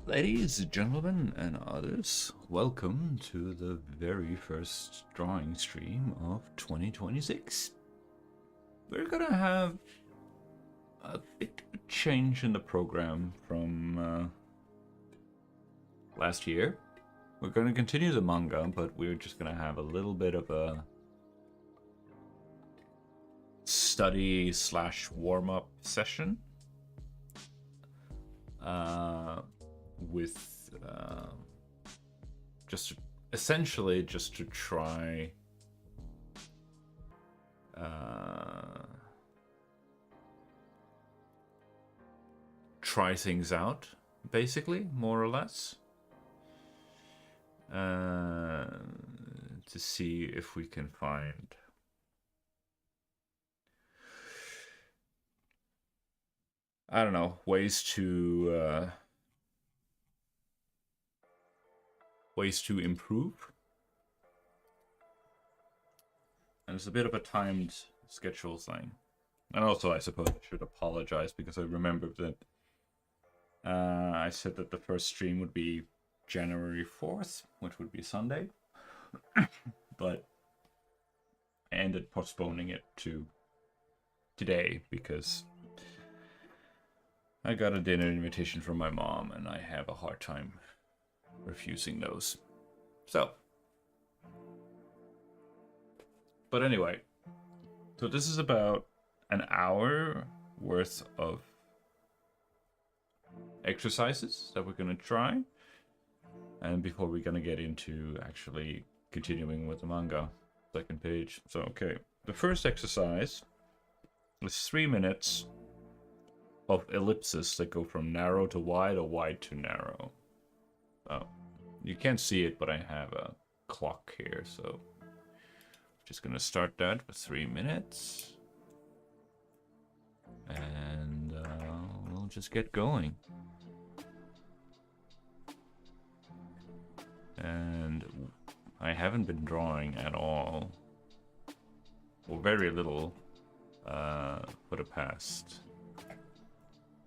Ladies, gentlemen, and others, welcome to the very first drawing stream of 2026. We're gonna have a bit of a change in the program from last year. We're gonna continue the manga, but we're just gonna have a little bit of a study slash warm-up session. With just essentially just to try things out, basically, more or less, to see if we can find I don't know, ways to improve. And it's a bit of a timed schedule thing. And also, I suppose I should apologize because I remembered that I said that the first stream would be January 4th, which would be Sunday. But I ended postponing it to today because I got a dinner invitation from my mom and I have a hard time refusing those. But anyway, so this is about an hour worth of exercises that we're gonna try, and before we're gonna get into actually continuing with the manga, second page. So okay, the first exercise is 3 minutes of ellipses that go from narrow to wide or wide to narrow. Oh, you can't see it, but I have a clock here, so just gonna start that for 3 minutes, and we'll just get going. And I haven't been drawing at all, or very little, for the past,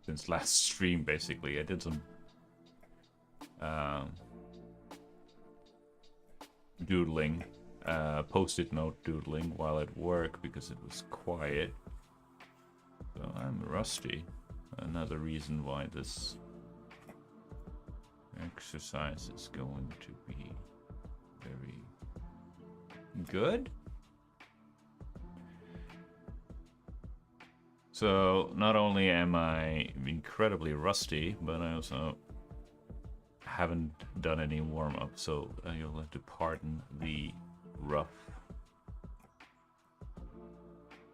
since last stream, basically. I did some doodling, post-it note doodling while at work because it was quiet. So I'm rusty. Another reason why this exercise is going to be very good. So not only am I incredibly rusty, but I also haven't done any warm-up, so you'll have to pardon the rough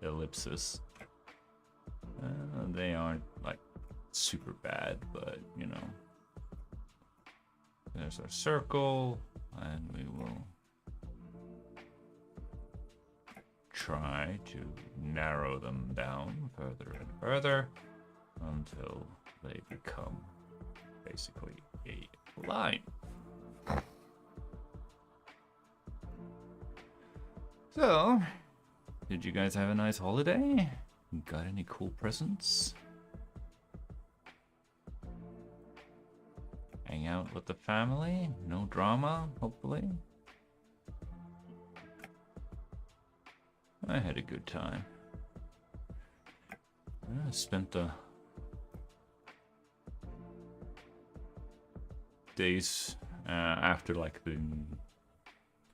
ellipses. They aren't like super bad, but you know. There's our circle, and we will try to narrow them down further and further until they become basically a line. So, did you guys have a nice holiday? Got any cool presents? Hang out with the family? No drama, hopefully? I had a good time. I spent the days after like the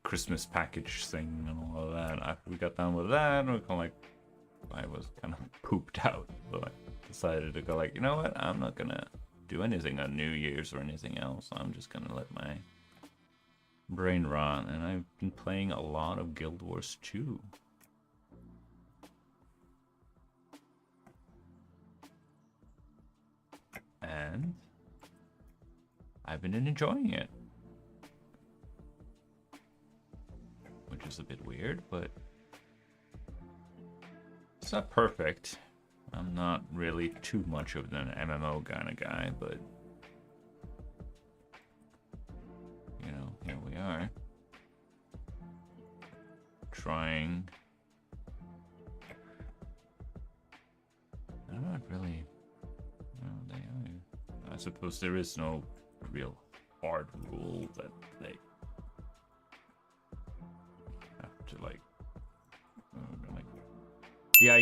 Christmas package thing and all of that. After we got done with that, we kind of like, I was kind of pooped out, so I decided to go like, you know what? I'm not gonna do anything on New Year's or anything else. I'm just gonna let my brain rot, and I've been playing a lot of Guild Wars 2. And I've been enjoying it. Which is a bit weird, but it's not perfect. I'm not really too much of an MMO kind of guy, but you know, here we are. Trying. I'm not really. No, they are. I suppose there is no real hard rule that they have to like. Yeah.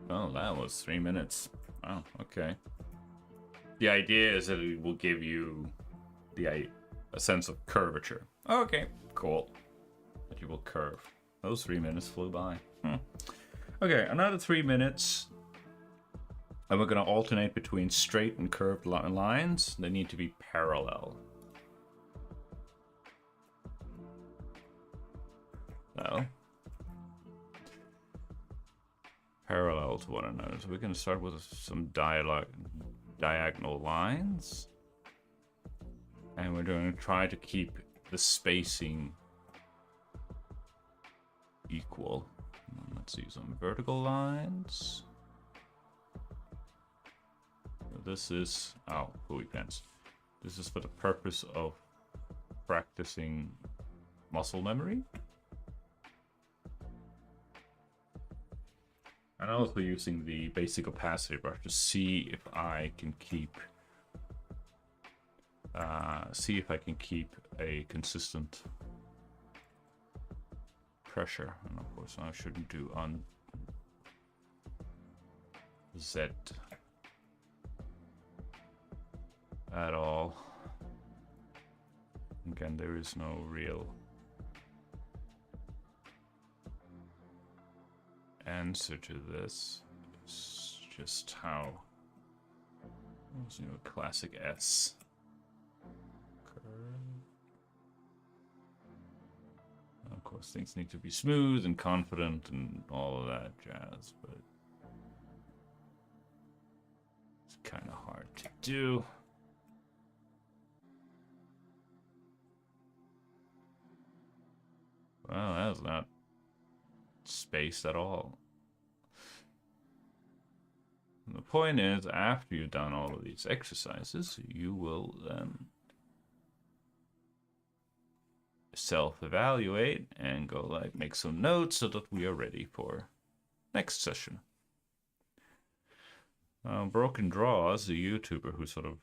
Oh, that was 3 minutes. Wow. Okay. The idea is that it will give you a sense of curvature. Okay. Cool. That you will curve. Those 3 minutes flew by. Okay, another 3 minutes. And we're going to alternate between straight and curved lines. They need to be parallel. So, parallel to one another. So we're going to start with some diagonal lines. And we're going to try to keep the spacing equal. Let's see, some vertical lines. This is, hooey pants. This is for the purpose of practicing muscle memory. And also using the basic opacity brush to see if I can keep a consistent pressure. And of course I shouldn't do on Z at all. Again, there is no real answer to this. It's just how, a classic S curve. Of course, things need to be smooth and confident and all of that jazz, but it's kind of hard to do. Well, that was not spaced at all. And the point is, after you've done all of these exercises, you will then self-evaluate and go like make some notes so that we are ready for next session. Broken Draws, the YouTuber who sort of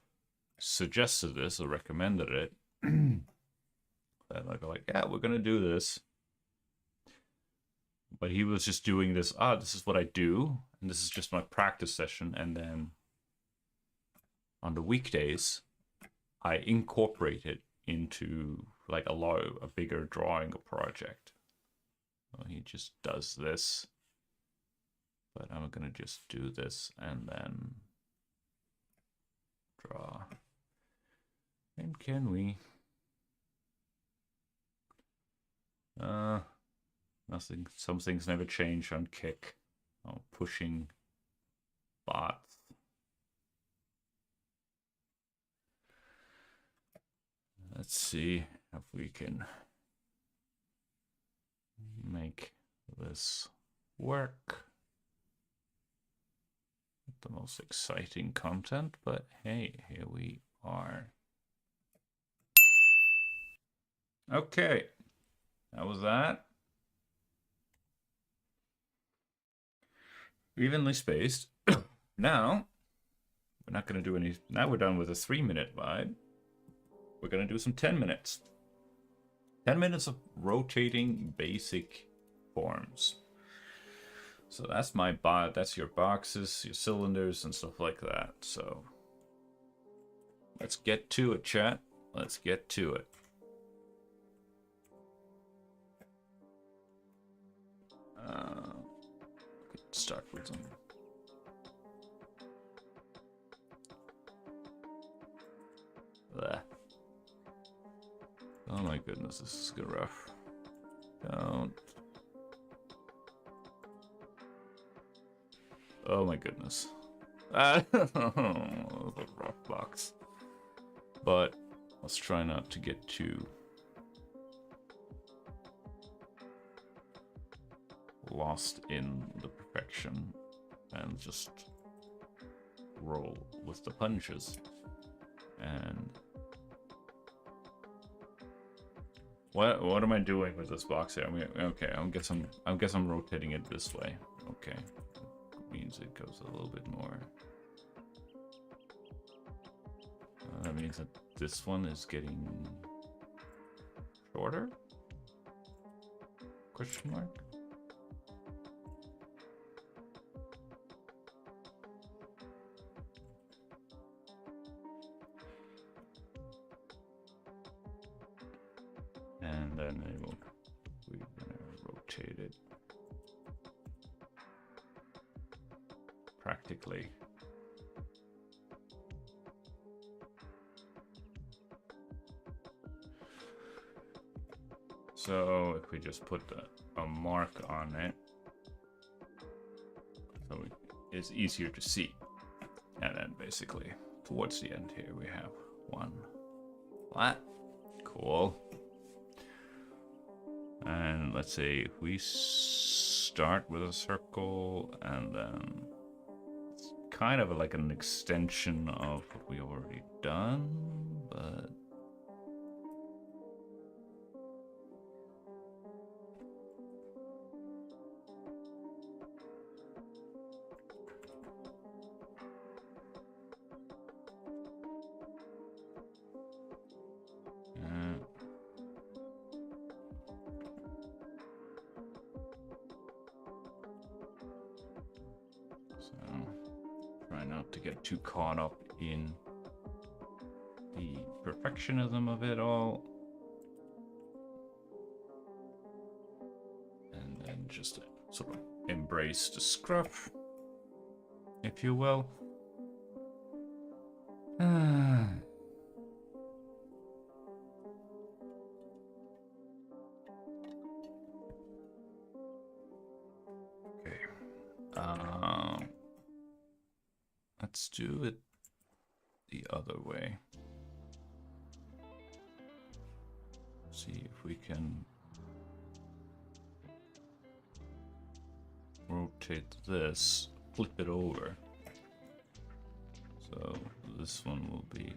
suggested this or recommended it, and I go like, yeah, we're gonna do this. But he was just doing this, this is what I do, and this is just my practice session, and then on the weekdays, I incorporate it into like a bigger drawing project. So he just does this, but I'm gonna just do this and then draw. And can we? Nothing. Some things never change on Kick. Oh, pushing bots. Let's see if we can make this work. Not the most exciting content, but hey, here we are. Okay, that was that. Evenly spaced. Now, we're not going to do any. Now we're done with a 3-minute vibe. We're going to do some 10 minutes. 10 minutes of rotating basic forms. So that's that's your boxes, your cylinders, and stuff like that. So let's get to it, chat. Let's get to it. Start with them. Blech. Oh my goodness, this is good rough. Don't. Oh my goodness. The rough box. But let's try not to get too lost in the perfection and just roll with the punches. And what am I doing with this box here? I mean, okay, I guess I'm rotating it this way. Okay, means it goes a little bit more means that this one is getting shorter? Question mark? And then we're gonna rotate it practically. So if we just put a mark on it, so it's easier to see. And then basically towards the end here we have one flat. Cool. And let's say if we start with a circle and then it's kind of like an extension of what we already done, but to get too caught up in the perfectionism of it all, and then just sort of embrace the scruff, if you will. Okay. Let's do it the other way. See if we can rotate this, flip it over. So this one will be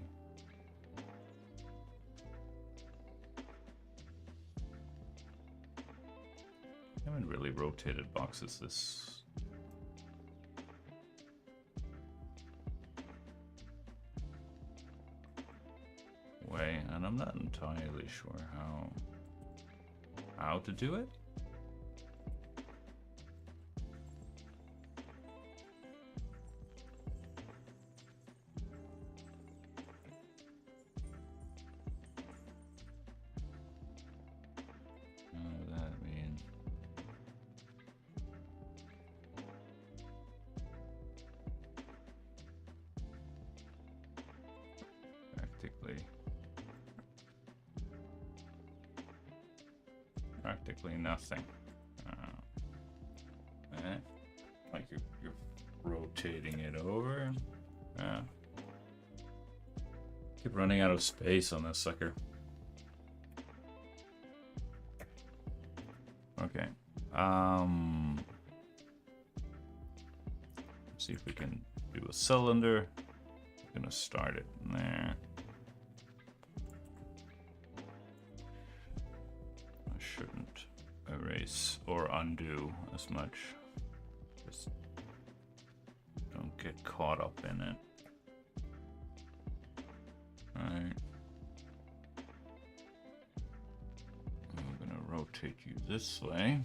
I haven't really rotated boxes this way, and I'm not entirely sure how to do it. That means practically nothing. Like you're rotating it over. Keep running out of space on this sucker. Okay. See if we can do a cylinder. I'm gonna start it in there. I shouldn't erase or undo as much. Just don't get caught up in it. Alright. I'm gonna rotate you this way.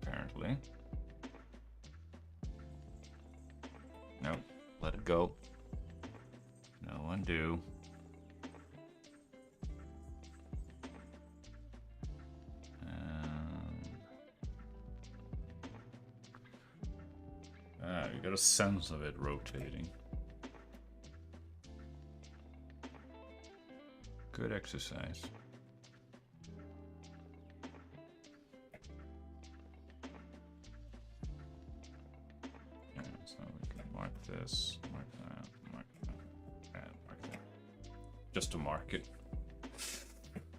Apparently. Nope. Let it go. No undo. You got a sense of it rotating. Good exercise. Yeah, so we can mark this, mark that, mark that, and mark that. Just to mark it.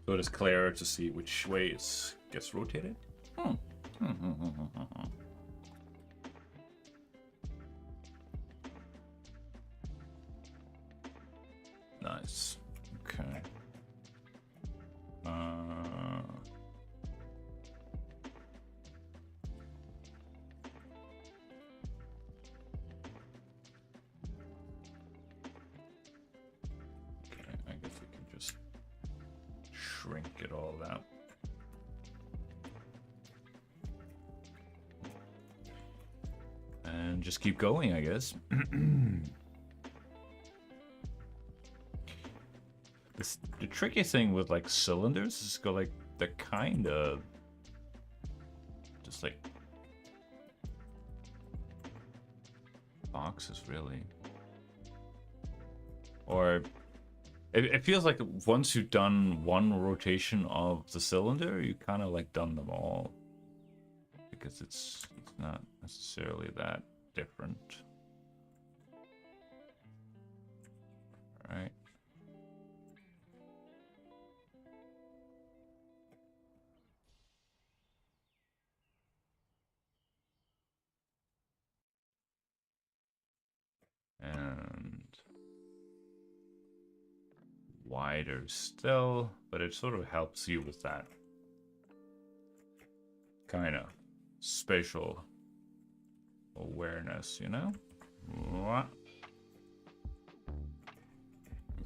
So it is clearer to see which way it gets rotated. Nice. Okay. shrink it all out. And just keep going, I guess. The tricky thing with like cylinders is go like they're kind of just like boxes, really. Or it feels like once you've done one rotation of the cylinder, you kind of like done them all, because it's not necessarily that different. All right. And wider still, but it sort of helps you with that kind of spatial awareness, you know?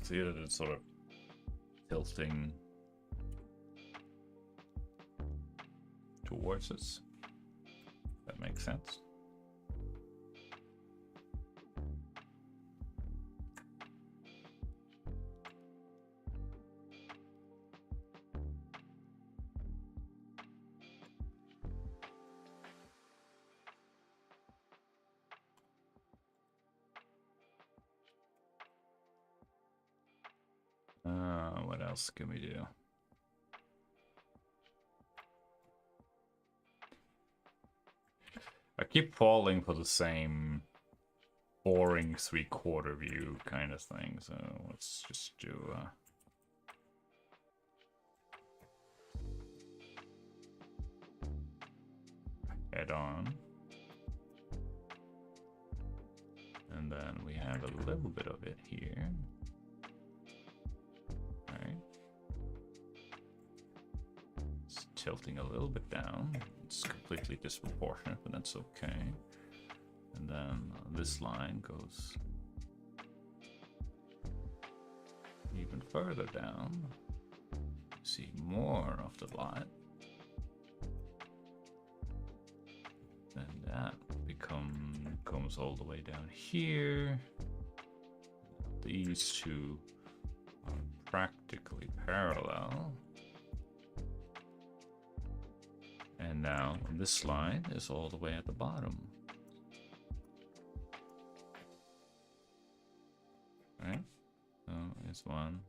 See that it's sort of tilting towards us. That makes sense. What else can we do? I keep falling for the same boring 3/4 view kind of thing, so let's just do head on. And then we have a little bit of it here. Alright. It's tilting a little bit down. It's completely disproportionate, but that's okay. And then this line goes even further down. See more of the light. And that comes all the way down here. These two are practically parallel. And now this line is all the way at the bottom. Right? So it's one,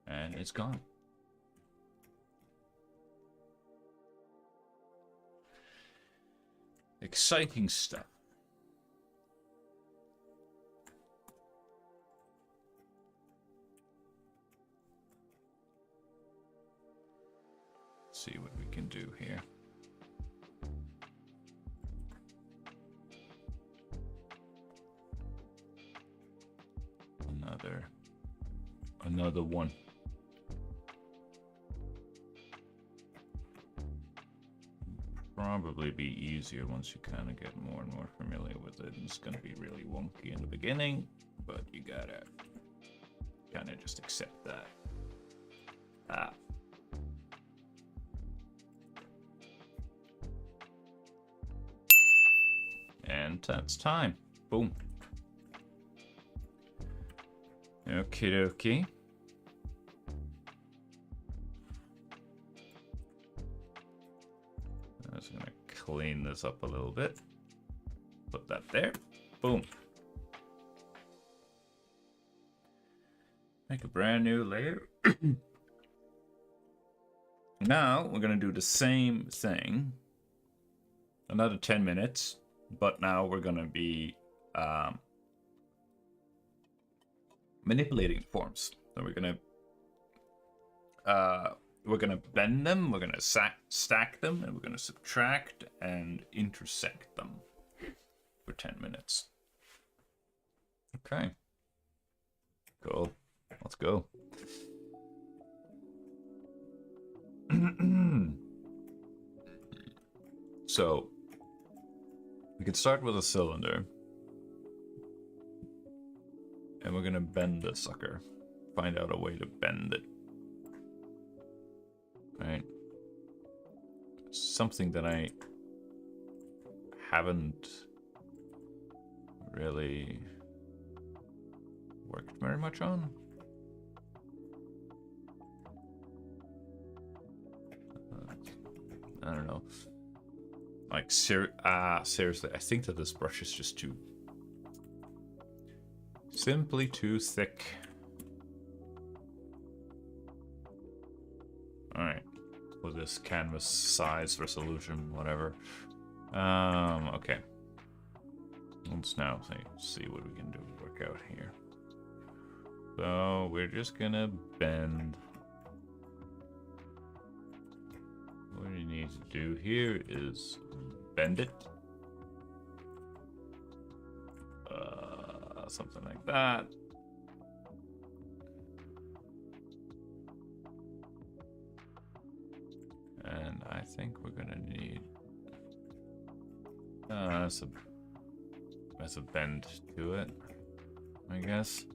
and it's gone. Exciting stuff. Let's see what we can do here. Another one. Probably be easier once you kind of get more and more familiar with it. It's going to be really wonky in the beginning, but you gotta kind of just accept that. And that's time. Boom. Okie dokie. I'm just gonna clean this up a little bit. Put that there. Boom. Make a brand new layer. Now we're gonna do the same thing. Another 10 minutes, but now we're gonna be manipulating forms. So we're gonna bend them, we're gonna stack them, and we're gonna subtract and intersect them for 10 minutes. Okay. Cool. Let's go. So we could start with a cylinder. And we're gonna bend this sucker. find out a way to bend it. Right? Something that I haven't really worked very much on. I don't know. Like, seriously, I think that this brush is just simply too thick. Alright. With this canvas size, resolution, whatever. Okay. Let's now see what we can do to work out here. So, we're just gonna bend. What you need to do here is bend it. Something like that. And I think we're gonna need that's a bend to it, I guess.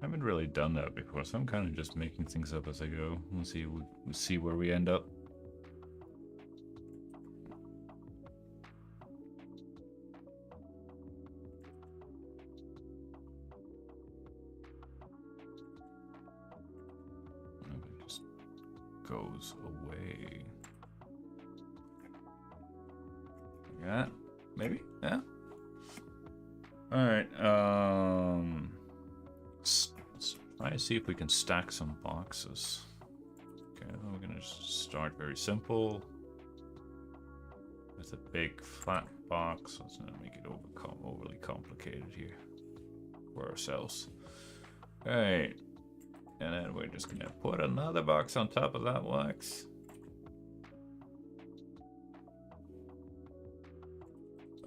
I haven't really done that before, so I'm kind of just making things up as I go. We'll see where we end up. It just goes away. Like that, maybe? Yeah. All right. Let's try to see if we can stack some boxes. Okay, we're gonna start very simple with a big flat box. Let's not make it overly complicated here for ourselves. All right, and then we're just gonna put another box on top of that box.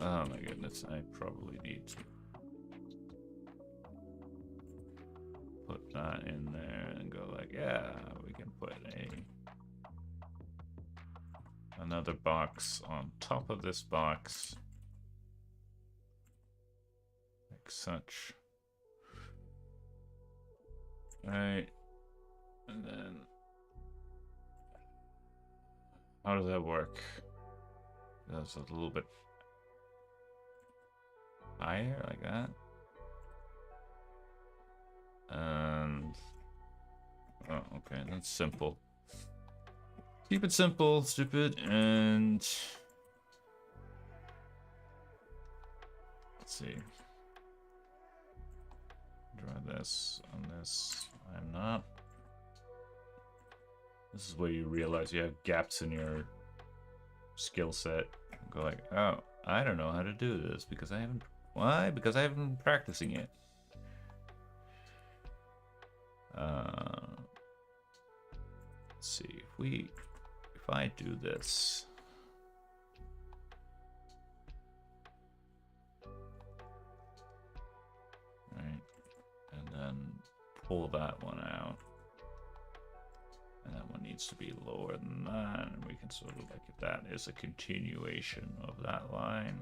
Oh my goodness, I probably need to put that in there and go like, yeah, we can put another box on top of this box, like such. Right, and then how does that work? That's a little bit higher, like that. And oh, okay, that's simple. Keep it simple, stupid, and let's see. Draw this on this. I'm not. This is where you realize you have gaps in your skill set. Go like, oh, I don't know how to do this because I haven't. Why? Because I haven't been practicing it. Let's see if I do this. Right, and then pull that one out. And that one needs to be lower than that, and we can sort of like if that is a continuation of that line.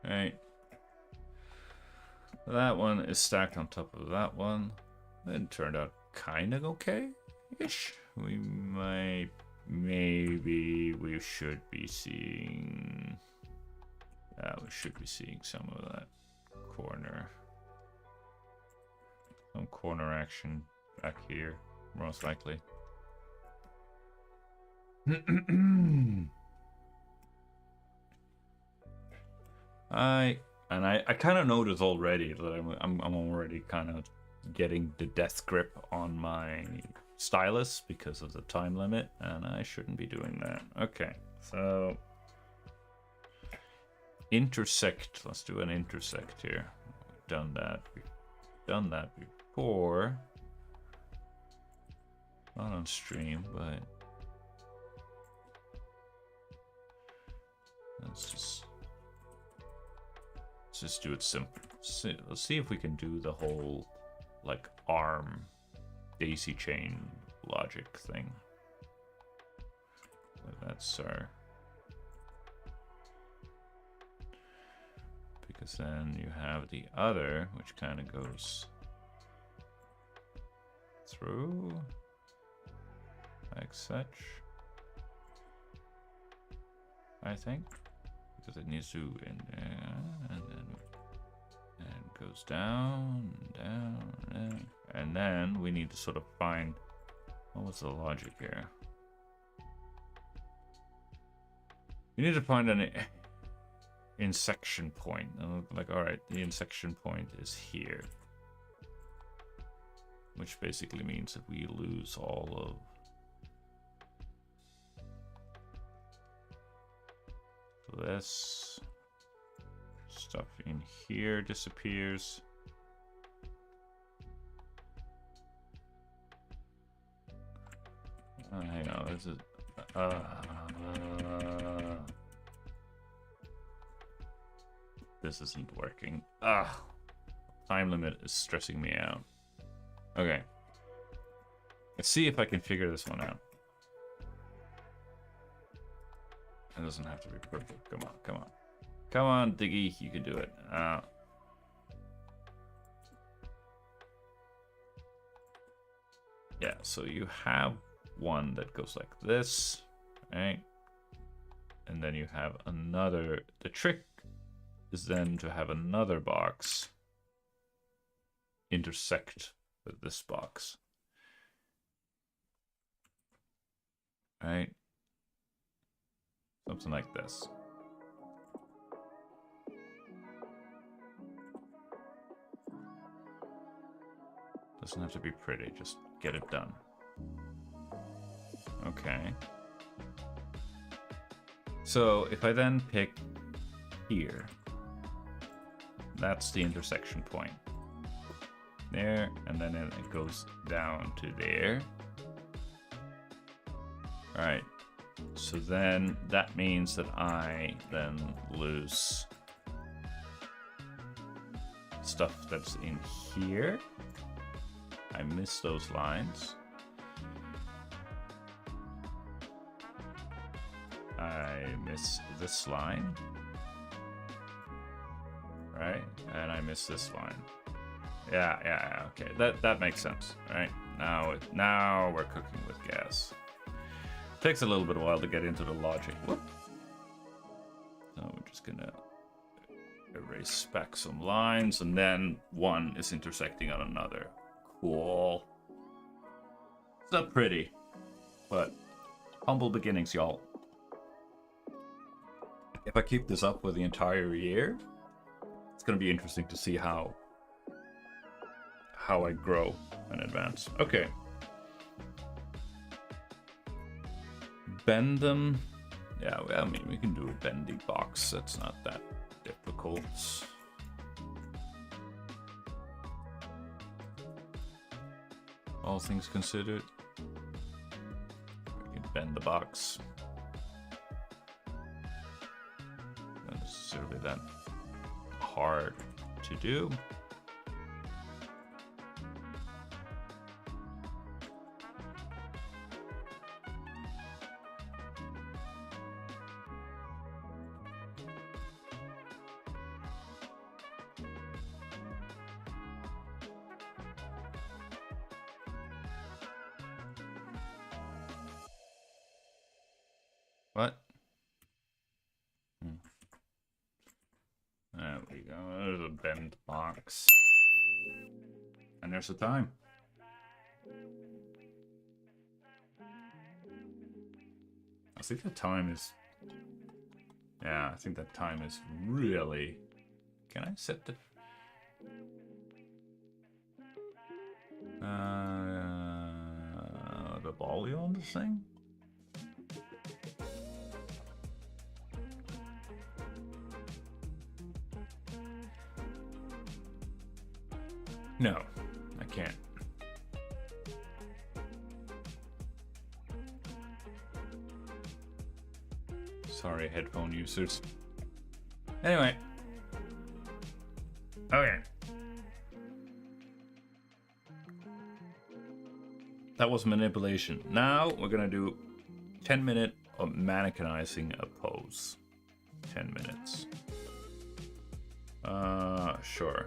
Right. That one is stacked on top of that one. It turned out kind of okay-ish. Maybe we should be seeing... we should be seeing some of that corner. Some corner action back here, most likely. I kind of noticed already that I'm already kind of getting the death grip on my stylus because of the time limit, and I shouldn't be doing that. Okay, so intersect. Let's do an intersect here. We've done that. We've done that before. Not on stream, but let's just do it simple. Let's see if we can do the whole like ARM daisy chain logic thing. That's our, because then you have the other, which kind of goes through like such, I think, because it needs to in there, and then it goes down, and then we need to sort of find what was the logic here. We need to find an intersection point. Like, all right, the intersection point is here, which basically means that we lose all of this stuff in here disappears. Hang on, this is this isn't working. Time limit is stressing me out. Okay, let's see if I can figure this one out. It doesn't have to be perfect. Come on, come on. Come on, Diggy, you can do it. Yeah, so you have one that goes like this, right? And then you have another. The trick is then to have another box intersect with this box, right? Something like this. Doesn't have to be pretty, just get it done. Okay. So if I then pick here, that's the intersection point. There, and then it goes down to there. All right. So then that means that I then lose stuff that's in here. I miss those lines. I miss this line. Right? And I miss this line. Yeah, okay. That makes sense, right? Now we're cooking with gas. Takes a little bit of while to get into the logic. Whoop. So we're just gonna erase back some lines, and then one is intersecting on another. Cool. It's not pretty, but humble beginnings, y'all. If I keep this up for the entire year, it's gonna be interesting to see how I grow and advance. Okay. Bend them. Yeah, well, I mean, we can do a bendy box. That's not that difficult. All things considered, we can bend the box. Not necessarily that hard to do. What? There we go. There's a bend box. And there's the time. I think the time is... Yeah, I think that time is really... Can I set the... The volume on this thing? No, I can't. Sorry, headphone users. Anyway. Okay. That was manipulation. Now we're gonna do 10 minutes of mannequinizing a pose. 10 minutes. Sure.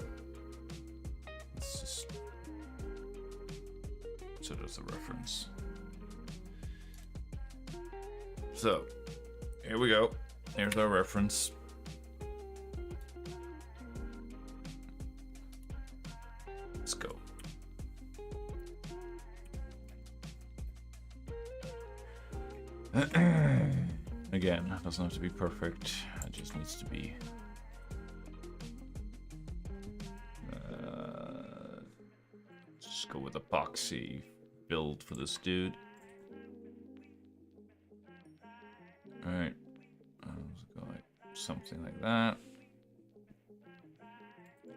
Let's just... So there's a reference. So, here we go. Here's our reference. Let's go. Again, it doesn't have to be perfect. It just needs to be... just go with epoxy build for this dude. Alright. Let's go like something like that.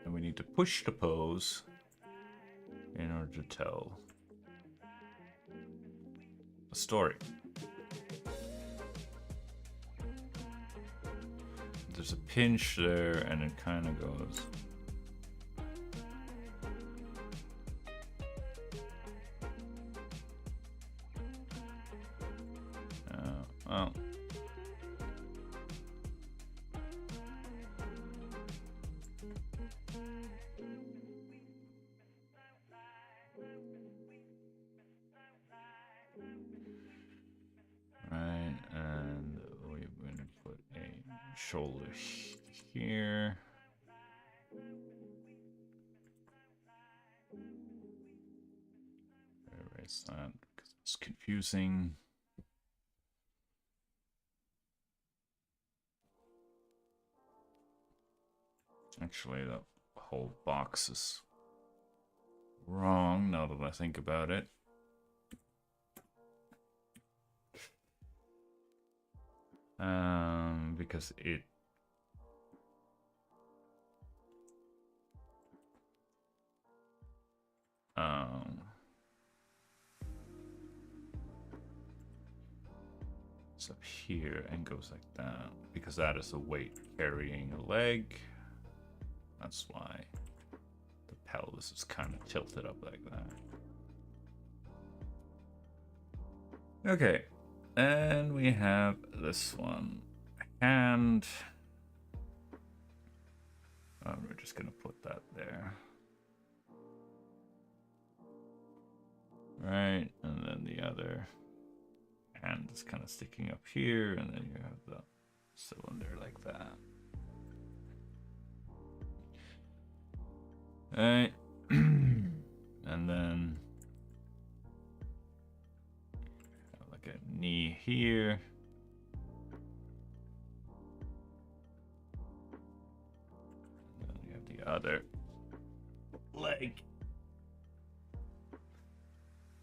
And we need to push the pose in order to tell a story. There's a pinch there, and it kind of goes. Well. Right, and we're going to put a shoulder here. Erase that because it's confusing. Actually, the whole box is wrong now that I think about it. Because it it's up here and goes like that because that is a weight carrying a leg. That's why the pelvis is kind of tilted up like that. Okay, and we have this one. And we're just gonna put that there. Right, and then the other hand is kind of sticking up here, and then you have the cylinder like that. Alright, and then like a knee here. And then you have the other leg,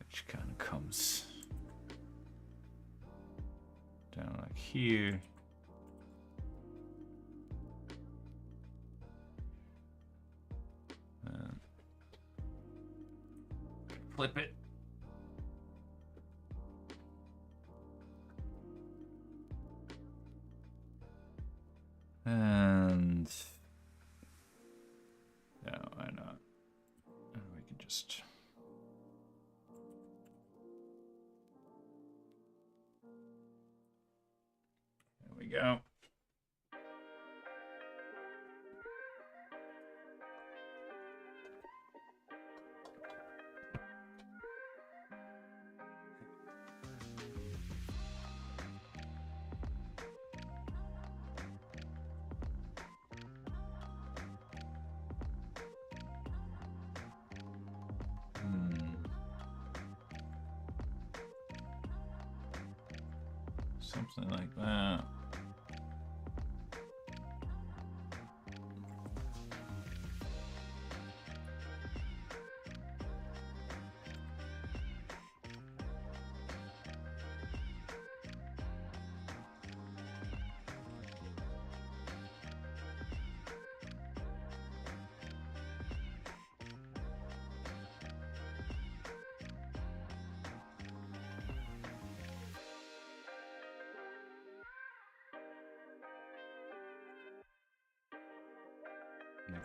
which kind of comes down like here. And flip it. And no, why not? And we can just there we go. Something like that.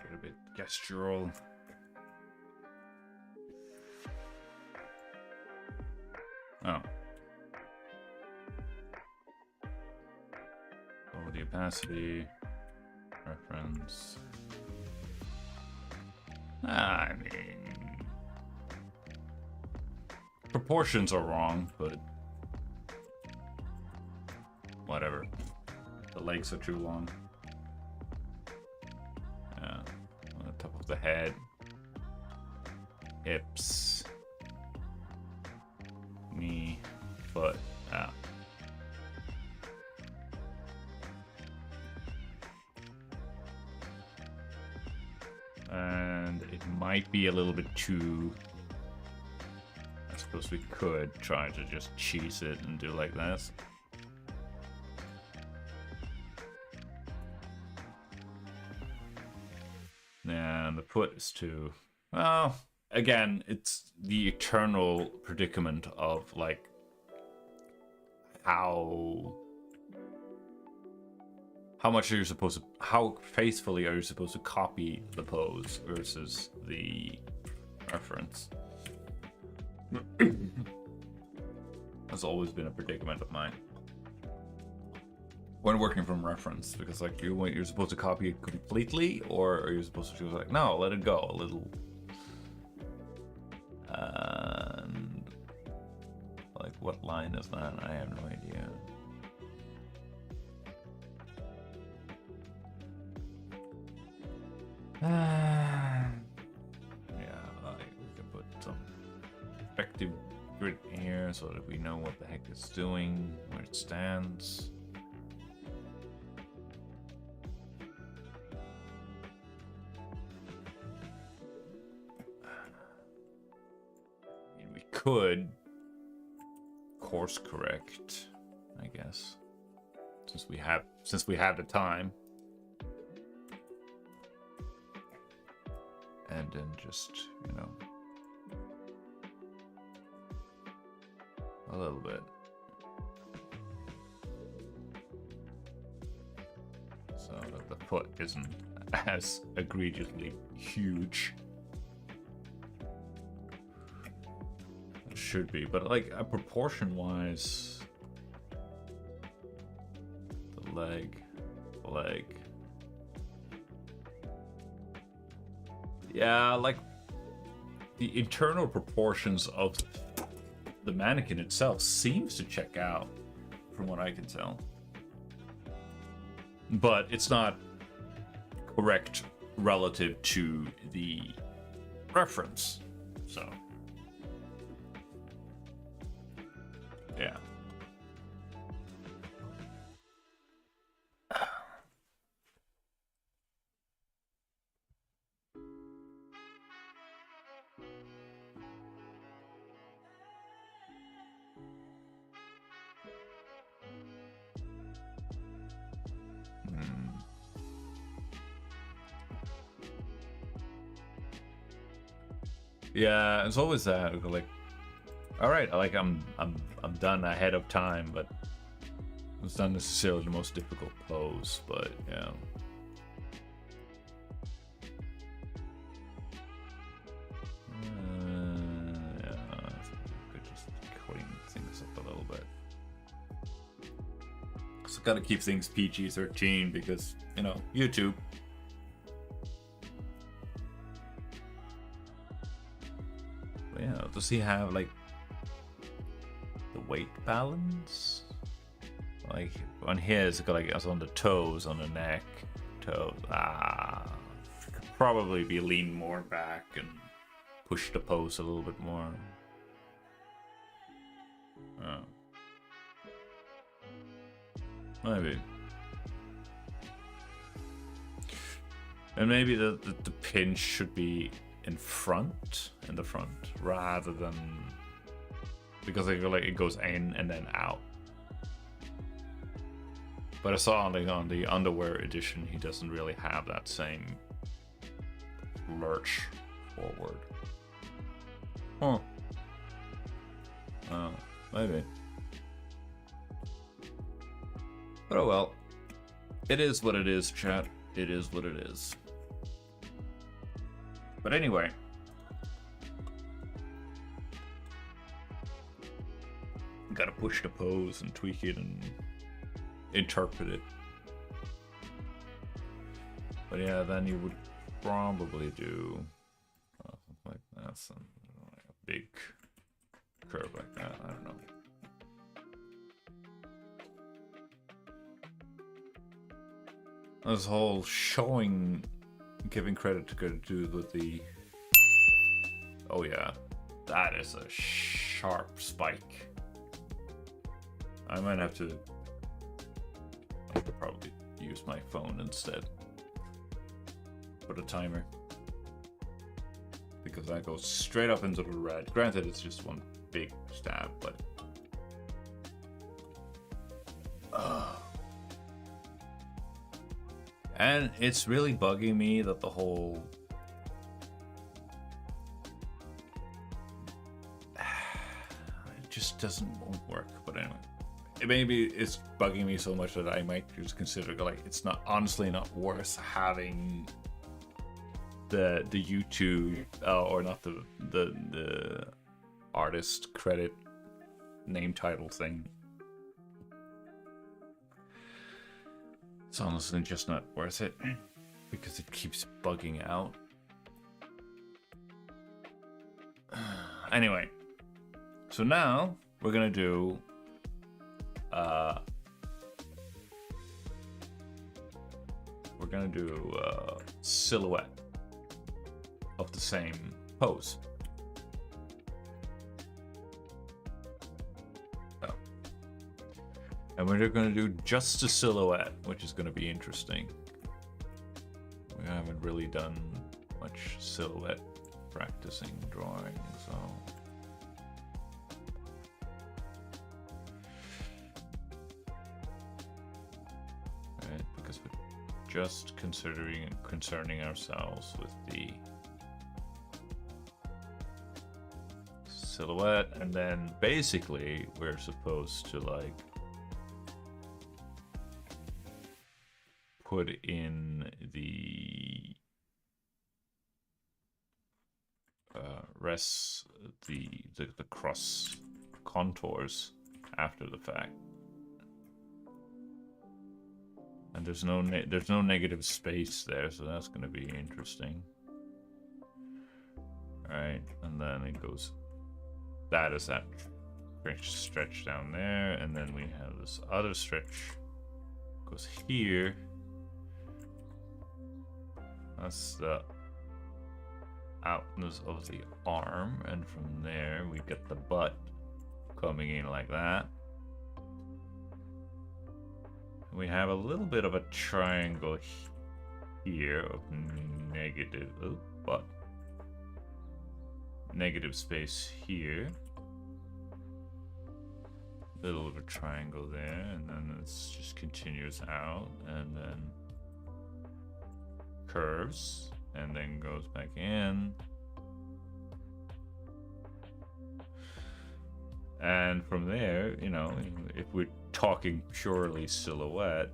Get a bit gestural. Oh. Lower the opacity. Reference. I mean, proportions are wrong, but whatever. The legs are too long. Yeah, on the top of the head, hips, knee, foot. Ah. And it might be a little bit too... I suppose we could try to just cheese it and do like this. And the foot is too... Well, again, it's the eternal predicament of, like, how much are you supposed to... How faithfully are you supposed to copy the pose versus the reference? That's always been a predicament of mine when working from reference, because like you're supposed to copy it completely, or are you supposed to just like, no, let it go a little, and like what line is that? I have no idea. Yeah, like we can put some perspective grid here so that we know what the heck it's doing, where it stands. I mean, we could course correct, I guess, since we have the time. And then just, you know, a little bit. So that the foot isn't as egregiously huge. It should be, but like proportion-wise, the leg. Yeah, like the internal proportions of the mannequin itself seems to check out, from what I can tell. But it's not correct relative to the reference, so yeah. Yeah, it's always that, like, all right, like I'm done ahead of time, but it's not necessarily the most difficult pose, but yeah. Yeah, could just clean things up a little bit. So gotta keep things PG-13 because, you know, YouTube. Yeah, does he have like the weight balance? Like on his, like it's on the toes, on the neck, toes. Could probably be leaned more back and push the pose a little bit more. Oh. Maybe. And maybe the pinch should be in the front, rather than, because it goes in and then out. But I saw on the underwear edition, he doesn't really have that same lurch forward. Huh. Oh, maybe. But oh well. It is what it is, chat. It is what it is. But anyway. Gotta push the pose and tweak it and interpret it. But yeah, then you would probably do something like that, like a big curve like that. I don't know. This whole showing, giving credit to good dude with the. Oh yeah, that is a sharp spike. I might have to. I could probably use my phone instead. Put a timer. Because that goes straight up into the red. Granted, it's just one big stab, but. And it's really bugging me that the whole. It just won't work, but anyway. Maybe it's bugging me so much that I might just consider like it's not honestly not worth having the YouTube or not the artist credit name title thing. It's honestly just not worth it because it keeps bugging out. Anyway, so now we're gonna do silhouette of the same pose. Oh. And we're going to do just a silhouette, which is going to be interesting. We haven't really done much silhouette practicing drawing, so. Because we're just concerning ourselves with the silhouette, and then basically we're supposed to like put in the the cross contours after the fact. And there's no negative space there, so that's going to be interesting. All right, and then it goes. That is that stretch down there, and then we have this other stretch goes here. That's the outness of the arm, and from there we get the butt coming in like that. We have a little bit of a triangle here of negative, but negative space here. Little of a triangle there, and then it just continues out, and then curves, and then goes back in. And from there, you know, if we're talking purely silhouette,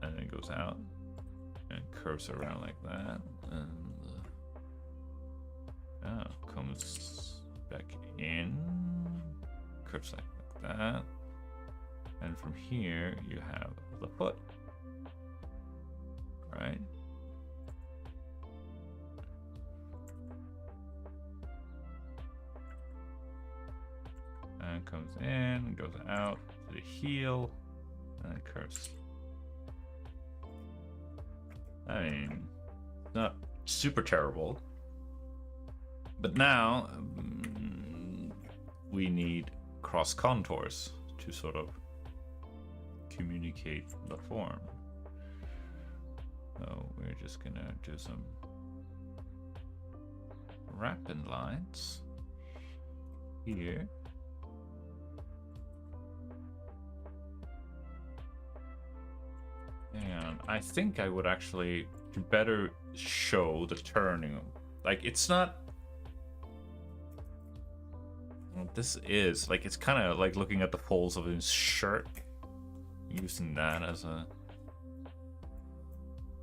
and it goes out and curves around like that, and comes back in, curves like that, and from here you have the foot, right? And comes in, goes out to the heel, and it curves. I mean, not super terrible. But now we need cross contours to sort of communicate the form. So we're just gonna do some wrapping lines here. And I think I would actually better show the turning. Like, it's not. Well, this is like, it's kind of like looking at the folds of his shirt, using that as a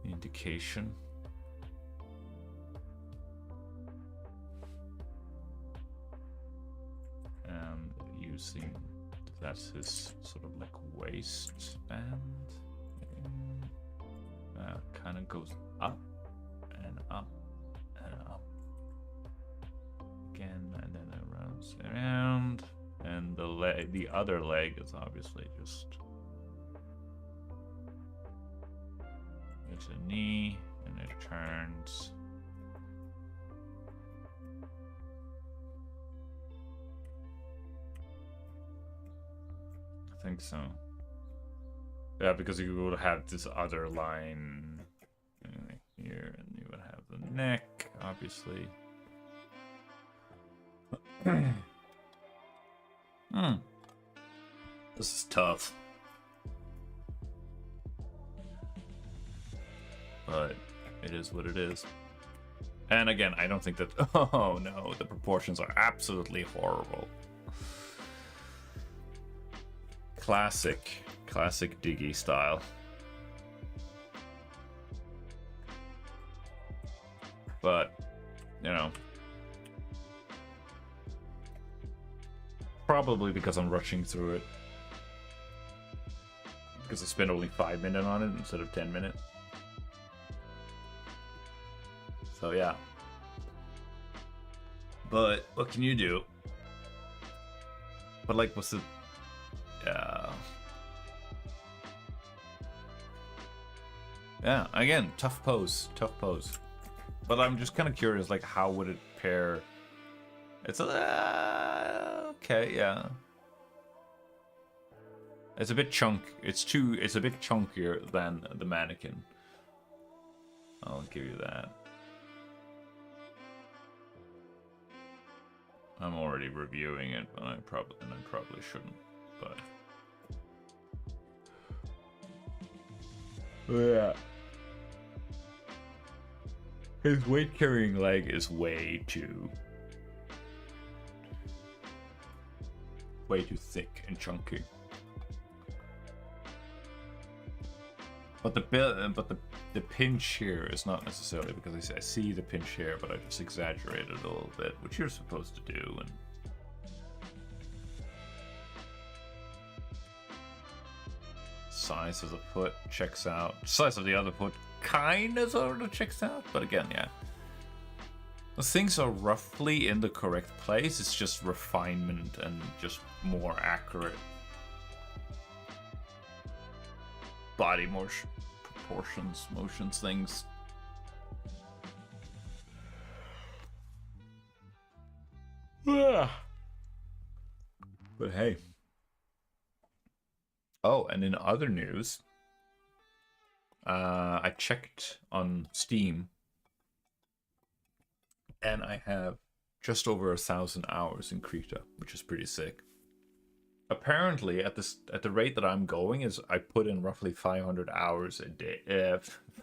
indication. using. That's his sort of like waistband. Kind of goes up and up and up again, and then it runs around. And the other leg is obviously just it's a knee, and it turns. I think so. Yeah, because you would have this other line here, and you would have the neck, obviously. This is tough. But it is what it is. And again, I don't think that... Oh no, the proportions are absolutely horrible. Classic Diggy style. But, you know, probably because I'm rushing through it. Because I spent only 5 minutes on it instead of 10 minutes. So yeah. But what can you do? But like, what's the... Yeah, again, tough pose. But I'm just kind of curious, like, how would it pair? It's okay, yeah. It's a bit It's a bit chunkier than the mannequin. I'll give you that. I'm already reviewing it, but I probably shouldn't. But yeah. His weight carrying leg is way too thick and chunky. But the pinch here is not necessarily because I see the pinch here, but I just exaggerated a little bit, which you're supposed to do. And size of the foot checks out. Size of the other foot kind of sort of checks out, but again, yeah. The things are roughly in the correct place. It's just refinement and just more accurate body proportions, motions, things. But hey. Oh, and in other news, I checked on Steam, and I have just over 1,000 hours in Krita, which is pretty sick. Apparently, at the rate that I'm going, is I put in roughly 500 hours a day.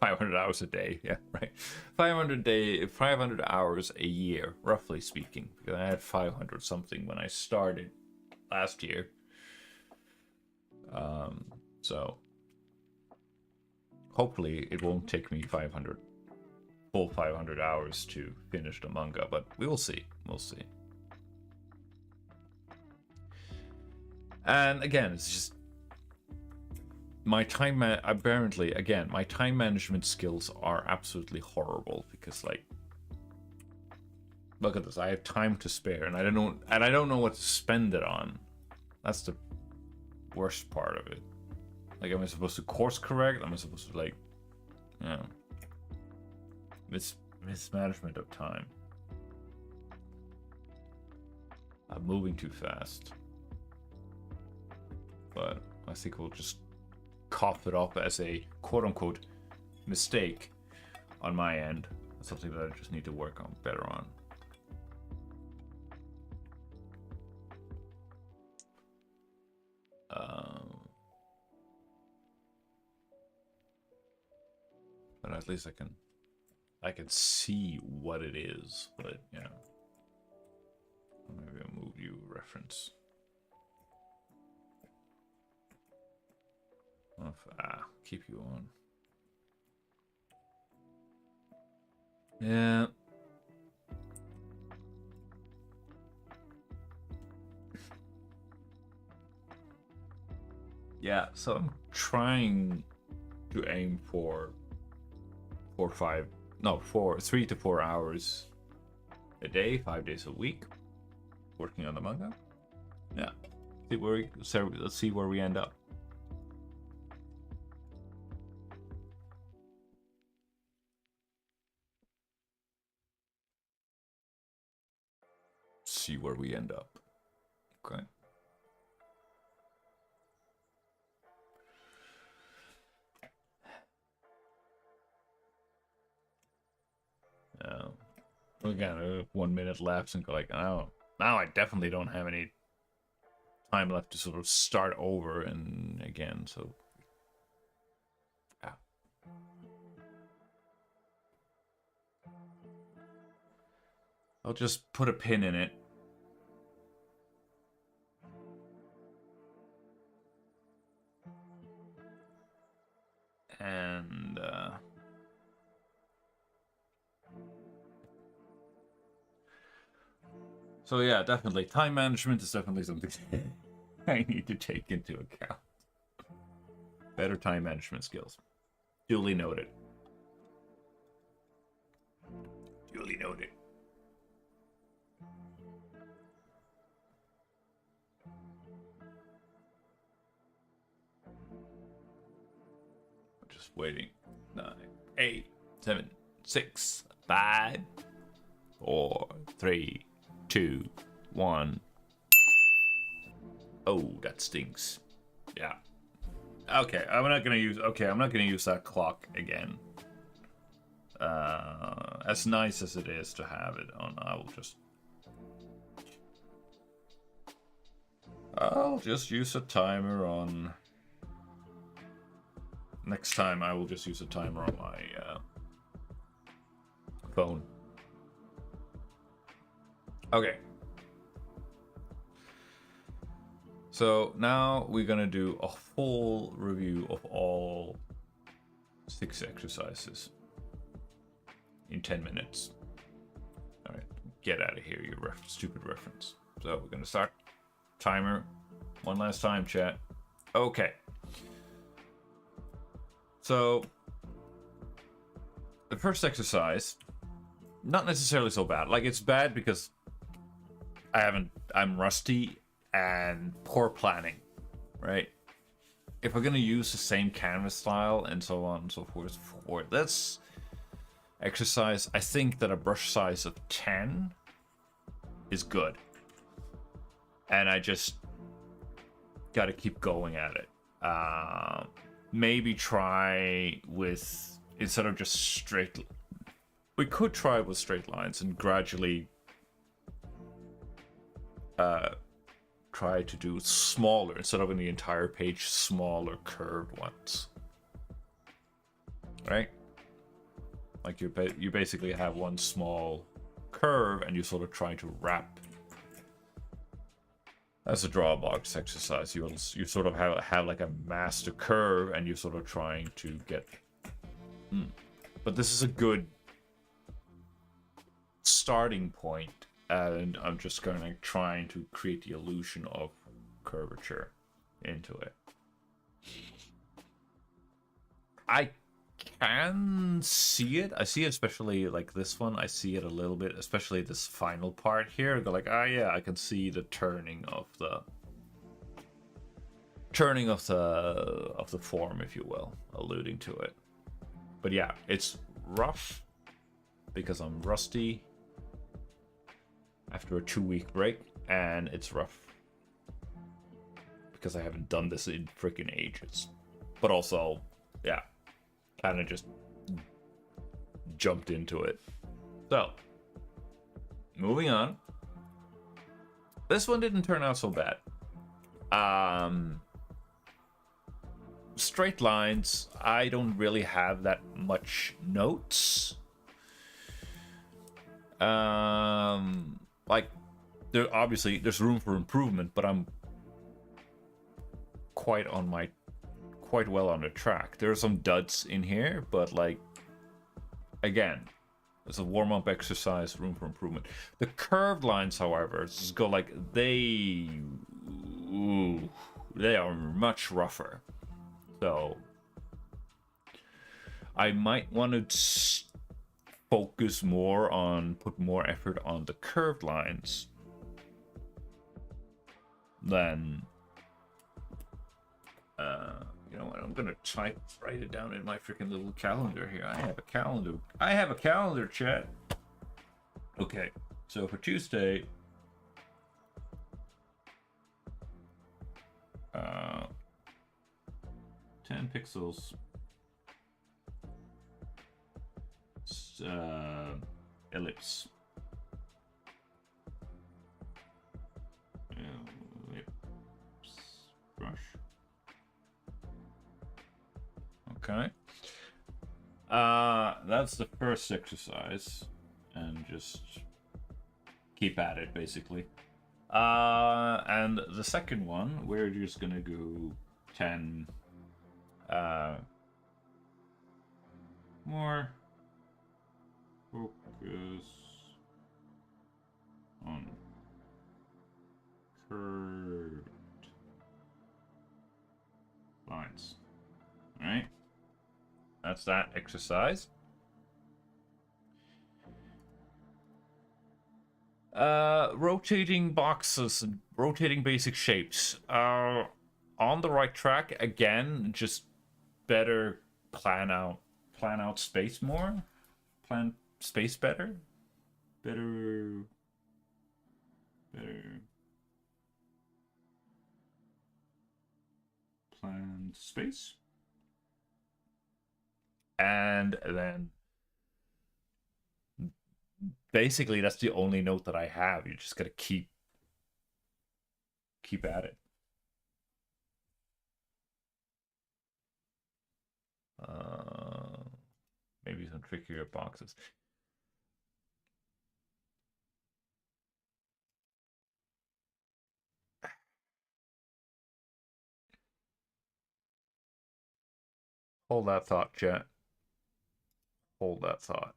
500 hours a day, yeah, right. 500 hours a year, roughly speaking. Because I had 500 something when I started last year. So hopefully it won't take me full 500 hours to finish the manga, but we will see. We'll see. And again, it's just my time. Apparently, again, my time management skills are absolutely horrible because, like, look at this. I have time to spare, and I don't know what to spend it on. That's the worst part of it. Like, am I supposed to course correct? Am I supposed to, like, you know, mismanagement of time? I'm moving too fast. But I think we'll just cough it up as a quote-unquote mistake on my end. That's something that I just need to work on better on. But at least I can see what it is. But yeah, maybe I'll move you reference. Keep you on. Yeah. Yeah, so I'm trying to aim for 3 to 4 hours a day, 5 days a week, working on the manga. Yeah, let's see where we end up. See where we end up. Okay. We got 1 minute left and go like, oh, now I definitely don't have any time left to sort of start over and again. So, yeah. I'll just put a pin in it. And so yeah, definitely time management is definitely something I need to take into account. Better time management skills. Duly noted. Duly noted. Just waiting. 9, 8, 7, 6, 5, 4, 3, 2, 1. Oh, that stinks. Yeah. Okay, I'm not gonna use that clock again. As nice as it is to have it on, I'll just use a timer on. Next time I will just use a timer on my phone. Okay. So now we're gonna do a full review of all 6 exercises in 10 minutes. All right, get out of here, you stupid reference. So we're gonna start. Timer. One last time, chat. Okay. So the first exercise, not necessarily so bad. Like, it's bad because I'm rusty and poor planning, right? If we're gonna use the same canvas style and so on and so forth for this exercise, I think that a brush size of 10 is good. And I just gotta keep going at it. Maybe try with, instead of just straight, we could try with straight lines and gradually try to do smaller, instead of in the entire page, smaller curved ones. Right? Like you basically have one small curve and you sort of try to wrap. That's a draw box exercise. You sort of have like a master curve and you're sort of trying to get. But this is a good starting point, and I'm just gonna trying to create the illusion of curvature into it. I can see it. I see it, especially like this one. I see it a little bit, especially this final part here. Go like, yeah, I can see the turning of the form, if you will, alluding to it. But yeah, it's rough because I'm rusty after a 2-week break, and it's rough because I haven't done this in freaking ages. But also, yeah, kind of just jumped into it. So, moving on. This one didn't turn out so bad. Straight lines, I don't really have that much notes. Like, there's room for improvement, but I'm quite well on the track. There are some duds in here, but like, again, it's a warm-up exercise, room for improvement. The curved lines, however, just go like ooh, they are much rougher. So I might want to focus more on, put more effort on the curved lines than, you know what, I'm gonna write it down in my freaking little calendar here. I have a calendar. I have a calendar, chat. Okay, so for Tuesday, 10 pixels. Ellipse. Ellipse brush. Okay. That's the first exercise, and just keep at it, basically. And the second one, we're just gonna go 10, more focus on curved lines. All right, that's that exercise. Rotating boxes and rotating basic shapes are on the right track. Again, just better plan out space more. Plan space better. Better plan space. And then basically that's the only note that I have. You just gotta keep at it. Maybe some trickier boxes. Hold that thought, chat. Hold that thought.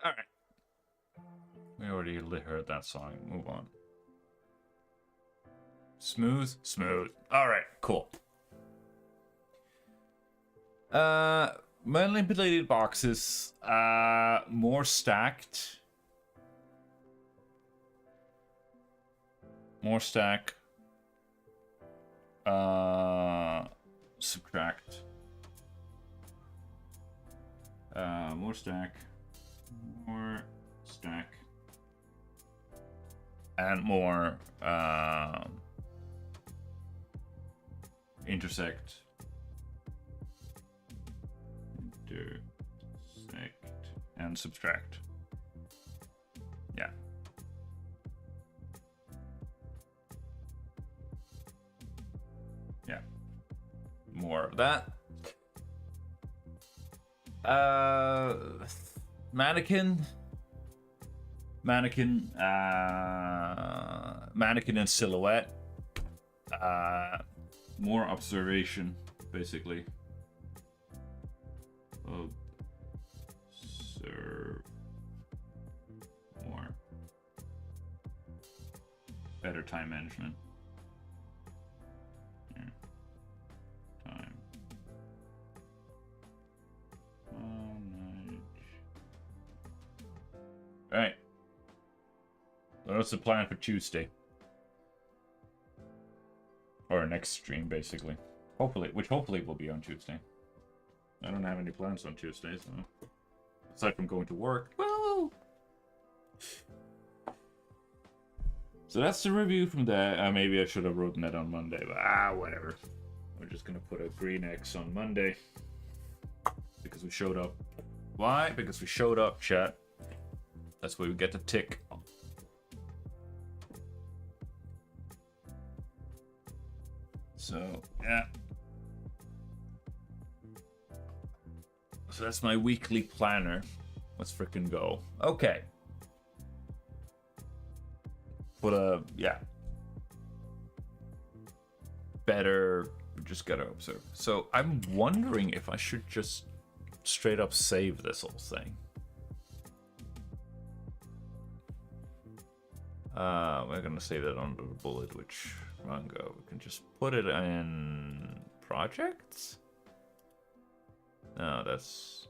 All right. We already heard that song. Move on. Smooth. All right, cool. Manipulated boxes. More stacked. More stack. Subtract. More stack. More stack. And more intersect. And subtract. Yeah. Yeah. More of that. Mannequin and silhouette. More observation, basically. Observe more. Better time management. Yeah. Time. All right. What's the plan for Tuesday? Or next stream, basically. Hopefully will be on Tuesday. I don't have any plans on Tuesday, so aside from going to work. Woo! So that's the review from that. Maybe I should have written that on Monday, but whatever. We're just gonna put a green X on Monday because we showed up. Why? Because we showed up, chat. That's where we get the tick. So yeah. So that's my weekly planner. Let's frickin' go. Okay. But yeah. Better, just gotta observe. So I'm wondering if I should just straight up save this whole thing. We're gonna save that under the bullet, which Manga. We can just put it in projects. No, that's...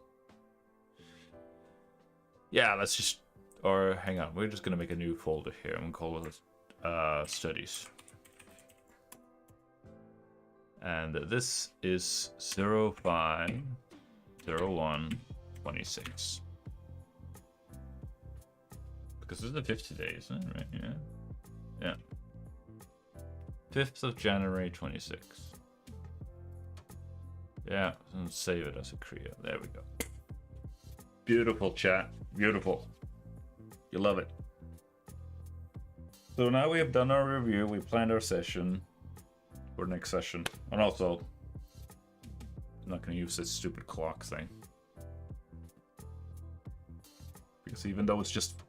Yeah, let's just... Or, hang on, we're just gonna make a new folder here. I'm gonna call it studies. And this is 05/01/26. Because this is the 5th today, isn't it? Right? Yeah. Yeah. 5th of January 26. Yeah, and save it as a Korea. There we go. Beautiful, chat. Beautiful. You love it. So now we have done our review. We planned our session for next session. And also, I'm not going to use this stupid clock thing. Because even though it's just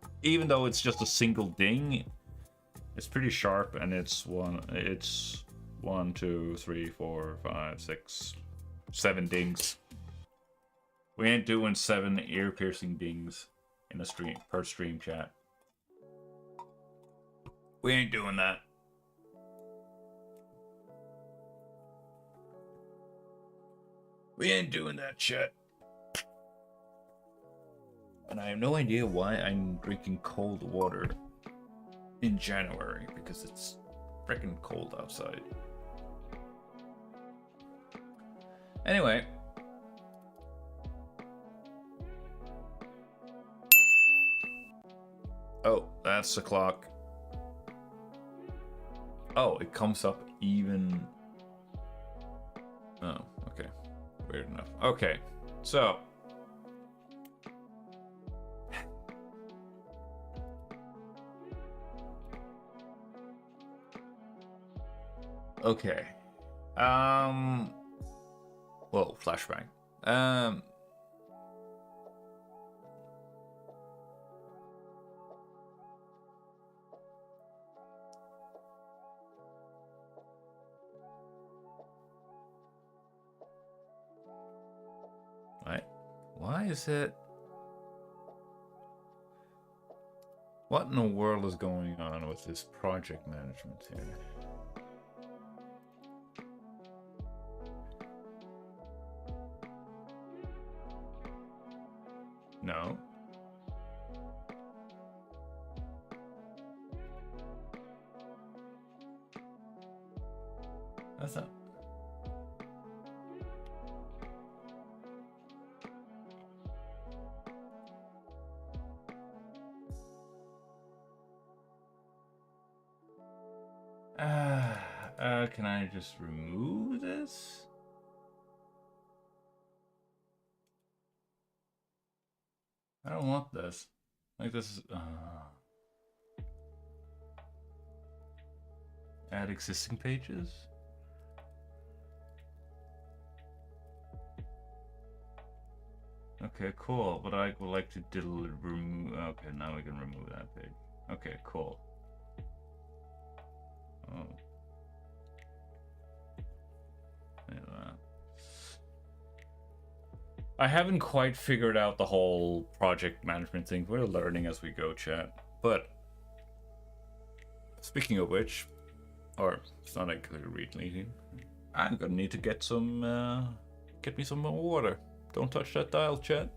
a single ding, it's pretty sharp, and it's 1, 2, 3, 4, 5, 6, 7 dings. We ain't doing 7 ear-piercing dings in a stream per stream, chat. We ain't doing that. We ain't doing that, chat. And I have no idea why I'm drinking cold water in January, because it's freaking cold outside. Anyway. Oh, that's the clock. Oh, it comes up even... Oh, okay. Weird enough. Okay, so... Okay. Whoa, flashbang. Right. Why is it... What in the world is going on with this project management here? No. That's not... Can I just remove this? I don't want this. Like this is... Add existing pages? Okay, cool. But I would like to remove... Okay, now we can remove that page. Okay, cool. Oh. Yeah. I haven't quite figured out the whole project management thing. We're learning as we go, chat. But speaking of which, or it's not actually really, I'm gonna need to get some, get me some more water. Don't touch that dial, chat.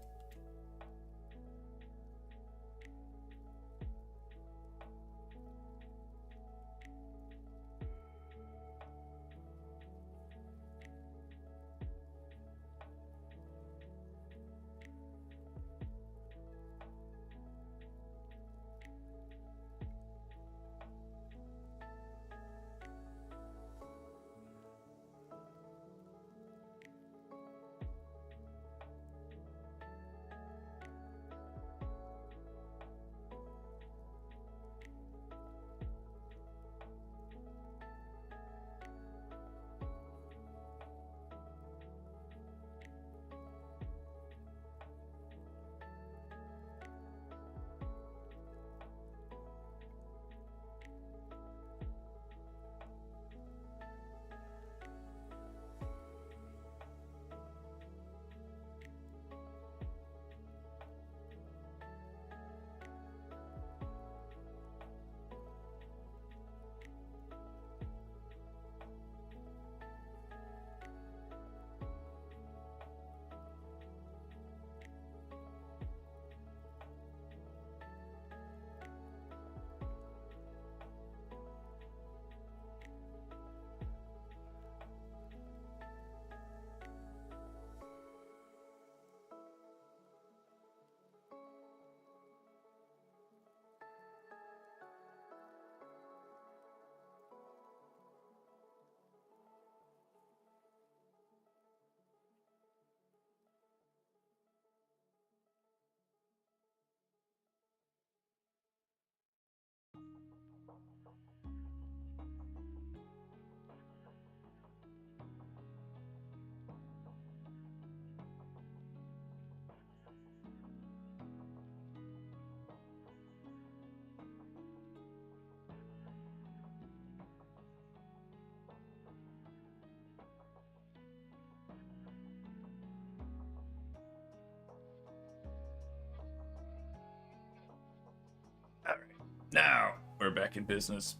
We're back in business.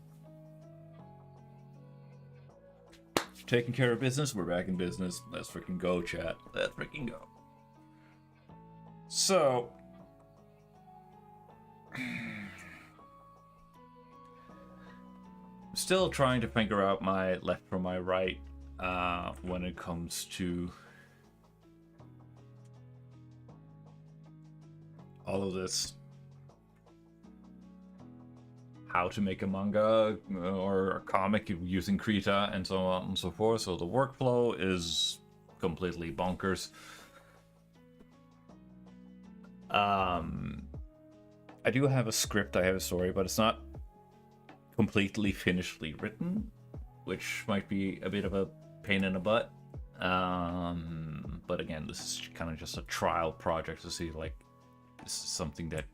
Taking care of business, we're back in business. Let's freaking go, chat. Let's freaking go. So, still trying to figure out my left from my right when it comes to all of this. How to make a manga or a comic using Krita and so on and so forth. So the workflow is completely bonkers. I do have a script, I have a story, but it's not completely finishedly written, which might be a bit of a pain in the butt. But again, this is kind of just a trial project to see, like, this is something that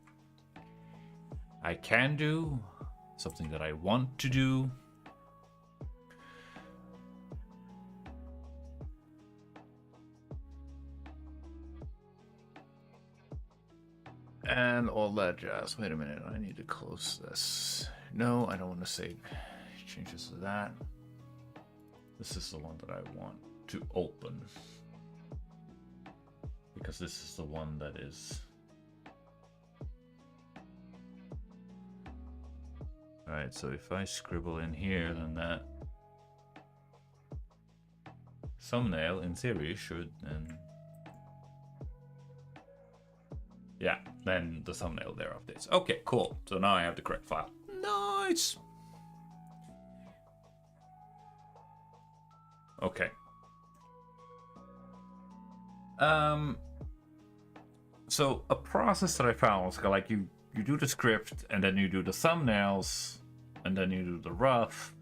I can do, something that I want to do. And all that jazz. Wait a minute, I need to close this. No, I don't want to save changes to that. This is the one that I want to open, because this is the one that is... Alright, so if I scribble in here, then that thumbnail, in theory, should then... Yeah, then the thumbnail there updates. Okay, cool. So now I have the correct file. Nice! Okay. So a process that I found was like you do the script, and then you do the thumbnails, and then you do the rough,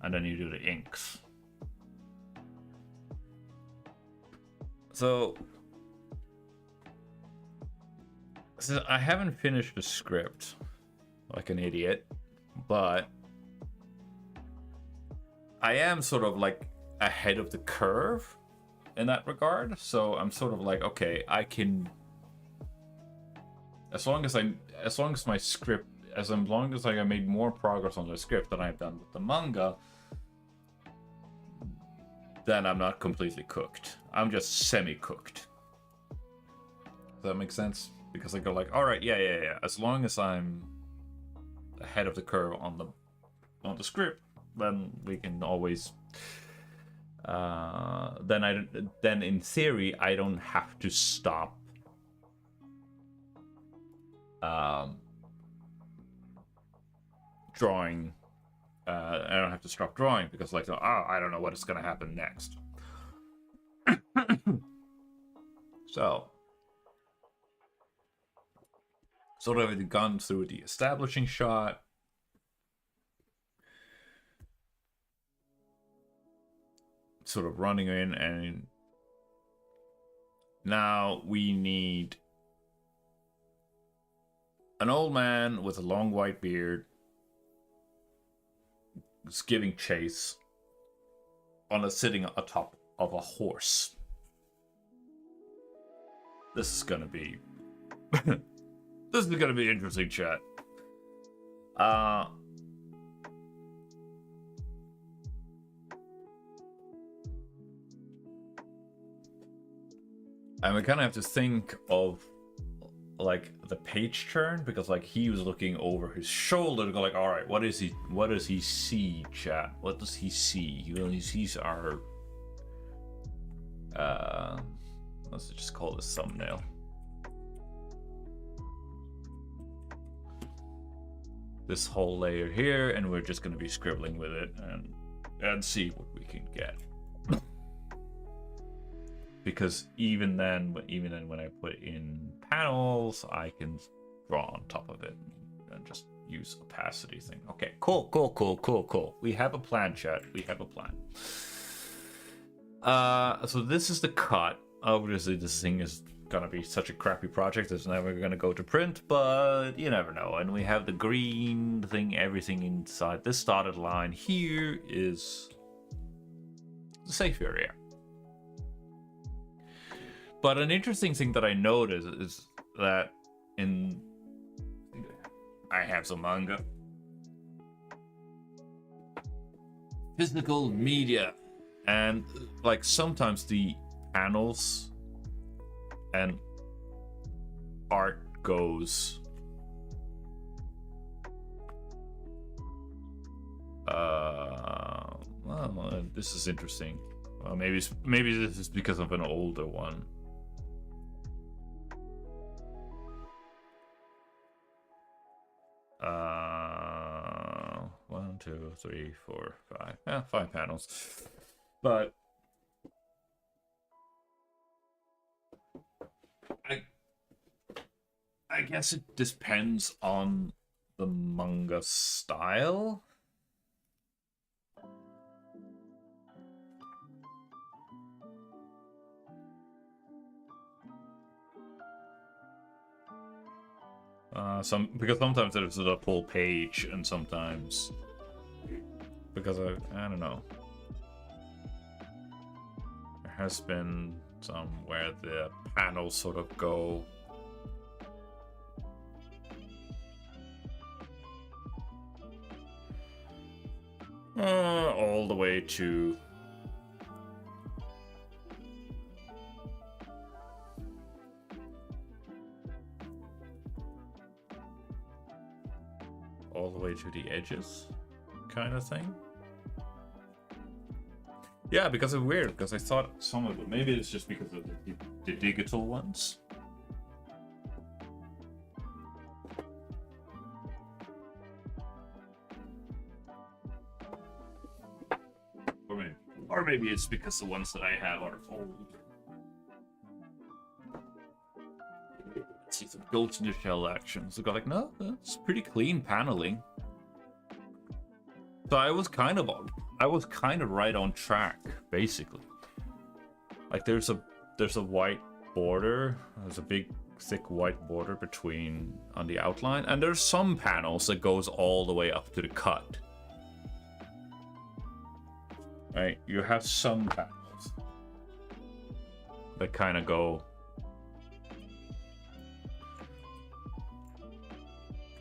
and then you do the inks. So I haven't finished the script like an idiot, but I am sort of like ahead of the curve in that regard. So I'm sort of like, okay, I can, as long as my script, as long as I made more progress on the script than I've done with the manga, then I'm not completely cooked. I'm just semi-cooked. Does that make sense? Because I go like, all right, yeah. As long as I'm ahead of the curve on the script, then we can always. Then in theory, I don't have to stop. Drawing. I don't have to stop drawing because, like, I don't know what is going to happen next. So. Sort of gone through the establishing shot. Sort of running in, and now we need an old man with a long white beard giving chase sitting atop of a horse. This is gonna be this is gonna be interesting, chat. And we kind of have to think of like the page turn, because like he was looking over his shoulder to go like, all right, what does he see, chat? What does he see? He sees our let's just call this thumbnail. This whole layer here, and we're just going to be scribbling with it and see what we can get. Because even then when I put in panels, I can draw on top of it and just use opacity thing. Okay, cool. We have a plan, chat. We have a plan. So this is the cut. Obviously, this thing is gonna be such a crappy project, it's never gonna go to print, but you never know. And we have the green thing, everything inside this dotted line here is the safe area. But an interesting thing that I noticed is that I have some manga. physical media, and like sometimes the panels and art goes well, this is interesting. Well, maybe this is because of an older one. One, two, three, four, five. Yeah, 5 panels. But I guess it depends on the manga style. Because sometimes there's a full page, and sometimes because I don't know. There has been some where the panels sort of go all the way to the edges, kind of thing. Yeah, because it's weird, because I thought some of them, maybe it's just because of the digital ones. Or maybe it's because the ones that I have are old. Let's see some Ghost in the Shell actions. I got like, no, that's pretty clean paneling. So I was kind of right on track, basically. Like there's a white border, there's a big thick white border between on the outline, and there's some panels that goes all the way up to the cut. Right, you have some panels that kind of go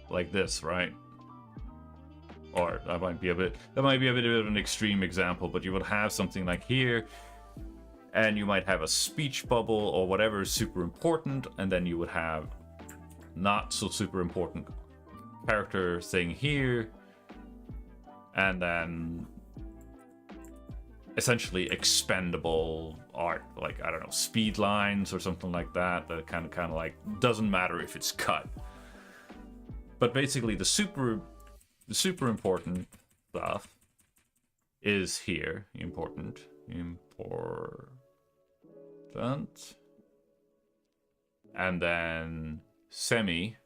like this, right? Or that might be a bit of an extreme example, but you would have something like here, and you might have a speech bubble or whatever is super important, and then you would have not so super important character thing here, and then essentially expendable art, like I don't know, speed lines or something like that. That kind of like doesn't matter if it's cut, but basically the super important stuff is here. Important, and then semi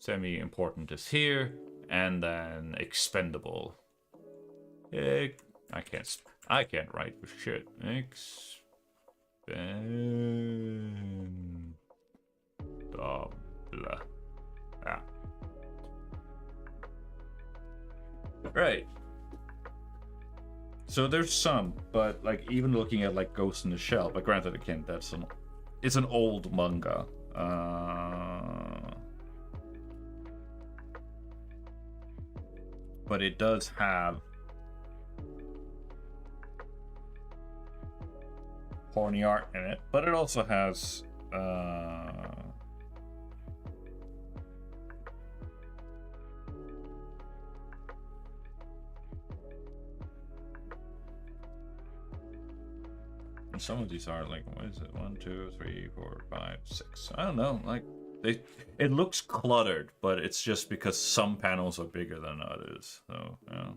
important is here, and then expendable. I can't write for shit. Yeah. Right. So there's some, but like even looking at like Ghost in the Shell, but granted again, it's an old manga. But it does have horny art in it, but it also has and some of these are like, what is it? 1, 2, 3, 4, 5, 6. I don't know. Like it looks cluttered, but it's just because some panels are bigger than others. So yeah.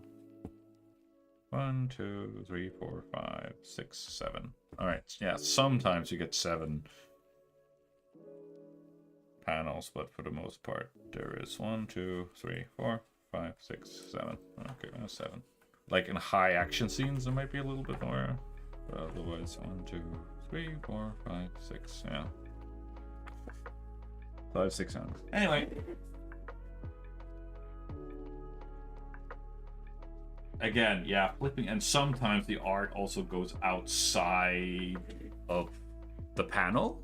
1, 2, 3, 4, 5, 6, 7. All right. Yeah. Sometimes you get 7 panels, but for the most part, there is 1, 2, 3, 4, 5, 6, 7. Okay, 7. Like in high action scenes, there might be a little bit more. But otherwise, 1, 2, 3, 4, 5, 6. Yeah. 5, 6, 7. Anyway. Again, yeah, flipping, and sometimes the art also goes outside of the panel.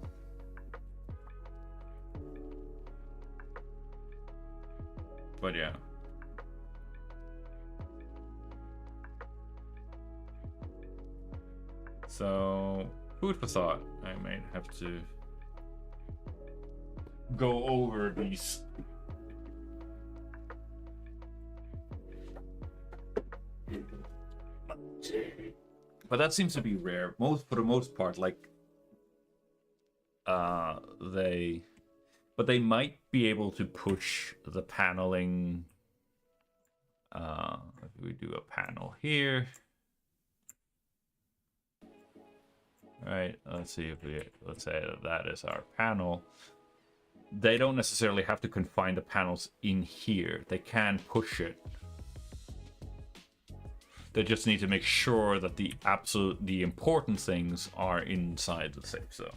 But yeah. So, food for thought. I might have to go over these. But that seems to be rare. For the most part, like they might be able to push the paneling. If we do a panel here. All right, let's see if let's say that is our panel. They don't necessarily have to confine the panels in here. They can push it. They just need to make sure that the important things are inside the safe zone.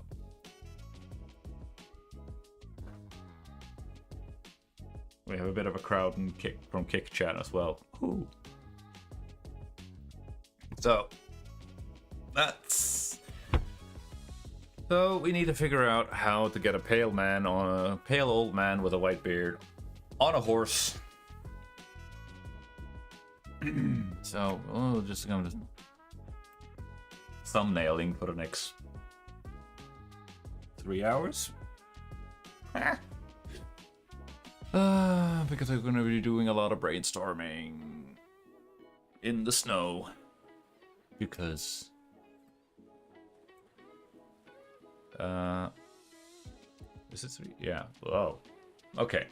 We have a bit of a crowd from Kick Chat as well. Ooh. So we need to figure out how to get a pale old man with a white beard on a horse. So we're just going to thumbnailing for the next 3 hours. Because I'm going to be doing a lot of brainstorming in the snow. Because is it 3? Yeah. Whoa. Okay.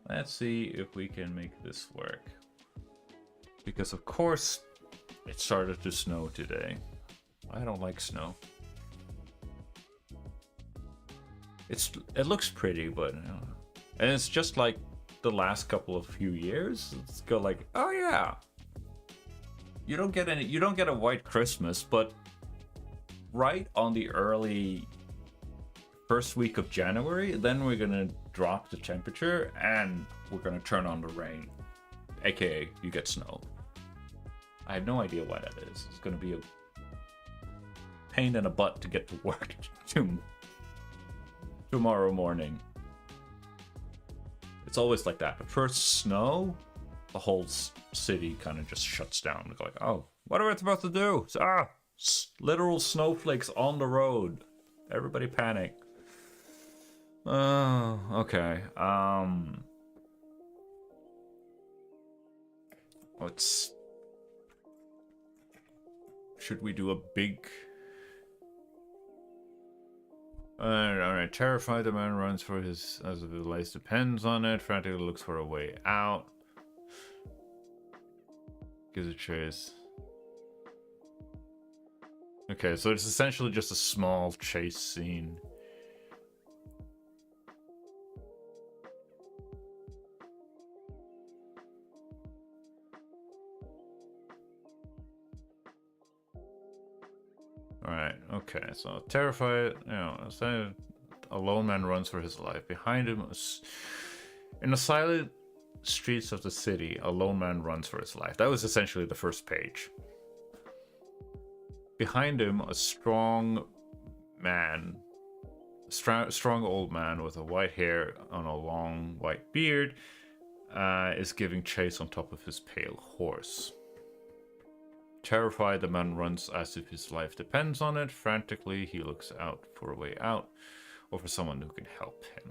Let's see if we can make this work. Because of course it started to snow today. I don't like snow. It looks pretty, but you know, and it's just like the last couple of few years. It's go like, oh yeah. You don't get a white Christmas, but right on the early first week of January, then we're gonna drop the temperature and we're gonna turn on the rain, aka you get snow. I have no idea why that is. It's gonna be a pain in the butt to get to work tomorrow morning. It's always like that. The first snow, the whole city kind of just shuts down. Like, oh, what are we supposed to do? Literal snowflakes on the road. Everybody panic. Oh, okay. Should we do a big... Alright, terrified, the man runs for his... as if his life depends on it. Frantically looks for a way out. Gives a chase. Okay, so it's essentially just a small chase scene. Alright, okay, so terrified, you know, a lone man runs for his life. Behind him, in the silent streets of the city, a lone man runs for his life. That was essentially the first page. Behind him, a strong old man with a white hair on a long white beard is giving chase on top of his pale horse. Terrified, the man runs as if his life depends on it. Frantically, he looks out for a way out, or for someone who can help him.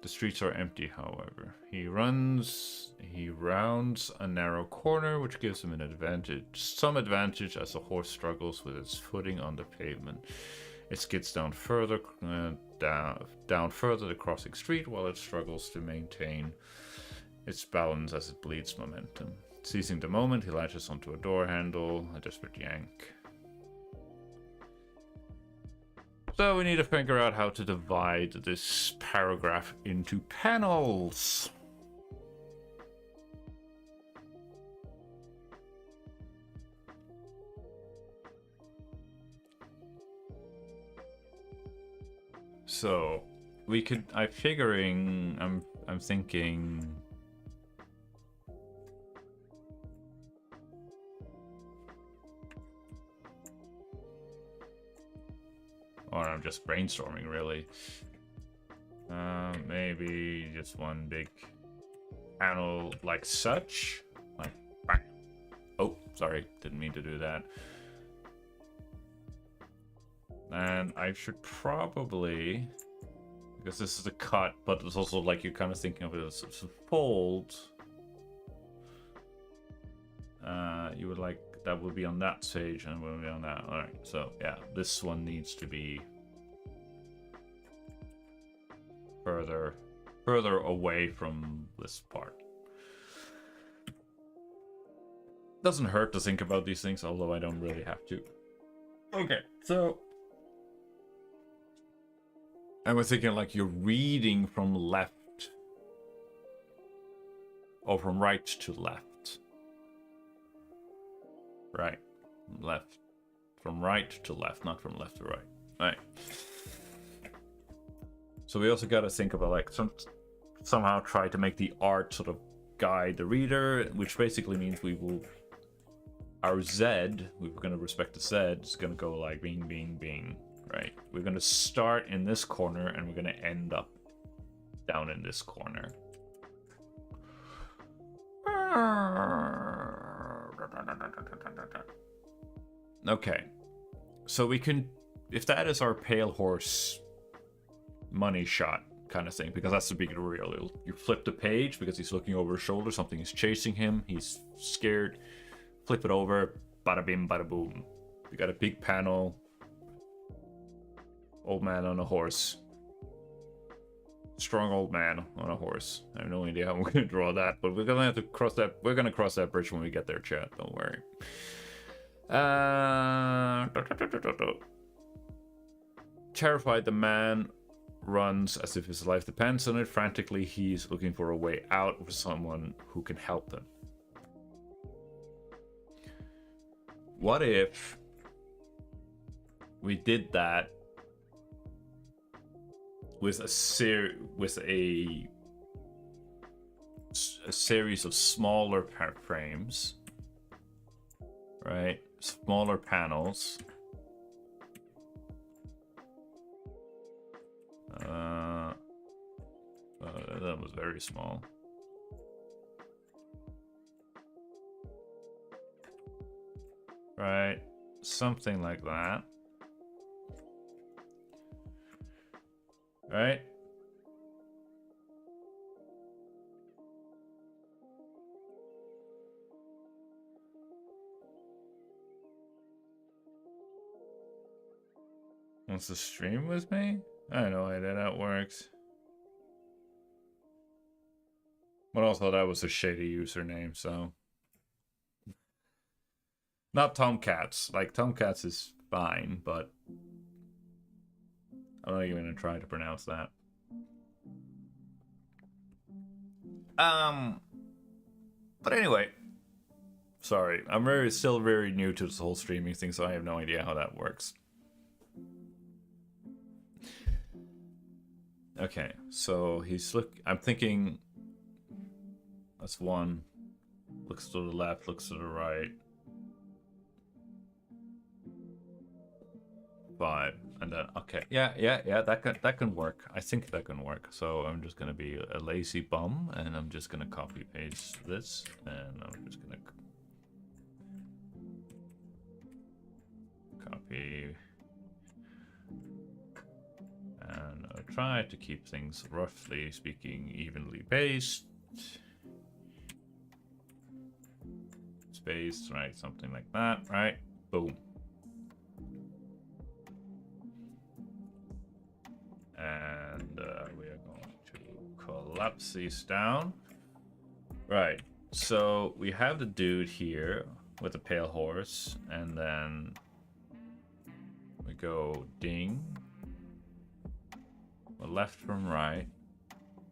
The streets are empty, however. He rounds a narrow corner, which gives him some advantage as the horse struggles with its footing on the pavement. It skids down further the crossing street, while it struggles to maintain its balance as it bleeds momentum. Seizing the moment, he latches onto a door handle, a desperate yank. So we need to figure out how to divide this paragraph into panels. So I'm thinking or I'm just brainstorming, really. Maybe just one big panel like such. Like, bang. Oh, sorry, didn't mean to do that. And I should probably, because this is a cut, but it's also like you're kind of thinking of it as a fold. You would like, that would be on that stage and will be on that. All right, so yeah, this one needs to be further away from this part. Doesn't hurt to think about these things, although I don't really have to. Okay, so I was thinking like you're reading from left or from right to left. Right, left, from right to left, not from left to right. All right. So we also got to think about like somehow try to make the art sort of guide the reader, which basically means we will, our Z, we're going to respect the Z, is going to go like bing, bing, bing, right? We're going to start in this corner and we're going to end up down in this corner. Okay, so we can, if that is our pale horse money shot kind of thing, because that's the big reveal. You flip the page because he's looking over his shoulder, something is chasing him, he's scared, flip it over, bada bim, bada boom. We got a big panel, old man on a horse, strong old man on a horse. I have no idea how I'm going to draw that, but we're gonna have to cross that. We're gonna cross that bridge when we get there, chat. Don't worry. Terrified, the man runs as if his life depends on it. Frantically, he's looking for a way out, for someone who can help them. What if we did that with a series of smaller frames, right? Smaller panels. That was very small. Right, something like that. Right? Wants to stream with me? I have no idea that works. But also that was a shady username, so. Not Tomcats. Like, Tomcats is fine, but I'm not even gonna try to pronounce that. But anyway. Sorry, I'm still very new to this whole streaming thing, so I have no idea how that works. Okay, so I'm thinking that's one. Looks to the left, looks to the right. 5, and then okay, yeah, that can work. I think that can work. So I'm just gonna be a lazy bum, and I'm just gonna copy paste this, and I'm just gonna copy, and I'll try to keep things roughly speaking evenly paced. Space, right? Something like that, right? Boom. And we are going to collapse these down. Right, so we have the dude here with the pale horse, and then we go ding, left from right.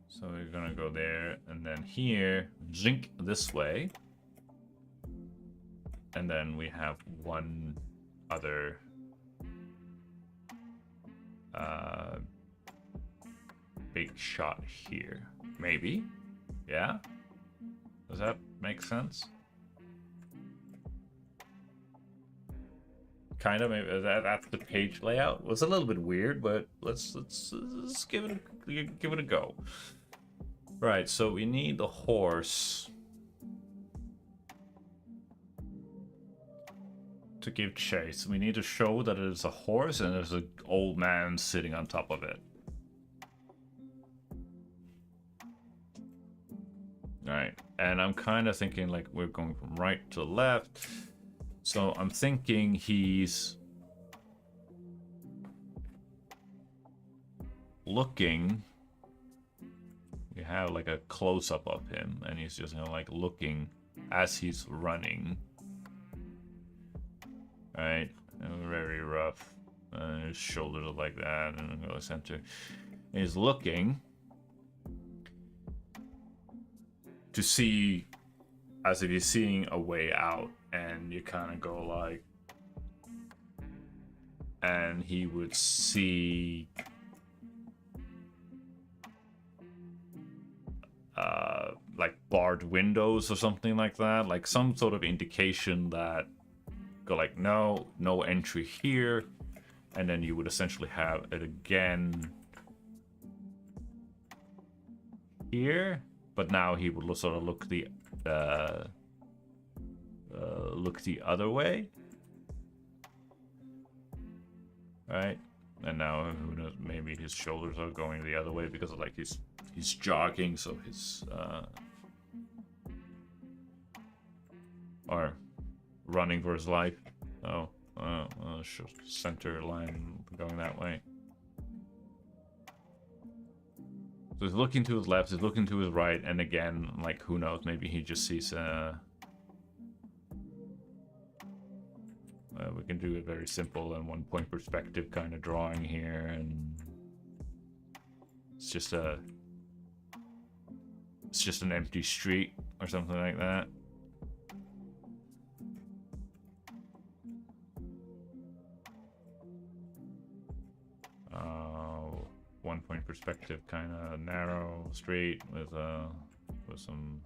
So we're gonna go there, and then here, zink this way. And then we have one other big shot here. Maybe? Yeah? Does that make sense? Kind of. Maybe that's the page layout. It was a little bit weird, but let's give it a go. Right, so we need the horse to give chase, we need to show that it is a horse and there's an old man sitting on top of it. Alright, and I'm kind of thinking like we're going from right to left. So I'm thinking he's looking. We have like a close-up of him and he's just, you know, like looking as he's running. Right, very rough. His shoulders are like that, and go center. He's looking to see, as if he's seeing a way out, and you kind of go like, and he would see like barred windows or something like that, like some sort of indication that go like no entry here, and then you would essentially have it again here, but now he would sort of look the other way, right? And now who knows, maybe his shoulders are going the other way because of like he's jogging, so his or running for his life. Oh, center line going that way. So he's looking to his left, he's looking to his right, and again, like who knows, maybe he just sees we can do a very simple and 1 point perspective kind of drawing here, and it's just an empty street or something like that. 1 point perspective, kind of narrow street with some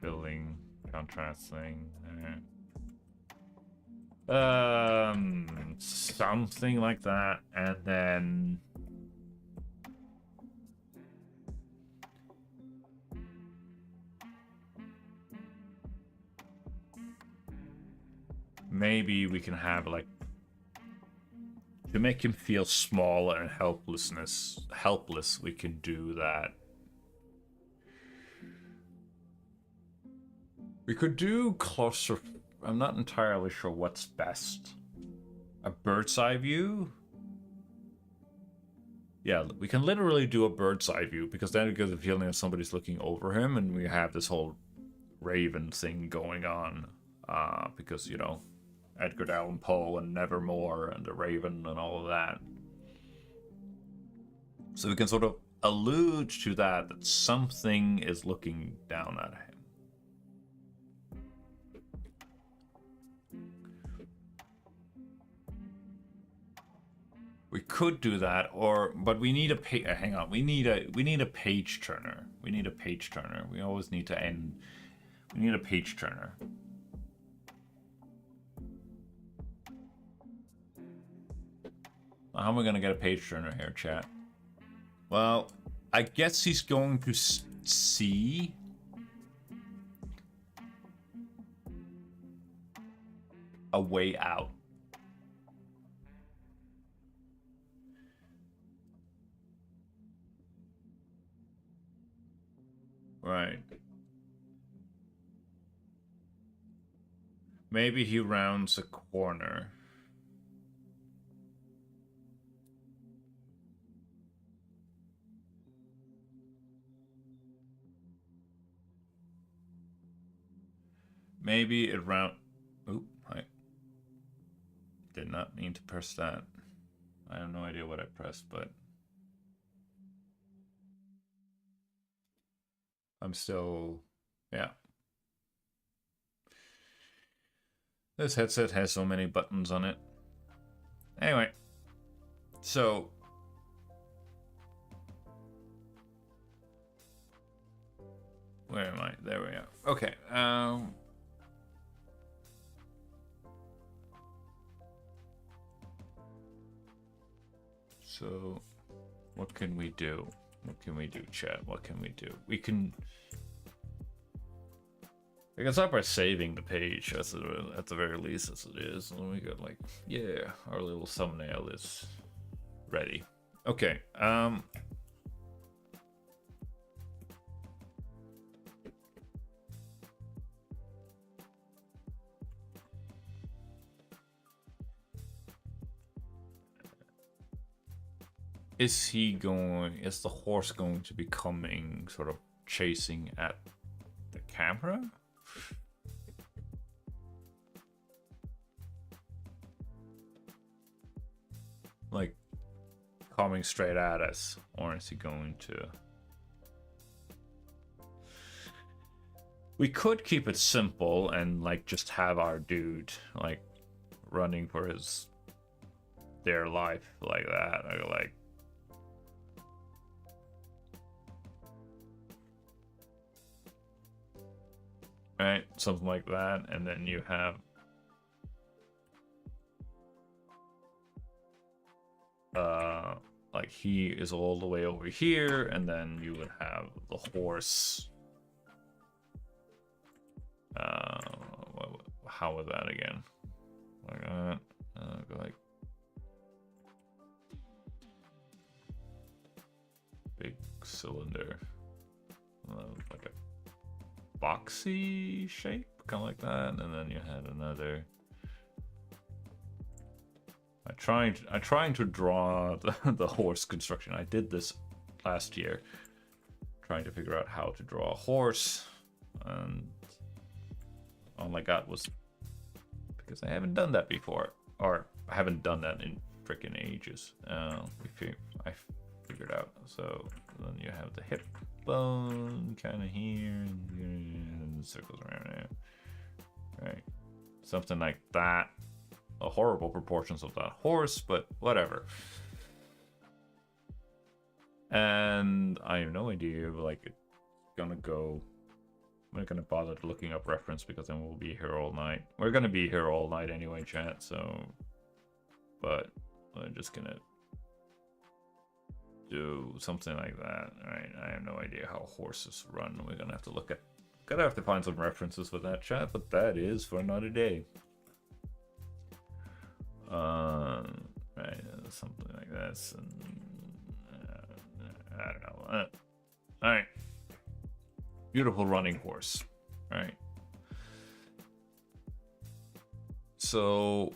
building contrast thing there. Something like that, and then maybe we can have like, to make him feel small and helpless, we can do that. We could do closer. I'm not entirely sure what's best. A bird's eye view? Yeah, we can literally do a bird's eye view, because then it gives the feeling that somebody's looking over him, and we have this whole Raven thing going on. Because, you know, Edgar Allan Poe and Nevermore and the Raven and all of that. So we can sort of allude to that something is looking down at him. We could do that, but we need a hang on. We need a page turner. We need a page turner. We always need to end. We need a page turner. How am I gonna get a page turner here, chat? Well, I guess he's going to see a way out. Right. Maybe he rounds a corner. Maybe it round... Oop, I did not mean to press that. I have no idea what I pressed, but... I'm still... Yeah. This headset has so many buttons on it. Anyway. So... Where am I? There we are. Okay. So, what can we do? What can we do, chat? What can we do? We can I can start by saving the page at the very least as it is. And we got like, yeah, our little thumbnail is ready. Okay. Is the horse going to be coming, sort of chasing at the camera? Like, coming straight at us? Or is he going to... We could keep it simple and, like, just have our dude, like, running for their life like that. Like... Right, something like that, and then you have like he is all the way over here, and then you would have the horse. How was that again? Like that. Go like big cylinder, like a boxy shape, kind of like that, and then you had another. I'm trying to draw the horse construction. I did this last year, trying to figure out how to draw a horse, and all I got was, because I haven't done that before, or I haven't done that in freaking ages. I figured out. So then you have the hip bone kind of here, and circles around there, right? Something like that. The horrible proportions of that horse, but whatever. And I have no idea, like, it's gonna go. I'm not gonna bother looking up reference because then we'll be here all night. We're gonna be here all night anyway, chat. So, but I'm just gonna do something like that. All right, I have no idea how horses run. We're gonna have to look at. Gonna have to find some references for that, chat. But that is for another day. Right, something like this, and I don't know. All right, beautiful running horse. All right, so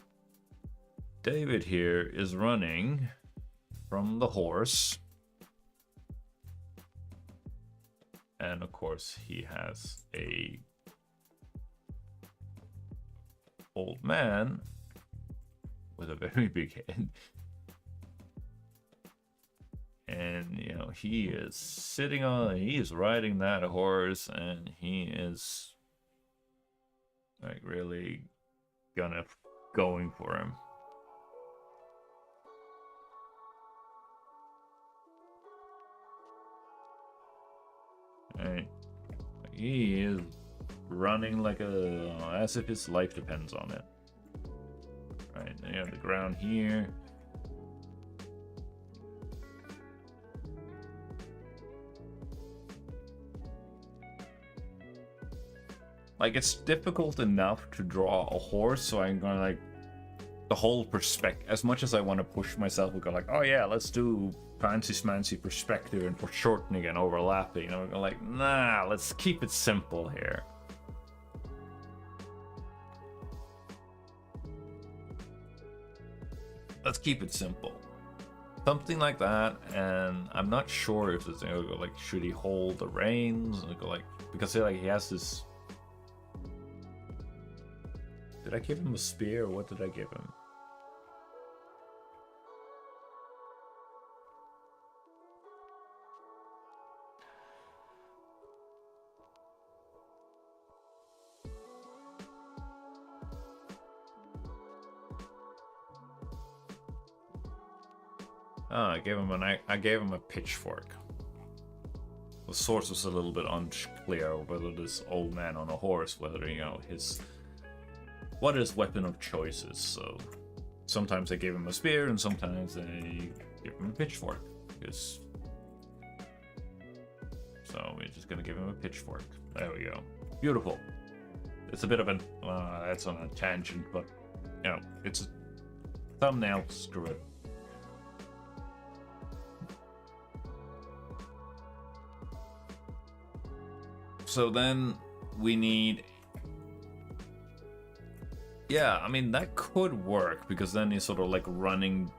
David here is running from the horse, and of course he has a old man with a very big head, and you know he is riding that horse, and he is like really going for him. Right, he is running like as if his life depends on it. Right, then you have the ground here. Like, it's difficult enough to draw a horse, so I'm gonna like the whole perspective. As much as I want to push myself, we go like, oh yeah, let's do fancy smancy perspective and foreshortening and overlapping. And we're like, nah, let's keep it simple here. Let's keep it simple. Something like that, and I'm not sure if it's gonna go like, should he hold the reins? Go like, because like he has this. Did I give him a spear, or what did I give him? Oh, I gave him a pitchfork. The source was a little bit unclear whether this old man on a horse, whether, you know, what his weapon of choice is. So sometimes they gave him a spear, and sometimes they give him a pitchfork. So we're just gonna give him a pitchfork. There we go. Beautiful. It's a bit of an that's on a tangent, but you know, it's a thumbnail. Screw it. So then we need. Yeah, I mean that could work because then he's sort of like running.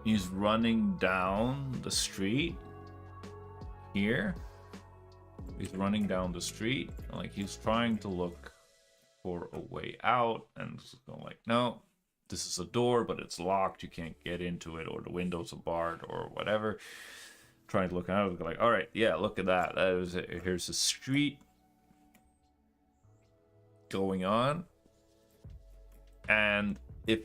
He's running down the street here. He's running down the street, like he's trying to look for a way out, and it's going like, no, this is a door, but it's locked. You can't get into it, or the windows are barred, or whatever. Trying to look out, like, all right, yeah, look at that. That is it. Here's a street going on, and if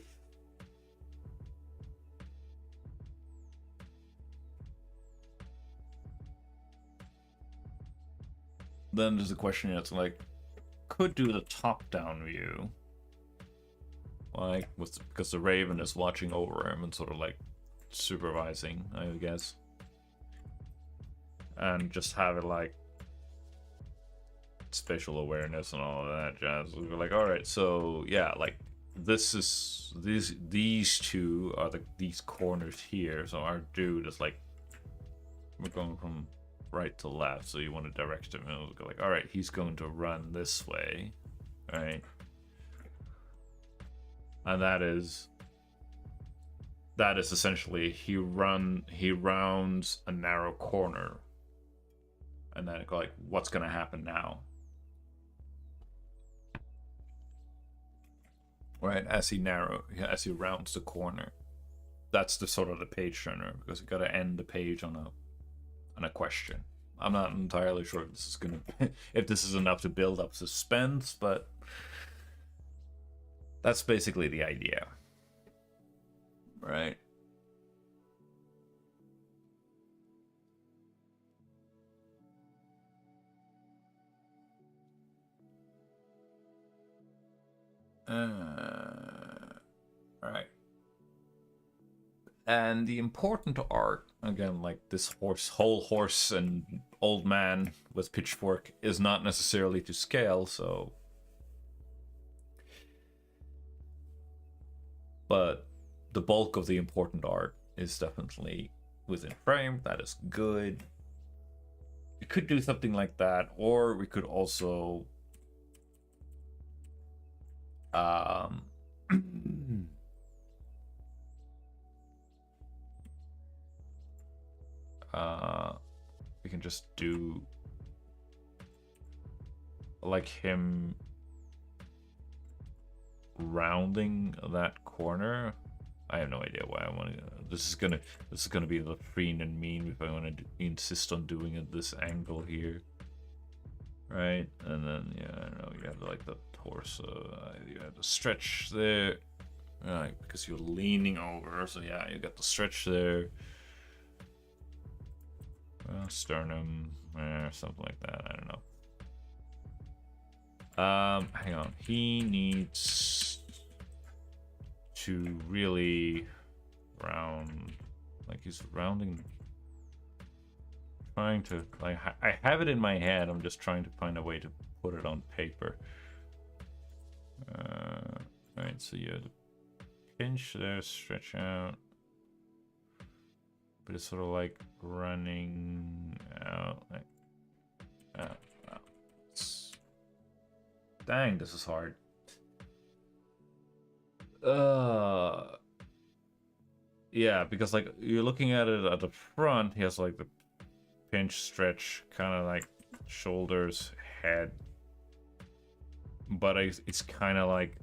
then there's a question that's like, could do the top-down view, like with because the Raven is watching over him and sort of like supervising, I guess, and just have it like spatial awareness and all of that jazz. We're like, all right, so yeah, like this is these two are these corners here. So our dude is like, we're going from right to left, so you want to direct him, and it'll go like, all right, he's going to run this way, right? And that is essentially he rounds a narrow corner, and then go like, what's gonna happen now, right? As he rounds the corner, that's the sort of the page turner, because you got to end the page on a question. I'm not entirely sure if this is gonna if this is enough to build up suspense, but that's basically the idea, right? Right. And the important art, again, like this whole horse and old man with pitchfork, is not necessarily to scale, so. But the bulk of the important art is definitely within frame. That is good. We could do something like that, or we could also we can just do like him rounding that corner. I have no idea why I want to. This is gonna be the freen and mean if I want to insist on doing it this angle here, right? And then yeah, I don't know. You have like the torso. You have the stretch there, right? Because you're leaning over, so yeah, you got the stretch there. Sternum, something like that. I don't know. Hang on. He needs to really round, like he's rounding. Trying to, like, I have it in my head. I'm just trying to find a way to put it on paper. Right. So you have the pinch there, stretch out. But it's sort of like running out. Like, dang, this is hard. Yeah, because like you're looking at it at the front, he has like the pinch, stretch, kind of like shoulders, head. But it's kind of like,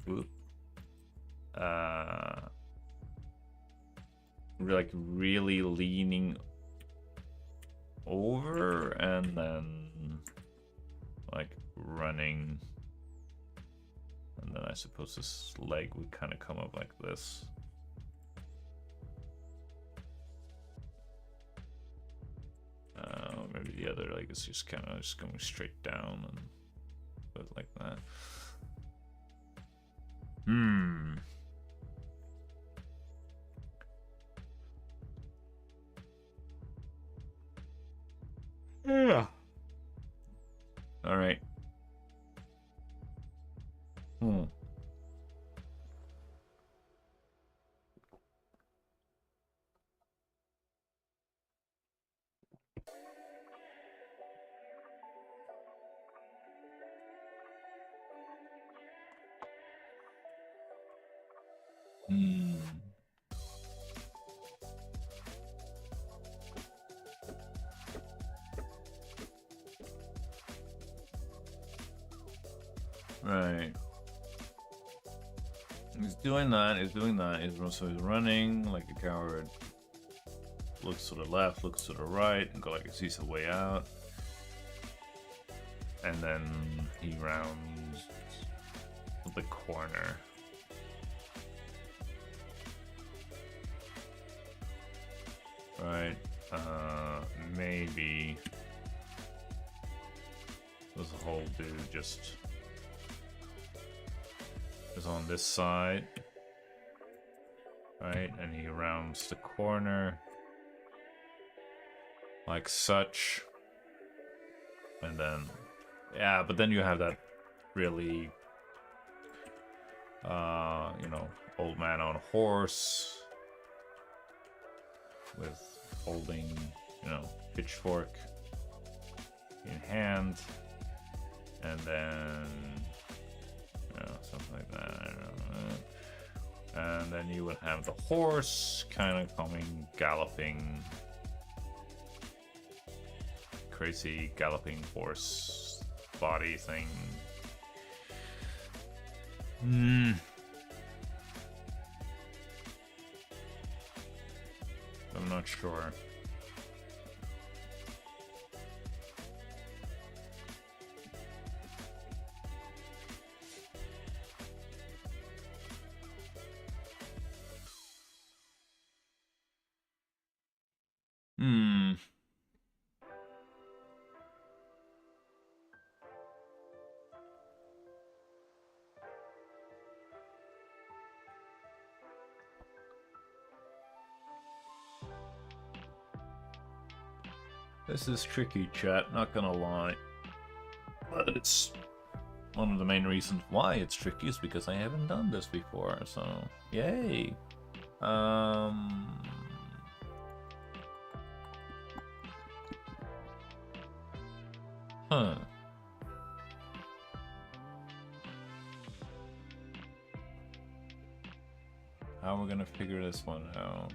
like really leaning over and then like running, and then I suppose this leg would kind of come up like this. Maybe the other leg is just kind of just going straight down and put it like that. Yeah. All right. Hmm. Hmm. Right. He's doing that, he's doing that. So he's running like a coward. Looks to the left, looks to the right, and go like he sees a way out. And then he rounds the corner. Right. Maybe this whole dude just is on this side. Right, and he rounds the corner like such. And then, yeah, but then you have that really, you know, old man on a horse with holding, you know, pitchfork in hand, and then, you know, something like that. I don't know. And then you would have the horse kind of coming, galloping, crazy galloping horse body thing. I'm not sure. This is tricky, chat, not gonna lie. But it's one of the main reasons why it's tricky is because I haven't done this before, so yay. Huh. How are we gonna figure this one out?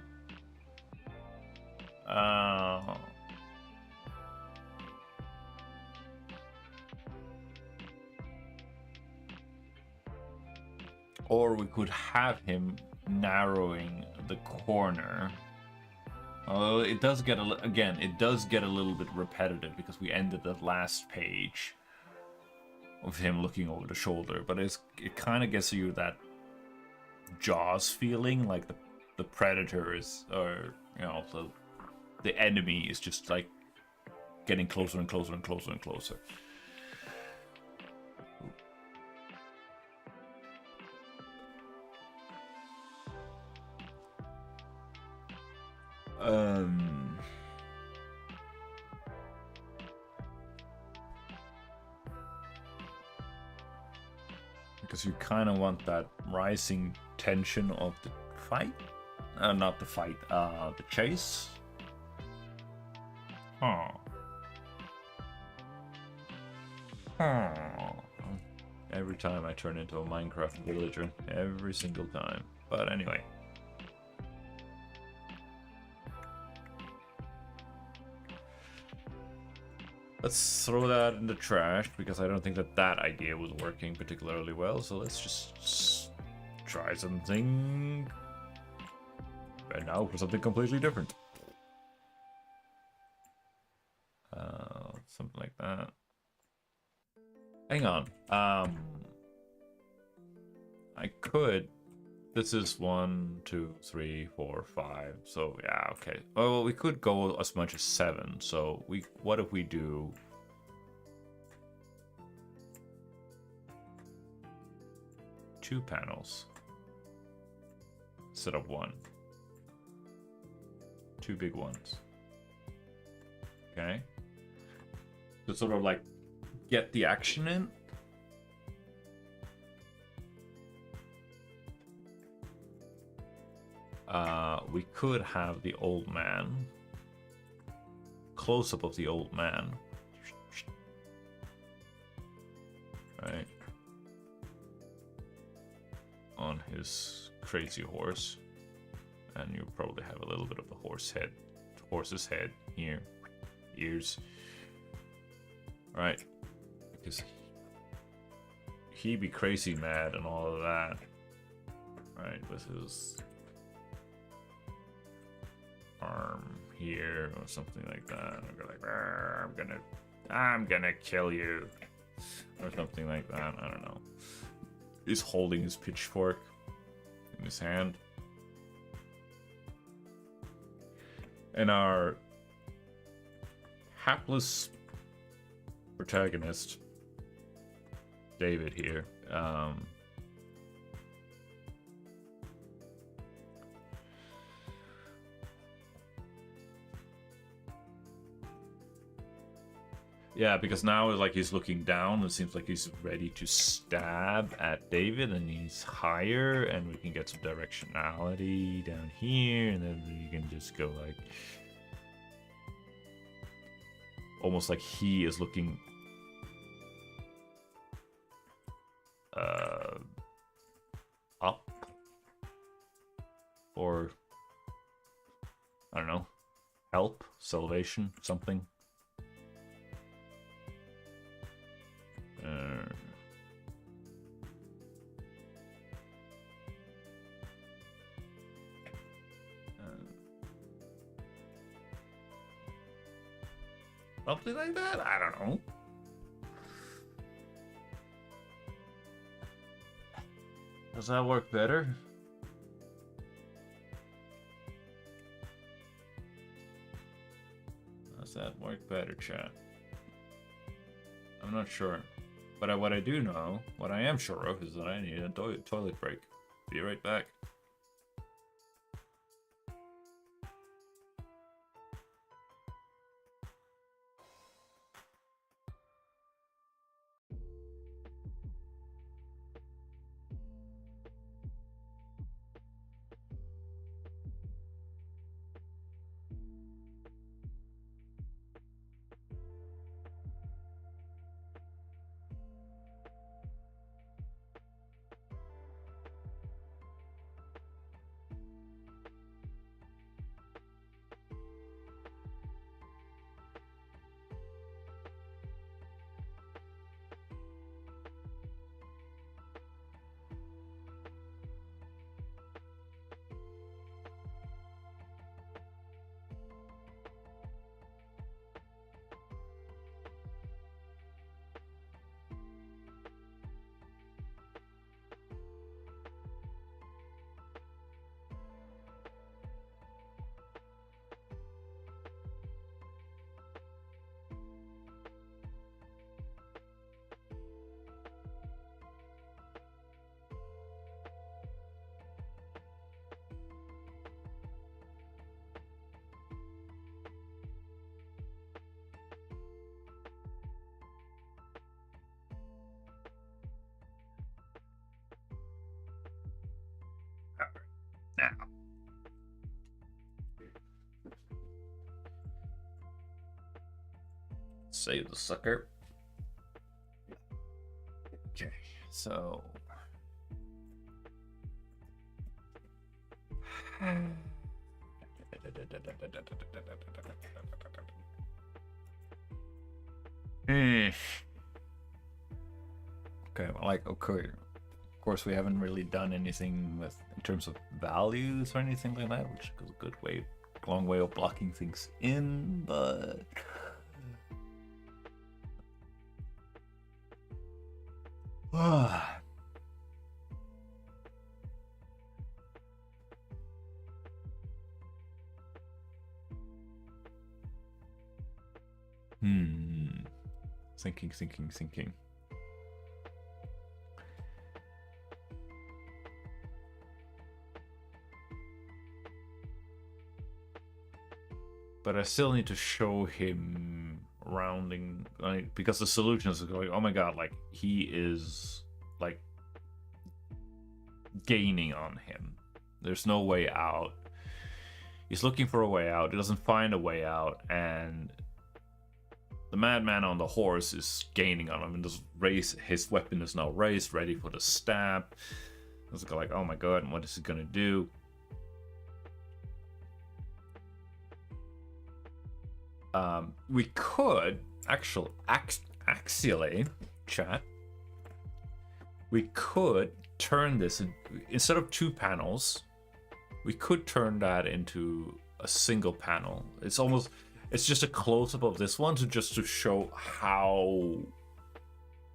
Or we could have him narrowing the corner. Although it does get it does get a little bit repetitive because we ended the last page of him looking over the shoulder, but it kind of gets you that Jaws feeling, like the predator is, or you know, the enemy is just like getting closer and closer and closer and closer. Because you kind of want that rising tension of the fight. Not the fight, the chase. Huh. Every time I turn into a Minecraft villager. Every single time. But anyway. Let's throw that in the trash, because I don't think that idea was working particularly well. So let's just try something. And now for something completely different. Something like that. Hang on. I could. This is 1, 2, 3, 4, 5. So yeah, okay. Well, we could go as much as 7. So what if we do 2 panels instead of 1? 2 big ones. Okay. To sort of like get the action in. we could have the old man. Close-up of the old man. Right. On his crazy horse. And you probably have a little bit of the horse's head here. Ears. Right. Because he be crazy mad and all of that. Right, with his arm here or something like that. And go like, I'm gonna kill you. Or something like that. I don't know. He's holding his pitchfork in his hand. And our hapless protagonist, David here, yeah, because now like he's looking down. It seems like he's ready to stab at David, and he's higher, and we can get some directionality down here, and then you can just go like almost like he is looking up, or I don't know, help, salvation, something. Something like that? I don't know. Does that work better? Does that work better, chat? I'm not sure. But what I do know, what I am sure of, is that I need a toilet break. Be right back. Now. Save the sucker. Okay, so okay, well, like, okay, of course we haven't really done anything with in terms of values or anything like that, which is a good way, long way of blocking things in, but thinking. But I still need to show him rounding, like, because the solution is going, oh my god, like, he is, like, gaining on him. There's no way out. He's looking for a way out. He doesn't find a way out, and the madman on the horse is gaining on him, and his weapon is now raised, ready for the stab. It's like, oh my god, what is he gonna do? We could actually, chat. We could turn this instead of 2 panels. We could turn that into a single panel. It's just a close-up of this one to show how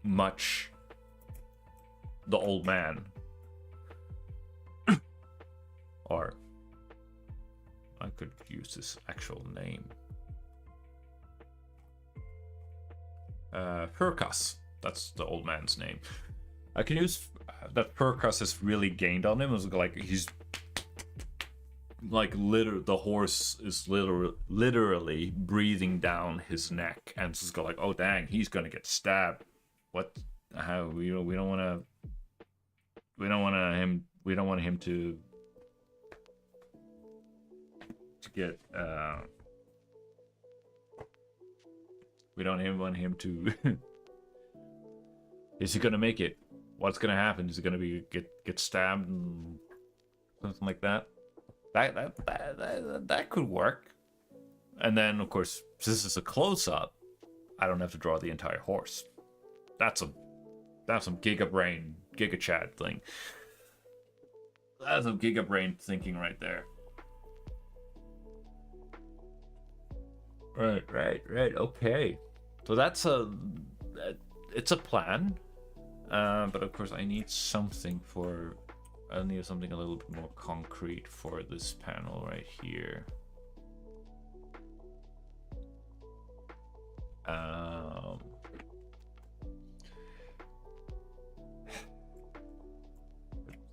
much the old man, or I could use his actual name, Perkas. That's the old man's name. I can use that Perkas has really gained on him. It's like he's like the horse is literally breathing down his neck, and it's just like, oh dang, he's gonna get stabbed. What? How? We don't want him to get. We don't even want him to. Is he gonna make it? What's gonna happen? Is he gonna get stabbed and something like that? That could work. And then, of course, since it's a close-up, I don't have to draw the entire horse. That's some giga chat thing. That's some giga brain thinking right there. Right. Okay. So that's it's a plan. But of course, I need something a little bit more concrete for this panel right here.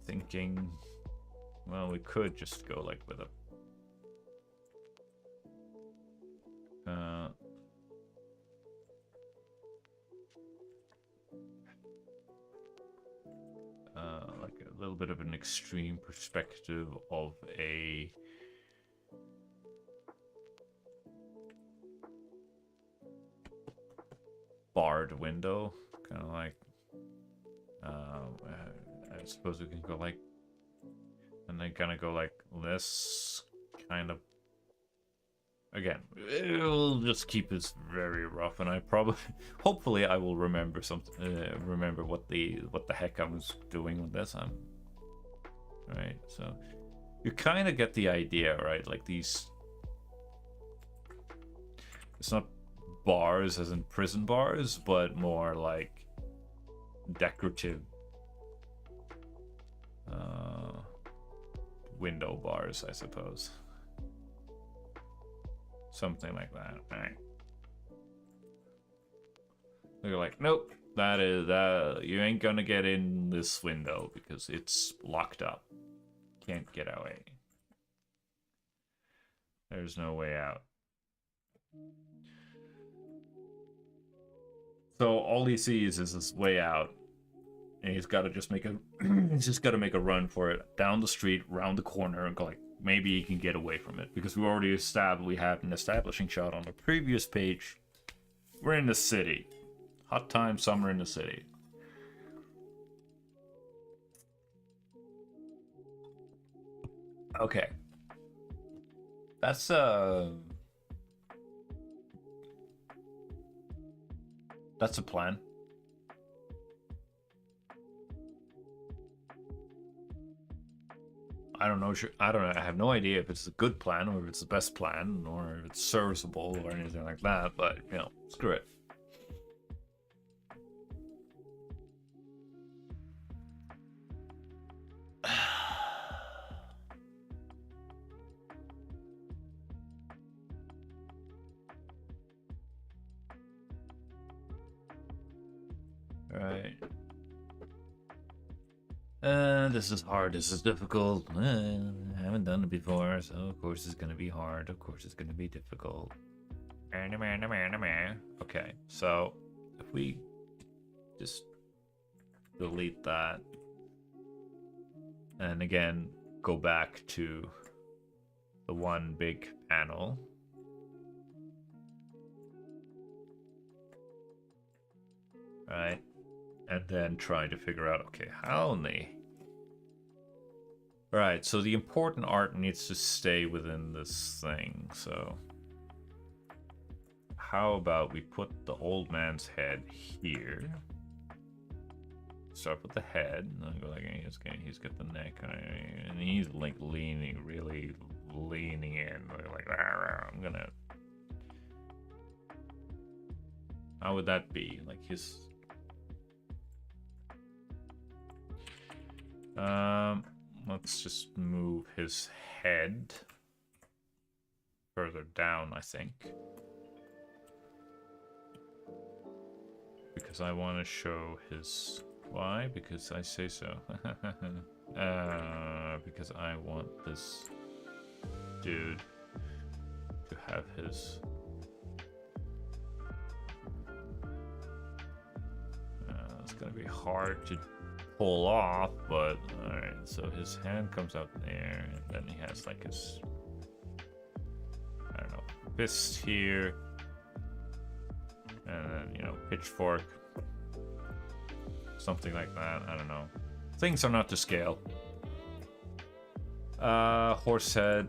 Thinking, well, we could just go like with a like a little bit of an extreme perspective of a barred window, kind of like I suppose we can go like, and then kind of go like this, kind of. Again, it'll just keep this very rough, and hopefully I will remember remember what the heck I was doing with this. Right, so you kind of get the idea, right? Like these, it's not bars as in prison bars, but more like decorative window bars, I suppose. Something like that. All right. They're like, nope, that is you ain't gonna get in this window because it's locked up. Can't get away. There's no way out. So all he sees is this way out, and he's got to just make a run for it down the street, round the corner, and go like, maybe he can get away from it, because we had an establishing shot on the previous page. We're in the city. Hot time summer in the city. Okay. That's a plan. I don't know. I have no idea if it's a good plan or if it's the best plan or if it's serviceable or anything like that. But screw it. Right. This is hard. This is difficult. I haven't done it before, so of course it's gonna be hard. Of course it's gonna be difficult. Okay, so if we just delete that, and again go back to the one big panel. Right? And then try to figure out, okay, how many? Right, so the important art needs to stay within this thing, so how about we put the old man's head here? Start with the head, and then go like, he's got the neck, and he's like leaning, really leaning in, like, I'm gonna. How would that be? Like his. Let's just move his head further down, I think. Because I want to show his... Why? Because I say so. Because I want this dude to have his... it's gonna be hard to pull off, but alright, so his hand comes out there, and then he has like his, I don't know, fist here, and then, you know, pitchfork, something like that. I don't know. Things are not to scale. Horse head,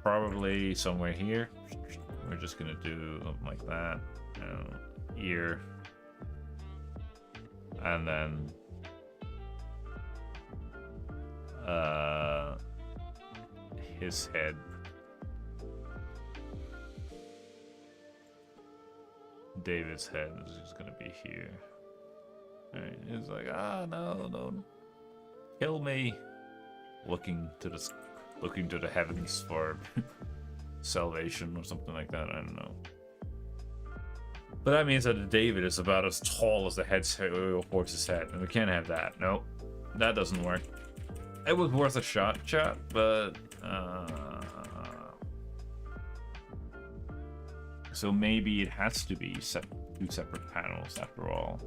probably somewhere here. We're just gonna do something like that. Ear, and then his head. David's head is just gonna be here. Alright, he's like, no, don't kill me. Looking to the heavens for salvation or something like that. I don't know. But that means that David is about as tall as the horse's head, and we can't have that. Nope, that doesn't work. It was worth a shot, chat, but so maybe it has to be two separate panels after all.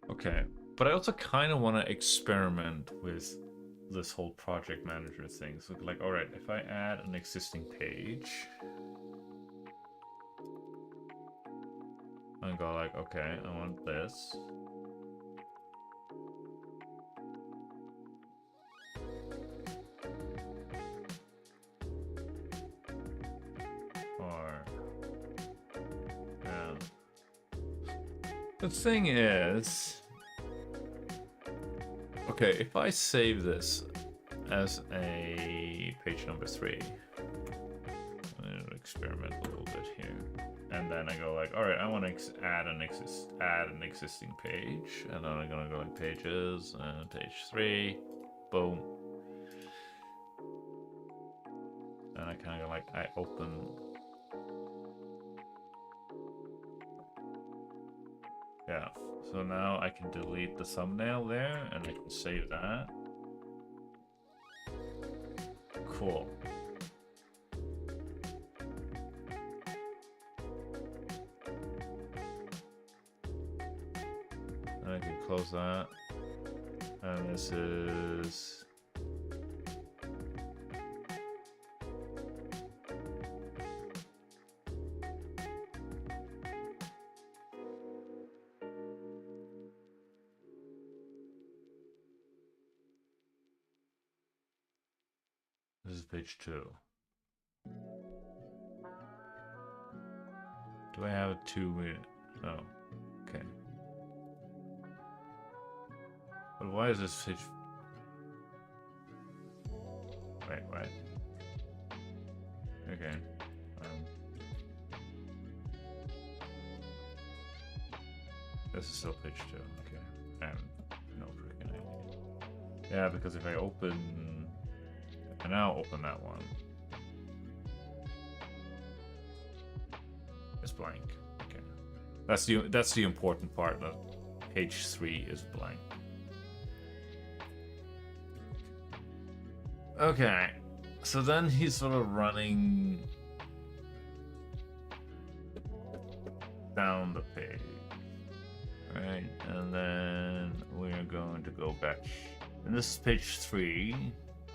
Okay, but I also kind of want to experiment with this whole project manager thing. So like, all right, if I add an existing page, I go like, okay, I want this. Or, the thing is, okay, if I save this as a page number 3, I'm going to experiment a little bit here, and then I go like, all right, I want to add an existing page, and then I'm going to go like pages, and page 3, boom, and I kind of go like, I open. Yeah, so now I can delete the thumbnail there, and I can save that. Cool. And I can close that. And this is... This is page 2. Do I have a 2-minute? Oh, okay. But why is this page... Wait, what? Okay. This is still page 2. Okay. And no freaking idea. Yeah, because if I open... I now open that one. It's blank. Okay. That's the important part, that page 3 is blank. Okay. So then he's sort of running down the page. Right, and then we're going to go back. And this is page 3.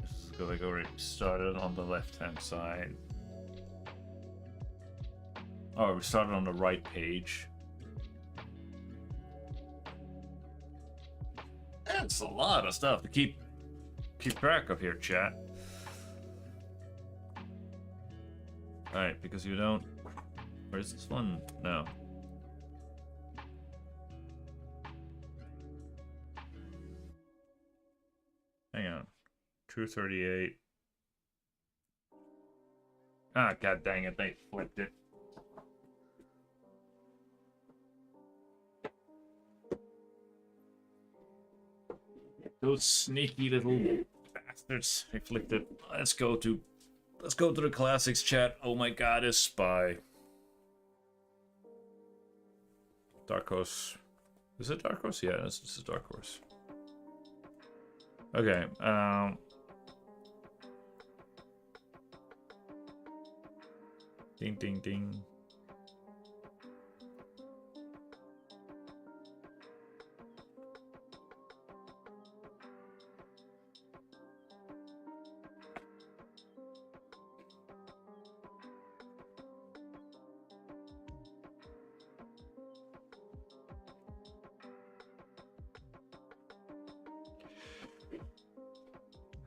This is like already started on the left-hand side. Oh, we started on the right page. That's a lot of stuff to keep track of here, chat. Alright, because you don't... Where's this one? No. Hang on. 238. Ah, god dang it, they flipped it. Those sneaky little bastards. They flipped it. Let's go to the classics, chat. Oh my god, is Spy. Dark Horse. Is it Dark Horse? Yeah, this is Dark Horse. Okay, ding ding ding.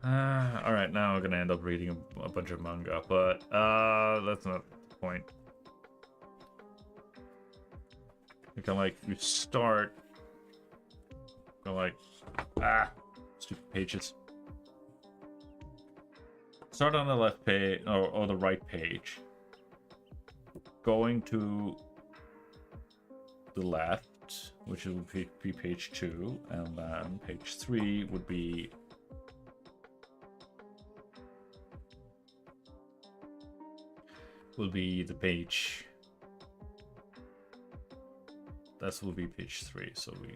Alright, now we're gonna end up reading a bunch of manga, but that's not the point. You can like, you start, go like, stupid pages. Start on the left page, or the right page. Going to the left, which would be page 2, and then page 3 would be the page. That will be page 3, so we...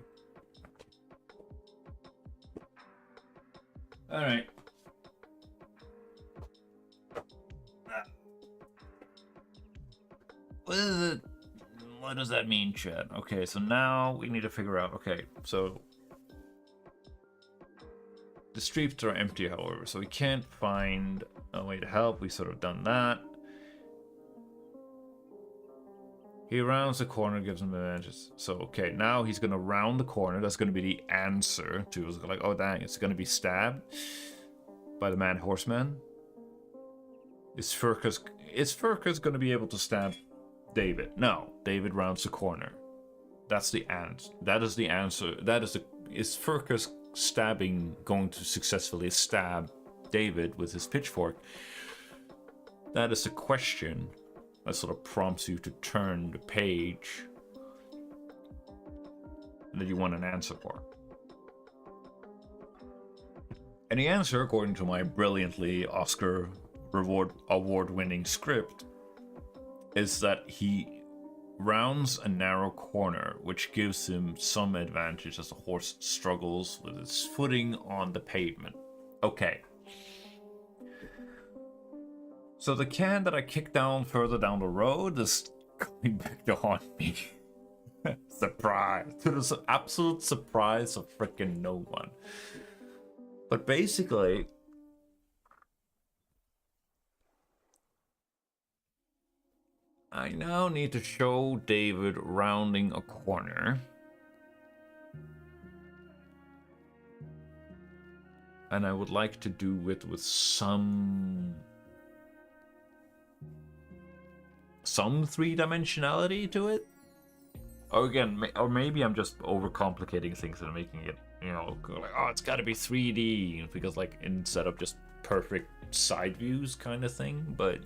Alright. What is it? What does that mean, chat? Okay, so now we need to figure out... Okay, so... The streets are empty, however, so we can't find a way to help. We sort of done that. He rounds the corner, gives him advantages. So, okay, now he's going to round the corner. That's going to be the answer to, like, oh, dang, it's going to be stabbed by the man horseman. Is Furka's going to be able to stab David? No, David rounds the corner. That's the answer. That is the answer. Is Furka's stabbing going to successfully stab David with his pitchfork? That is the question. That sort of prompts you to turn the page that you want an answer for. And the answer, according to my brilliantly Oscar award-winning script, is that he rounds a narrow corner, which gives him some advantage as the horse struggles with its footing on the pavement. Okay. So the can that I kicked down further down the road is coming back to haunt me. Surprise. To the absolute surprise of freaking no one. But basically... I now need to show David rounding a corner. And I would like to do it with some three-dimensionality to it. Or again, or maybe I'm just overcomplicating things and making it, you know, like, oh, it's got to be 3D because, like, instead of just perfect side views kind of thing. But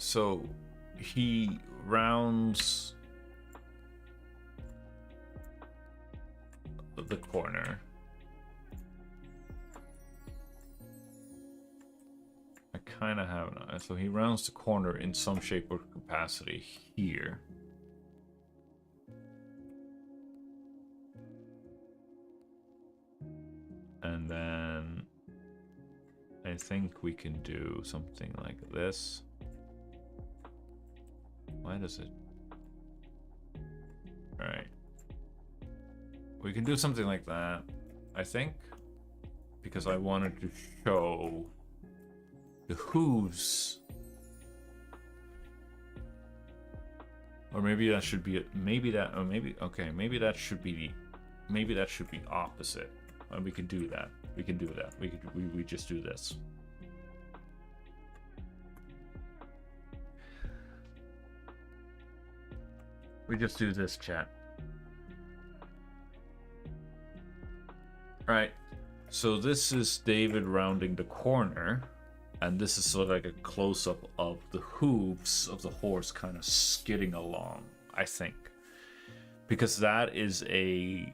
So he rounds the corner. I kind of have an, so he rounds the corner in some shape or capacity here. And then I think we can do something like this. Why does it? All right. We can do something like that, I think, because I wanted to show the hooves. Or maybe that should be, maybe that, or maybe, okay, maybe that should be opposite. And we can do that. We can do that. We just do this. We just do this, chat. Right. So this is David rounding the corner, and this is sort of like a close-up of the hooves of the horse kind of skidding along, I think. Because that is a...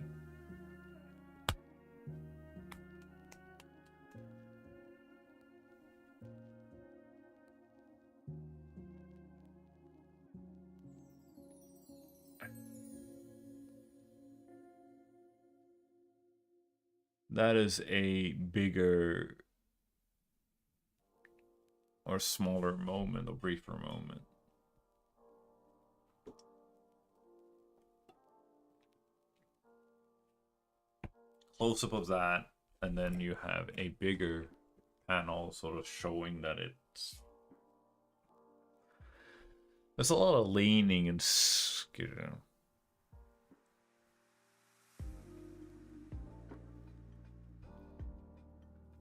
that is a bigger or smaller moment, or briefer moment. Close-up of that, and then you have a bigger panel sort of showing that it's... There's a lot of leaning and, you know.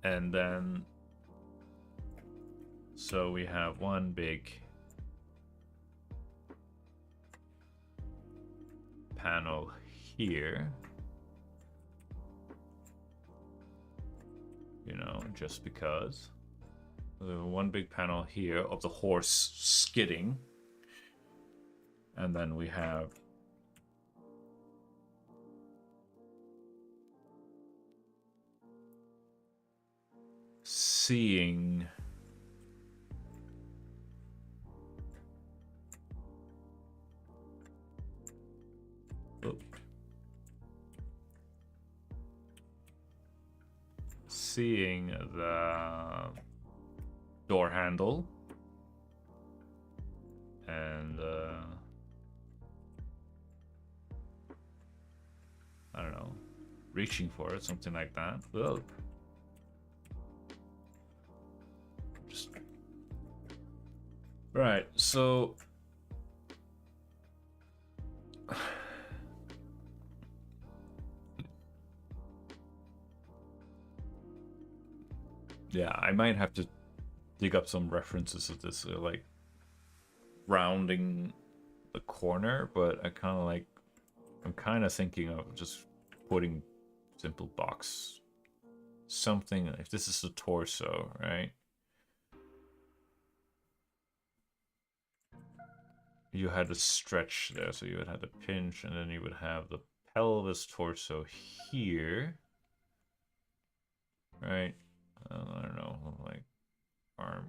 And then, so we have one big panel here, you know, just because. One big panel here of the horse skidding, and then we have seeing seeing the door handle and I don't know, reaching for it, something like that. Whoa. Just... Right, so yeah, I might have to dig up some references of this, like rounding the corner, but I'm kind of thinking of just putting simple box something. If this is the torso, right? You had a stretch there, so you would have the pinch, and then you would have the pelvis torso here, right? I don't know, like arm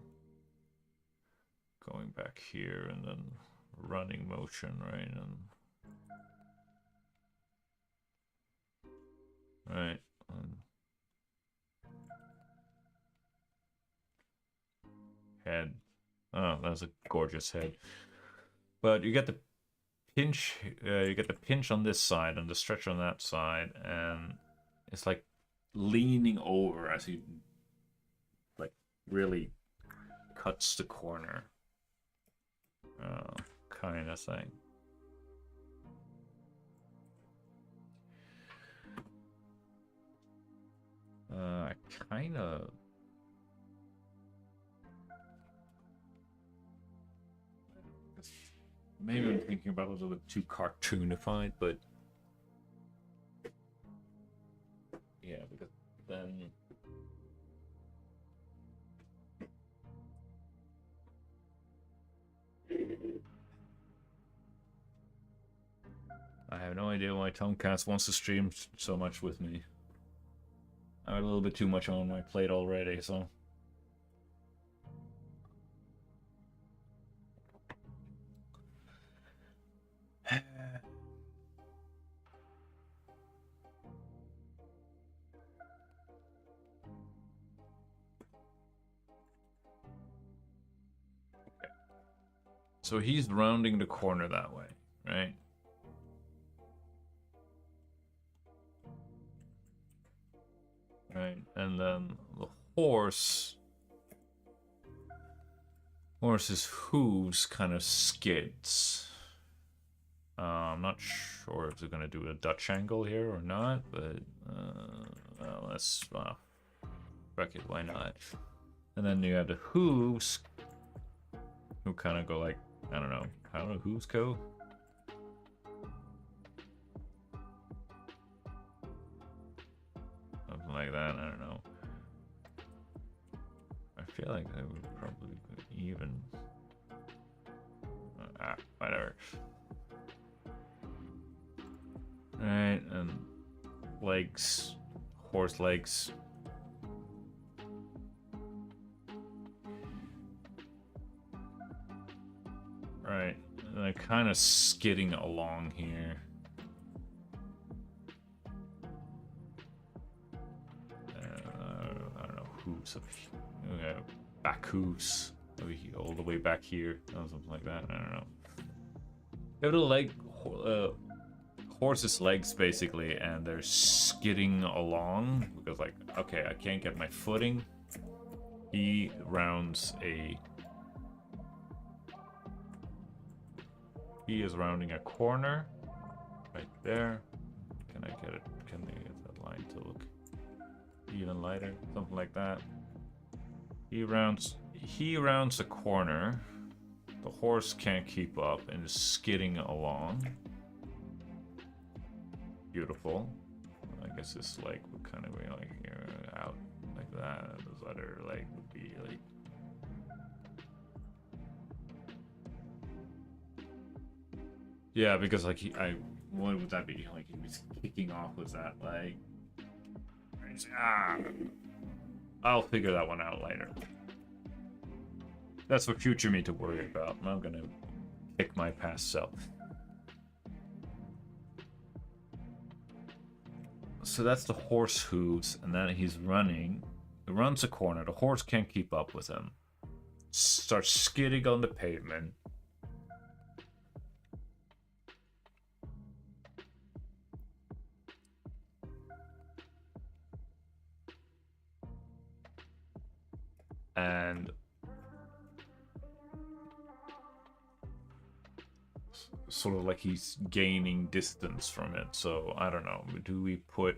going back here, and then running motion, right? And right. Head. Oh, that's a gorgeous head. But you get the pinch. You get the pinch on this side and the stretch on that side, and it's like leaning over as he like really cuts the corner, kind of thing. I kind of. Maybe I'm thinking about it a little bit too cartoonified, but yeah, because then I have no idea why Tomcast wants to stream so much with me. I have a little bit too much on my plate already, so. So he's rounding the corner that way, right? Right, and then the horse's hooves kind of skids. I'm not sure if they're gonna do a Dutch angle here or not, but well, let's fuck it, why not? And then you have the hooves, who kind of go like, I don't know, how do hooves go? Something like that, I don't know. I feel like they would probably be even. Whatever. Right, and legs, horse legs. Right, and they're kind of skidding along here. I don't know, hooves of back hooves all the way back here, or something like that. I don't know. You have the leg, horse's legs basically, and they're skidding along because, like, okay, I can't get my footing. He rounds a. He is rounding a corner right there. Can I get it? Can I get that line to look even lighter? Something like that. He rounds a corner. The horse can't keep up and is skidding along. Beautiful. I guess this leg would kind of be like here, out like that. This other leg would be like. Yeah, because like what would that be? Like he was kicking off with that leg. I'll figure that one out later. That's for future me to worry about. I'm gonna kick my past self. So that's the horse hooves, and then he's running. He runs a corner. The horse can't keep up with him. Starts skidding on the pavement. And sort of like he's gaining distance from it. So I don't know. Do we put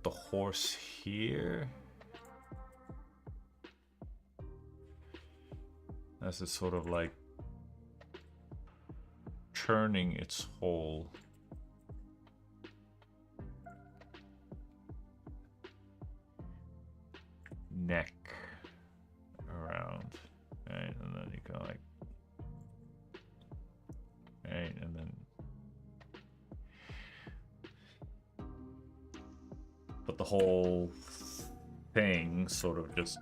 the horse here? As it's sort of like turning its whole neck around, right? And then you go like, right, and then but the whole thing sort of just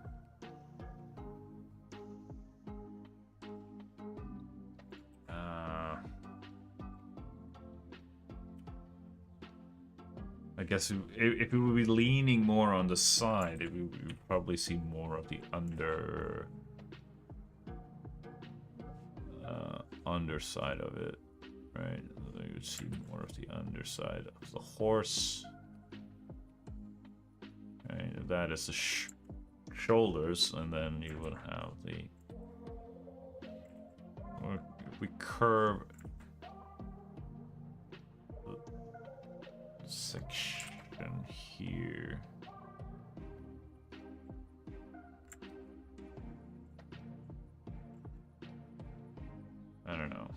I guess if it would be leaning more on the side, we would probably see more of the underside of it, right? You would see more of the underside of the horse. Right, that is the shoulders, and then you would have the. Or if we curve section here. I don't know.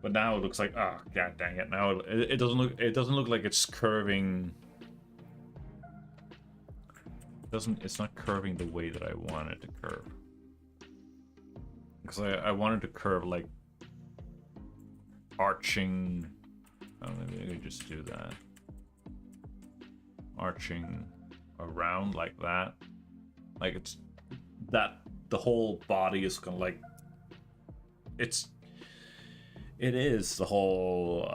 But now it looks like, god dang it! Now it doesn't look like it's curving It's not curving the way that I want it to curve. Because I wanted to curve like arching. Oh, maybe I could just do that. Arching around like that. Like it's that the whole body is gonna like it is the whole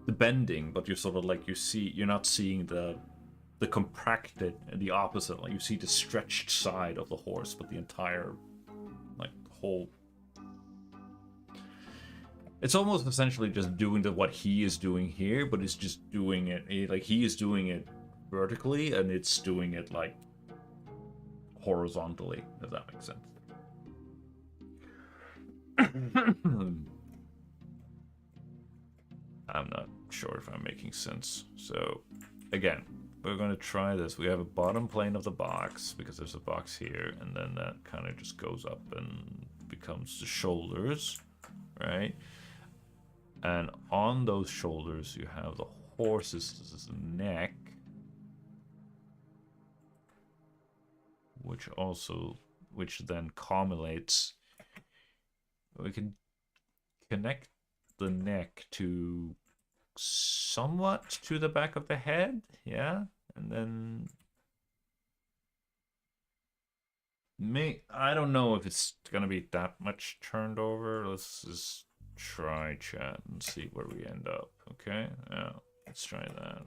the bending, but you're sort of like you're not seeing the contracted and the opposite. Like you see the stretched side of the horse, but the entire like whole. It's almost essentially just doing what he is doing here, but it's just doing it like he is doing it vertically, and it's doing it like horizontally. If that makes sense. I'm not sure if I'm making sense. So, again, we're going to try this. We have a bottom plane of the box, because there's a box here, and then that kind of just goes up and becomes the shoulders, right? And on those shoulders, you have the horse's neck, which then culminates. We can connect the neck to somewhat to the back of the head, yeah, and then I don't know if it's gonna be that much turned over. Let's just try chat and see where we end up. Okay, yeah, let's try that.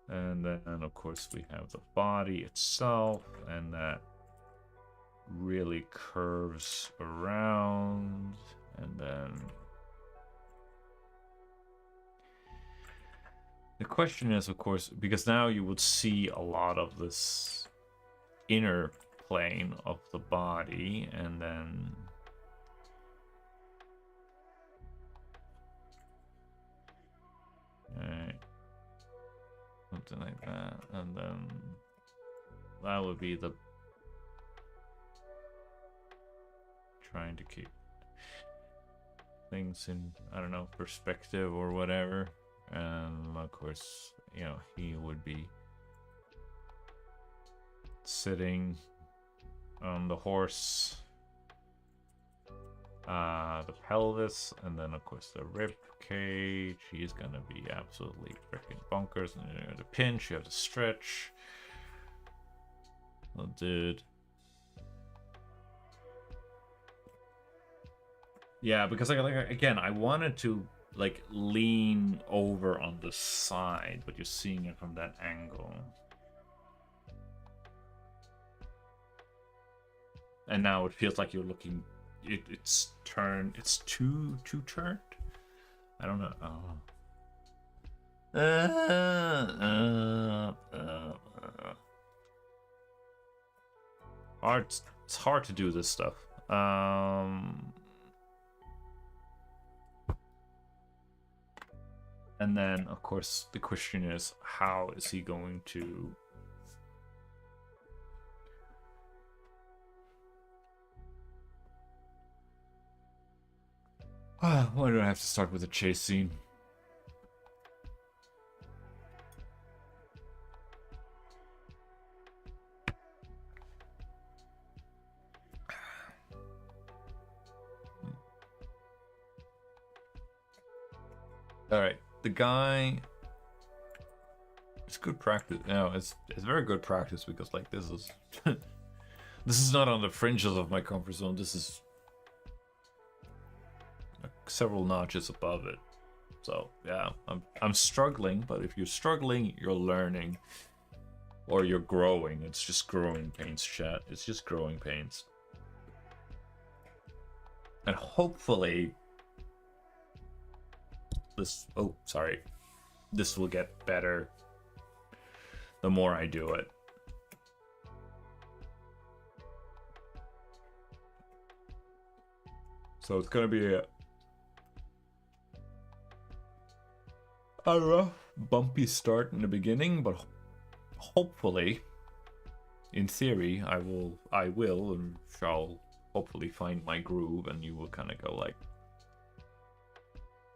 And then of course we have the body itself, and that really curves around, and then the question is, of course, because now you would see a lot of this inner plane of the body, and then something like that, and then that would be the trying to keep things in, I don't know, perspective or whatever. And of course, you know, he would be sitting on the horse, the pelvis, and then of course the rib cage. He's gonna be absolutely freaking bonkers. And you have the pinch, you have the stretch. Oh, dude. Yeah, because again, I wanted to like lean over on the side, but you're seeing it from that angle. And now it feels like you're looking. It's turned. It's too turned. I don't know. It's hard to do this stuff. And then, of course, the question is, how is he going to... Why do I have to start with a chase scene? Alright, the guy... It's good practice. No, it's very good practice, because like this is... this is not on the fringes of my comfort zone. This is several notches above it. So yeah, I'm struggling, but if you're struggling, you're learning. Or you're growing. It's just growing pains, chat. It's just growing pains. And hopefully this this will get better the more I do it. So it's gonna be a rough, bumpy start in the beginning, but hopefully, in theory, I will and shall hopefully find my groove, and you will kind of go like,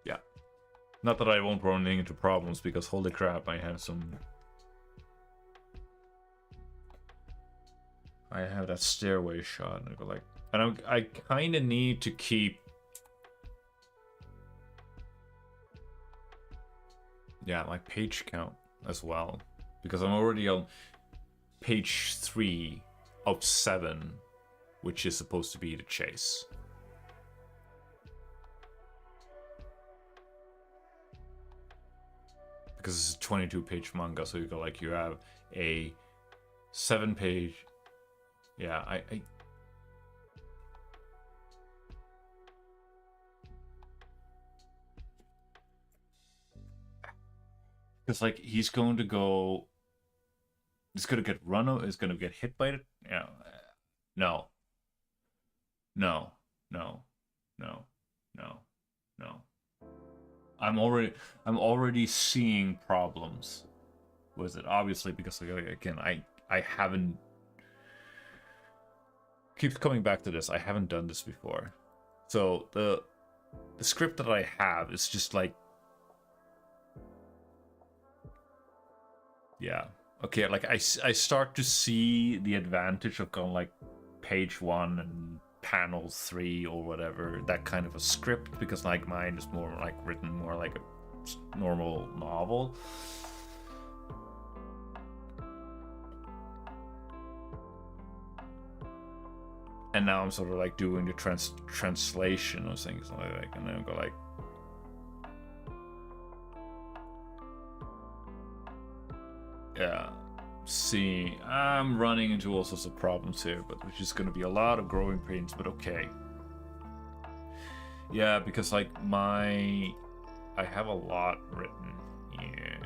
yeah, Not that I won't run into problems, because holy crap, I have that stairway shot, and I go like, and I kind of need to keep, yeah, my page count as well, because I'm already on page 3 of 7, which is supposed to be the chase. Because it's a 22-page manga, so you go like, you have a 7-page. Yeah, I because like he's going to go. He's going to get run over. He's going to get hit by it. Yeah. No. No. No. No. No. No. I'm already seeing problems with it. Obviously, because like, again, I haven't. Keeps coming back to this. I haven't done this before, so the script that I have is just like, yeah, okay, like I start to see the advantage of going like page 1 and panel 3 or whatever, that kind of a script, because like mine is more like written more like a normal novel. And now I'm sort of like doing the translation of things like, and then I go like, yeah, see, I'm running into all sorts of problems here, but which is going to be a lot of growing pains, but okay. Yeah, because like I have a lot written here,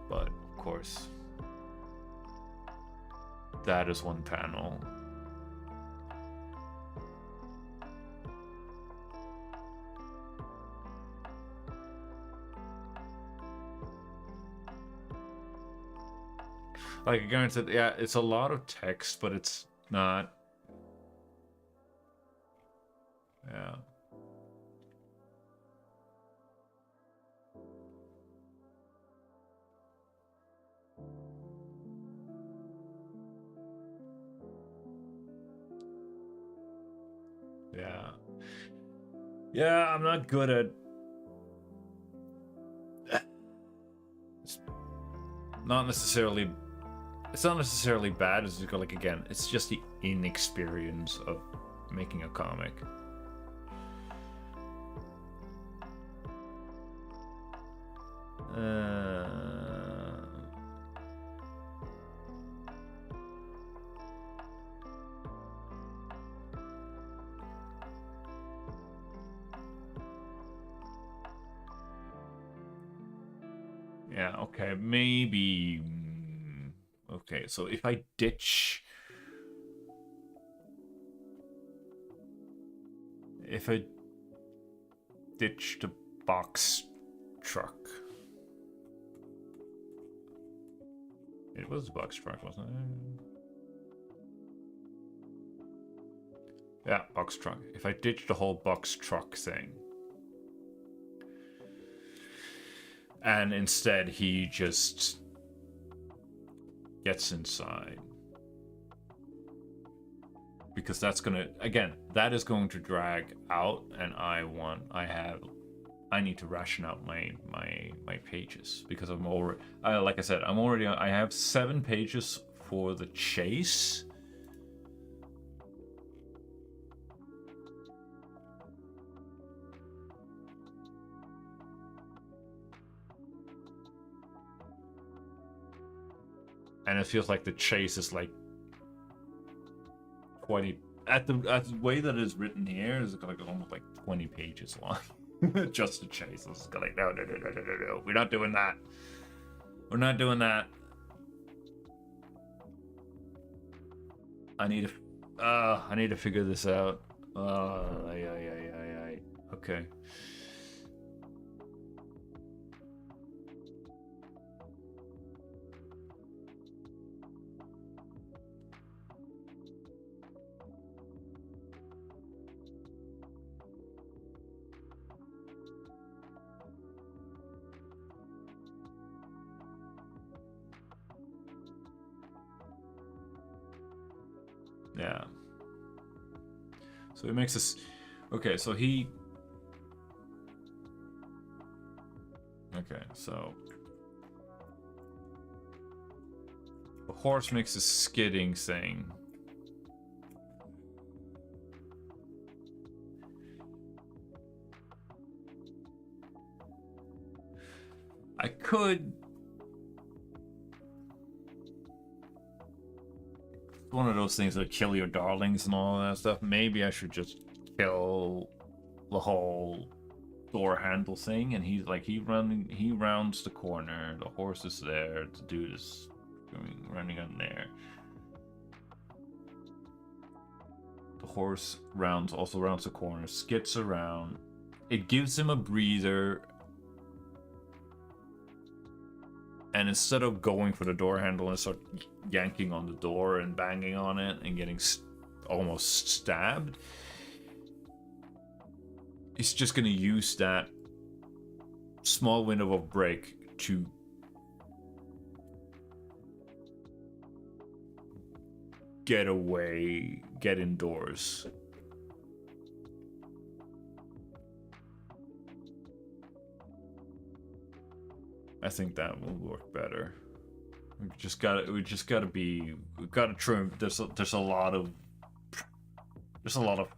but of course that is one panel. Like again, yeah, it's a lot of text, but it's not. Yeah. Yeah. Yeah, I'm not good at. It's not necessarily. It's not necessarily bad. It's just like, again, it's just the inexperience of making a comic. Yeah, okay, maybe. Okay, so if I ditch. If I ditch the box truck. It was a box truck, wasn't it? Yeah, box truck. If I ditch the whole box truck thing. And instead he just gets inside. Because that's gonna, again, that is going to drag out, and I need to ration out my pages, because I'm already, like I said, I have 7 pages for the chase. And it feels like the chase is like 20 at the way that it's written here is like almost like 20 pages long. Just the chase. It's like, no, we're not doing that. We're not doing that. I need to figure this out. Okay. Yeah. So it makes us... Okay, so he... Okay, so... The horse makes a skidding thing. I could... One of those things that kill your darlings and all that stuff. Maybe I should just kill the whole door handle thing, and he's like, he rounds the corner, the horse is there, the dude is running on there. The horse also rounds the corner, skips around. It gives him a breather, and instead of going for the door handle and start yanking on the door and banging on it and getting almost stabbed, he's just going to use that small window of break to get away, get indoors. I think that will work better. We just gotta trim. There's a lot of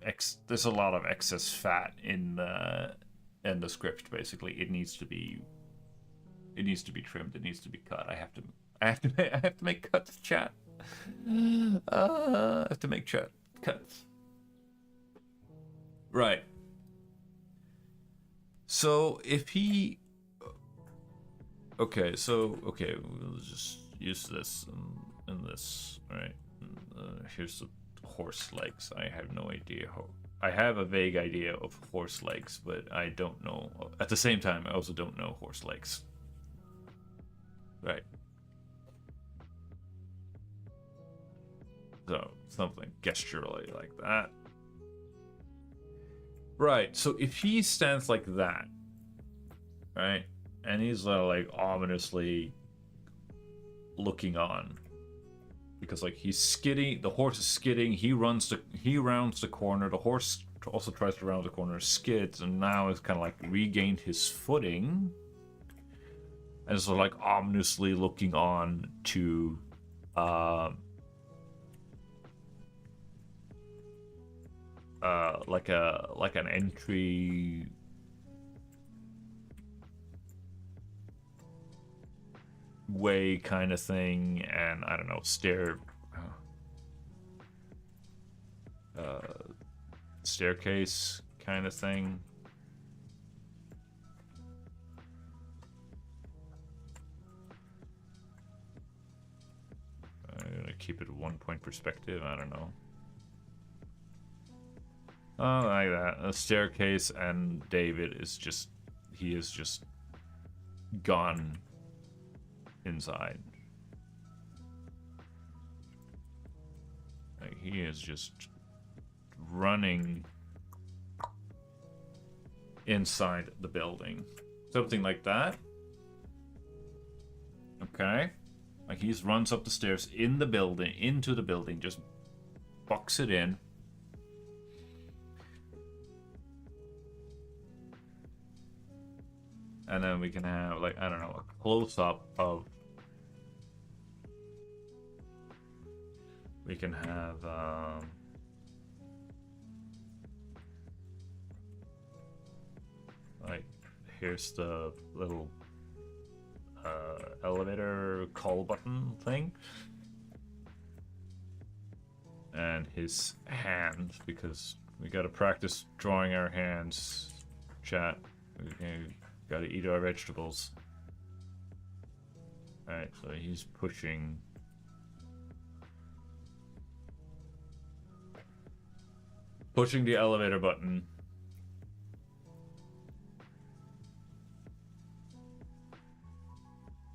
excess fat in the script. Basically, it needs to be trimmed. It needs to be cut. I have to make cuts, chat. I have to make cuts. Right. So if he... Okay, we'll just use this and this. Alright. Here's the horse legs. I have no idea how... I have a vague idea of horse legs, but I don't know... At the same time, I also don't know horse legs. Right. So, something gesturally like that. Right, so if he stands like that, right, and he's like ominously looking on, because like he's skidding, the horse is skidding, he rounds the corner, the horse also tries to round the corner, skids, and now it's kind of like regained his footing, and so like ominously looking on to like an entry way kind of thing, and I don't know, staircase kind of thing. I'm gonna keep it 1 point perspective. I don't know. Oh, like that. A staircase, and David is just... He is just gone inside. Like, he is just running inside the building. Something like that. Okay. Like, he runs up the stairs in the building, into the building, just bucks it in. And then we can have, like, I don't know, a close-up of... We can have, like, here's the little elevator call button thing. And his hands, because we gotta practice drawing our hands, chat. We gotta eat our vegetables. Alright, so he's pushing the elevator button.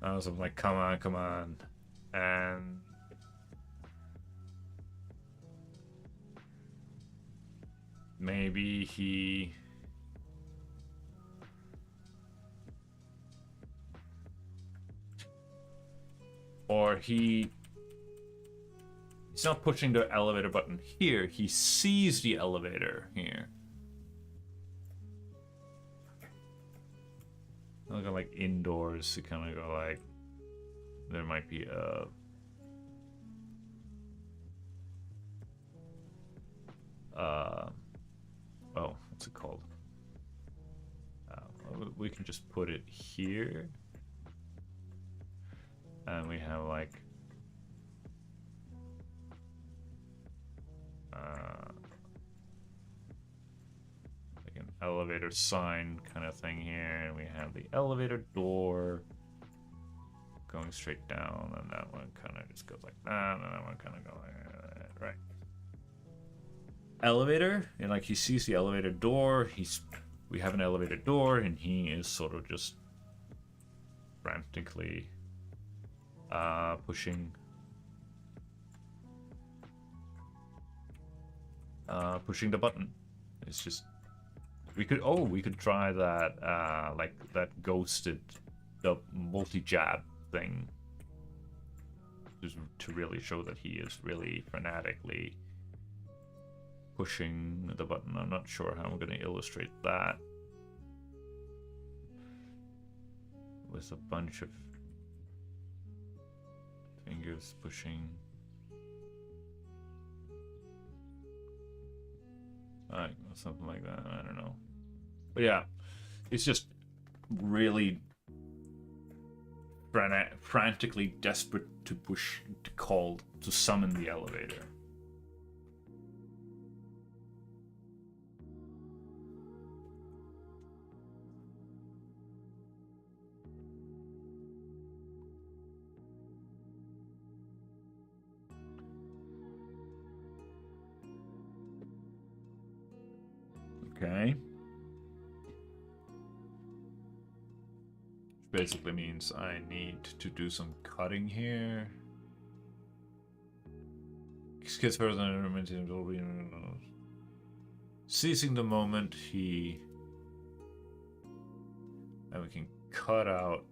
I was like, come on. And maybe he... Or he He's not pushing the elevator button here. He sees the elevator here. Look at like indoors. You kind of go like, there might be a. Oh, what's it called? We can just put it here, and we have like. Like an elevator sign kind of thing here, and we have the elevator door going straight down, and that one kind of just goes like that, and that one kind of goes like that, right? Elevator, and like he sees the elevator door. We have an elevator door, and he is sort of just frantically pushing the button. It's just we could try that like that ghosted the multi-jab thing, just to really show that he is really fanatically pushing the button. I'm not sure how I'm going to illustrate that with a bunch of fingers pushing. Something like that. I don't know. But yeah, it's just really frantically desperate to summon the elevator. Okay. Which basically means I need to do some cutting here. Gets further than seizing the moment and we can cut out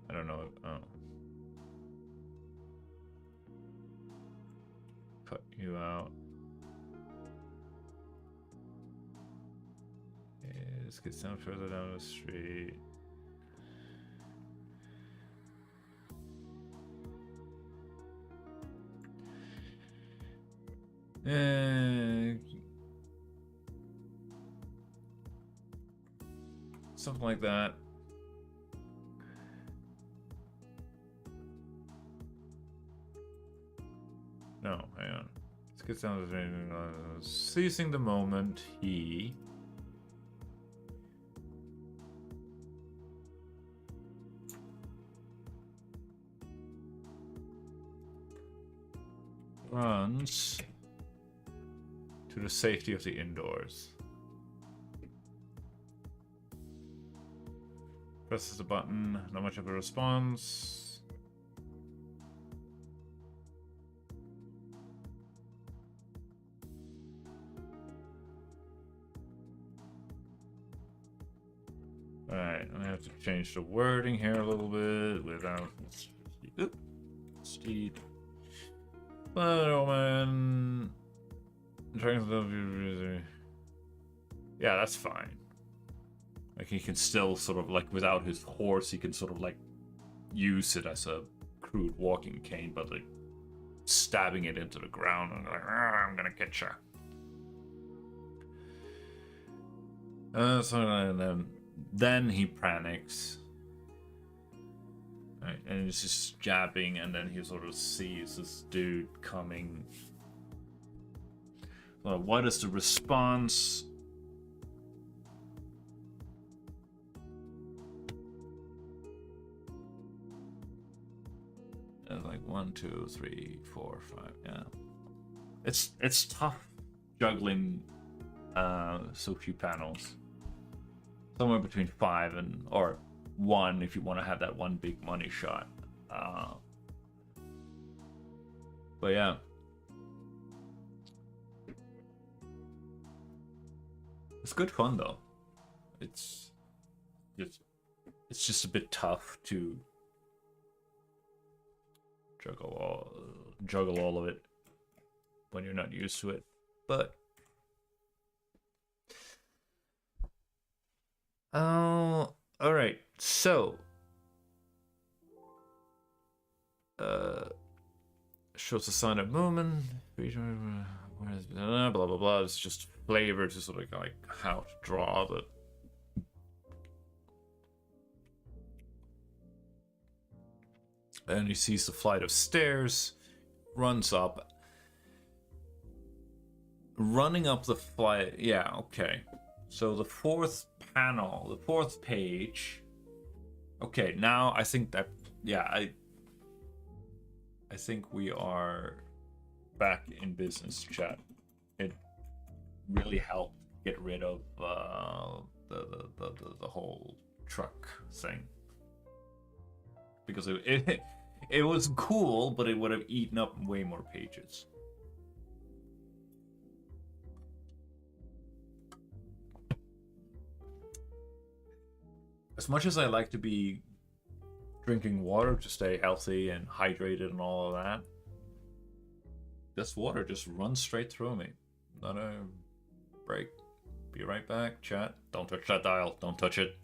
I don't know. Oh. Cut you out. Yeah, let's get some further down the street. Something like that. No, hang on. Let's get down to the seizing the moment he runs to the safety of the indoors. Presses the button, not much of a response. Alright, I have to change the wording here a little bit without Steed. But oh man, yeah, that's fine. Like he can still sort of like without his horse, he can sort of like use it as a crude walking cane, but like stabbing it into the ground and like, I'm gonna get you. So then he panics. Right, and he's just jabbing, and then he sort of sees this dude coming. Well, what is the response? Like 1, 2, 3, 4, 5. Yeah, it's tough juggling so few panels. Somewhere between 5 or 1 if you want to have that one big money shot. But yeah. It's good fun though. It's just a bit tough to juggle all of it when you're not used to it. But all right. So shows a sign of movement. Blah blah blah. It's just flavor to sort of like how to draw the. And he sees the flight of stairs, runs up. Running up the flight, yeah, okay. So the fourth panel, the fourth page. Okay, now I think that, yeah, I think we are back in business, chat. It really helped get rid of the whole truck thing. Because it was cool, but it would have eaten up way more pages. As much as I like to be drinking water to stay healthy and hydrated and all of that, this water just runs straight through me. Not a break. Be right back, chat. Don't touch that dial. Don't touch it.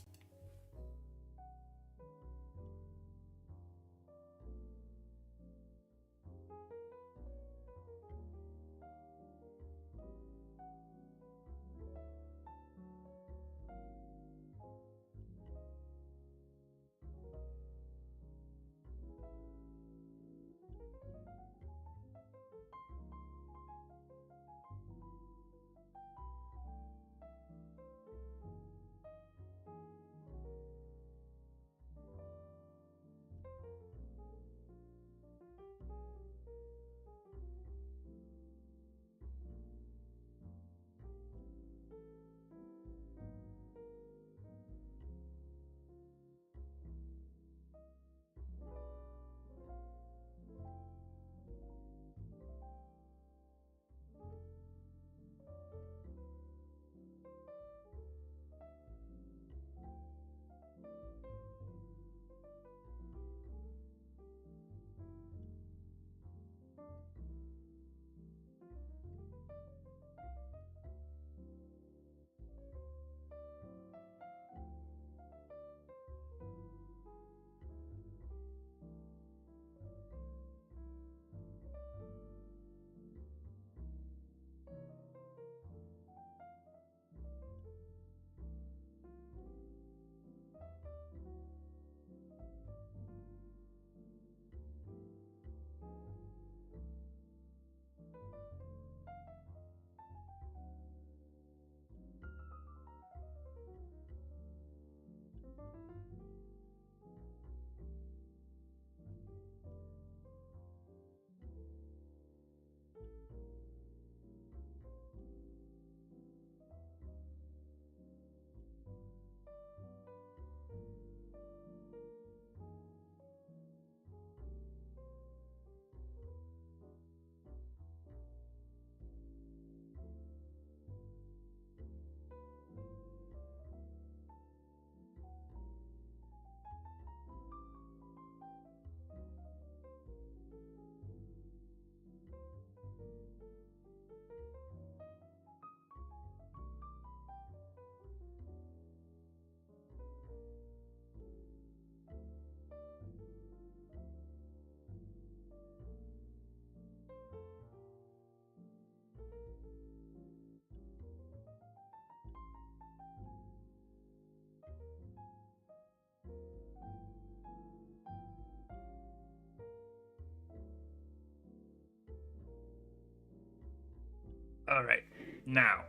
All right, now.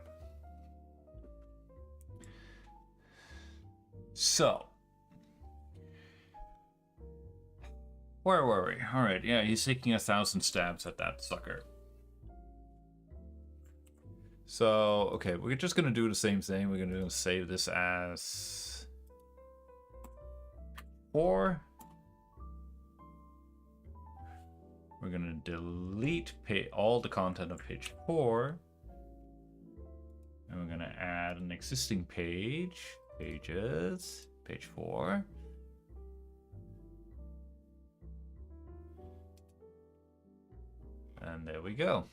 So. Where were we? All right, yeah, he's taking 1,000 stabs at that sucker. So, okay, we're just gonna do the same thing. We're gonna save this as 4. we're gonna delete all the content of page 4. And we're gonna add an existing page, pages, page 4. And there we go.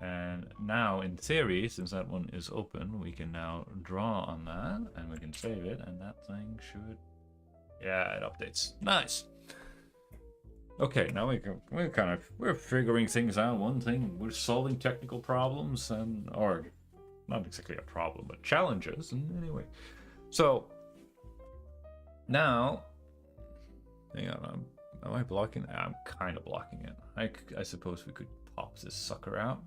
And now, in theory, since that one is open, we can now draw on that, and we can save it, and that thing should... Yeah, it updates. Nice! Okay, now we're figuring things out. One thing, we're solving technical problems, or not exactly a problem, but challenges, and anyway. So, now... Hang on, am I blocking? I'm kind of blocking it. I suppose we could pop this sucker out.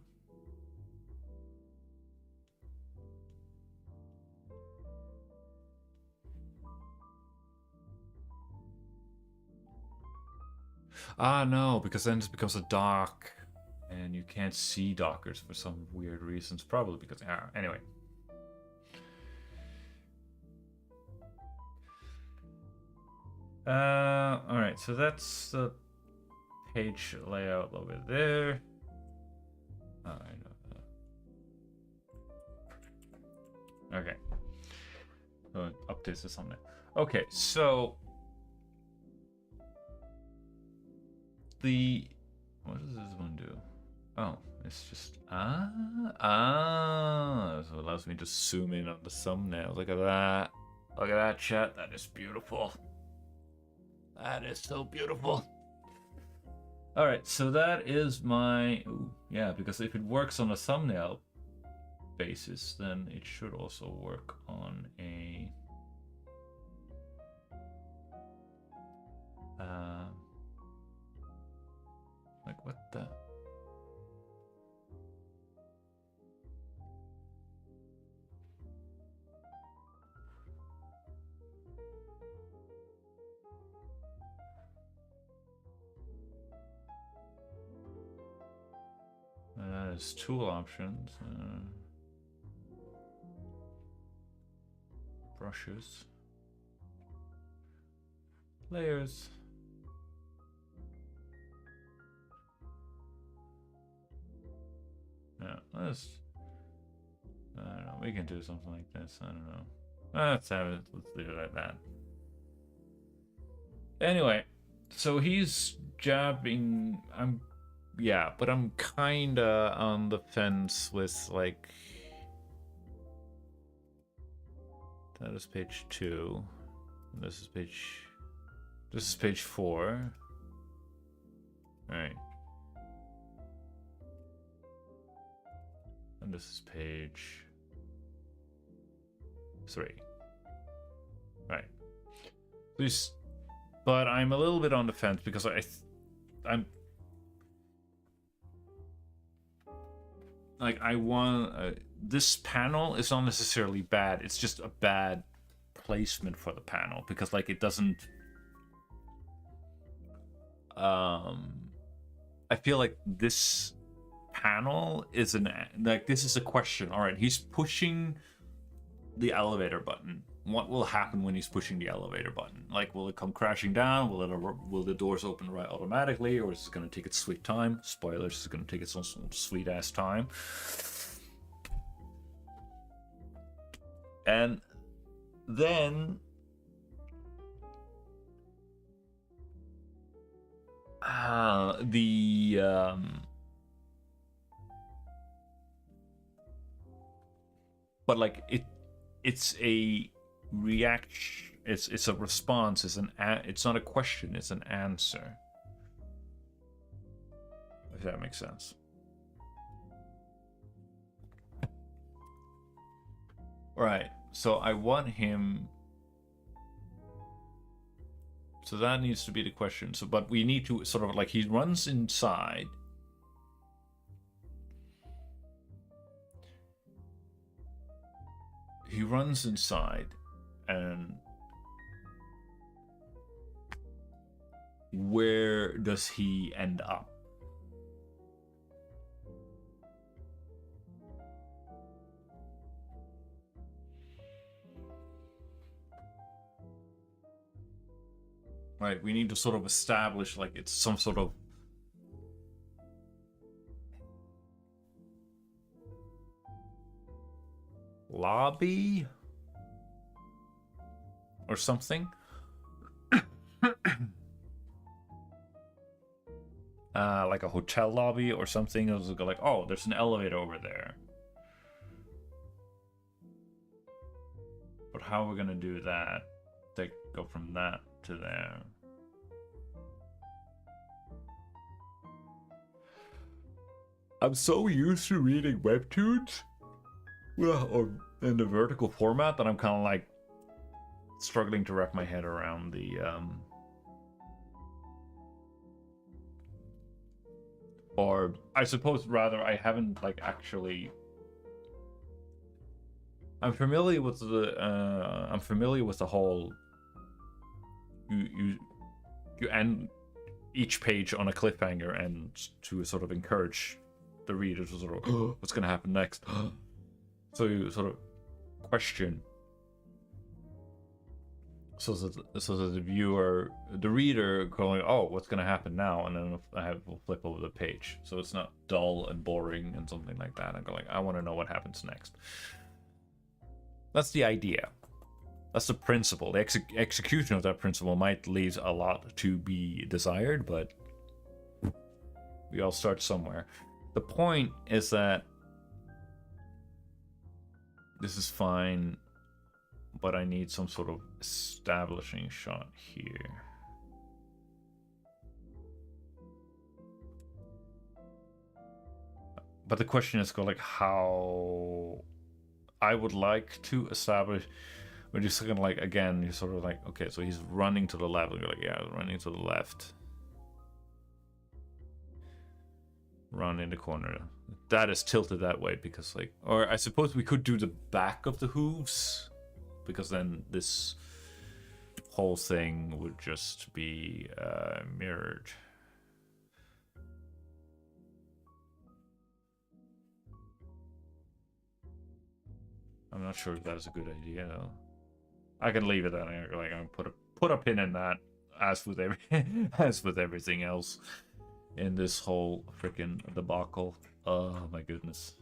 Ah, no, because then it becomes a dock, and you can't see dockers for some weird reasons. Probably because, anyway. Alright, so that's the page layout over there. Oh, I know that. Okay. So it updates this on there. Okay, so what does this one do? Oh, it's just so it allows me to zoom in on the thumbnail. Look at that. Look at that, chat. That is beautiful. That is so beautiful. All right, so that is my... Ooh, yeah, because if it works on a thumbnail basis, then it should also work on a... like, what the... There's tool options. Brushes. Layers. Yeah, let's... I don't know, we can do something like this, I don't know. Let's have it, let's leave it like that. Anyway, so he's jabbing, yeah, but I'm kinda on the fence with, like... That is page 2. This is page 4. Alright. And this is page 3. Right. Please, but I'm a little bit on the fence because I'm like, I want this panel is not necessarily bad. It's just a bad placement for the panel because, like, it doesn't. I feel like this panel is this is a question. All right, he's pushing the elevator button. What will happen when he's pushing the elevator button? Like, will it come crashing down? Will the doors open right automatically, or is it going to take its sweet time? Spoilers, it's going to take its own sweet ass time. And then but like it's a reaction. It's a response. It's not a question. It's an answer. If that makes sense. Right. So I want him. So that needs to be the question. So, but we need to sort of like he runs inside. He runs inside, and where does he end up? right? We need to sort of establish like it's some sort of lobby or something. Like a hotel lobby or something. It was like, oh, there's an elevator over there. But how are we gonna do that? They go from that to there. I'm so used to reading webtoons, well, or in the vertical format, that I'm kind of like struggling to wrap my head around the or I suppose rather I haven't like actually. I'm familiar with the whole. You end each page on a cliffhanger and to sort of encourage the reader to sort of what's going to happen next. So you sort of question. So that the reader going, oh, what's going to happen now? And then we'll flip over the page. So it's not dull and boring and something like that. I go like, I want to know what happens next. That's the idea. That's the principle. The execution of that principle might leave a lot to be desired, but we all start somewhere. The point is that this is fine, but I need some sort of establishing shot here. But the question is, like, how I would like to establish. When you're kind of like, again, you're sort of like, okay, so he's running to the left. You're like, yeah, running to the left. Run in the corner. That is tilted that way because, like, or I suppose we could do the back of the hooves, because then this whole thing would just be mirrored. I'm not sure if that's a good idea though. I can leave it at like I'm put a pin in that, as with everything else in this whole freaking debacle. Oh my goodness.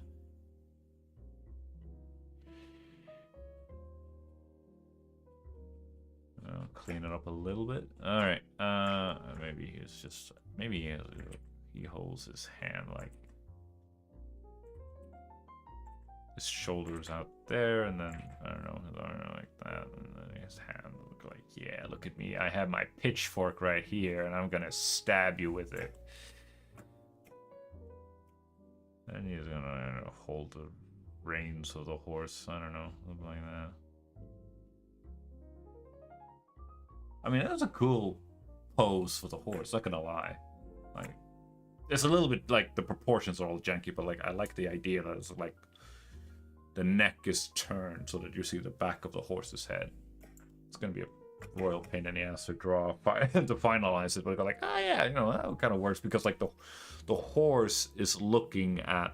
I'll clean it up a little bit. All right. Maybe he holds his hand like his shoulders out there, and then I don't know, his arm like that, and then his hand look like, yeah, look at me, I have my pitchfork right here, and I'm gonna stab you with it. And he's gonna, I don't know, hold the reins of the horse. I don't know, something like that. I mean, that's a cool pose for the horse. Not gonna lie, like it's a little bit like the proportions are all janky, but like I like the idea that it's like the neck is turned so that you see the back of the horse's head. It's gonna be a royal pain in the ass to draw to finalize it, but I go like, oh yeah, you know, that kind of works because like the horse is looking at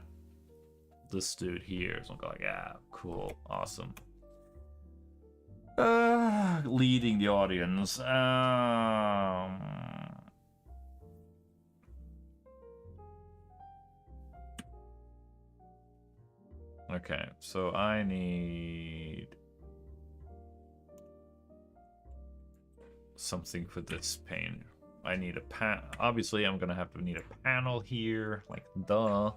this dude here, so I'm like, yeah, cool, awesome. Leading the audience. Okay, so I need something for this pane. I need a obviously I'm gonna have to need a panel here, like duh.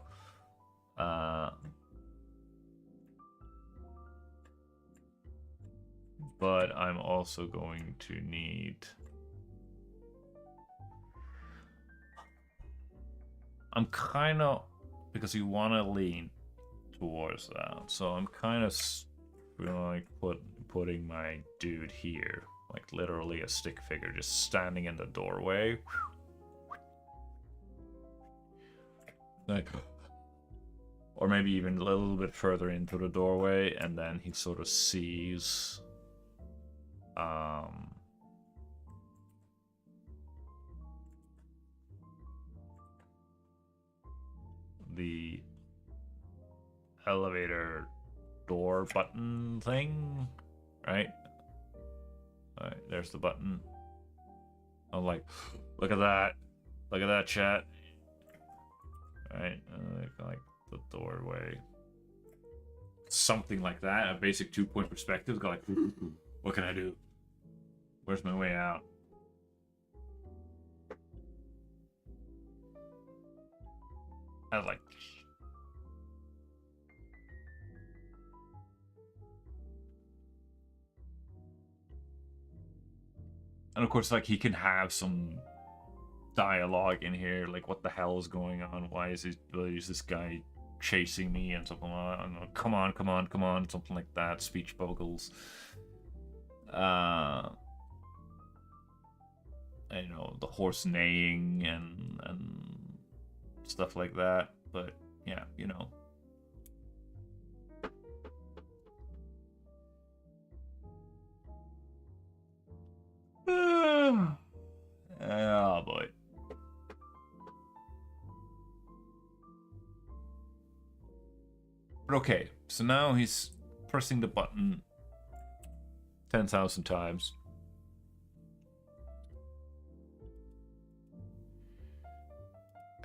But I'm also going to need I'm kind of, because you want to lean towards that, so I'm kind of like putting my dude here, like literally a stick figure just standing in the doorway, like, or maybe even a little bit further into the doorway, and then he sort of sees the elevator door button thing, right? All right, there's the button. I'm like, look at that. Look at that, chat. Right? Like the doorway. Something like that. A basic 2-point perspective. Go like, what can I do? Where's my way out? I was like, and of course, like, he can have some dialogue in here, like, what the hell is going on? Why is this guy chasing me and something like that? Come on, come on, come on, something like that. Speech bubbles. And, you know, the horse neighing and stuff like that. But yeah, you know. Oh boy. But okay, so now he's pressing the button 10,000 times.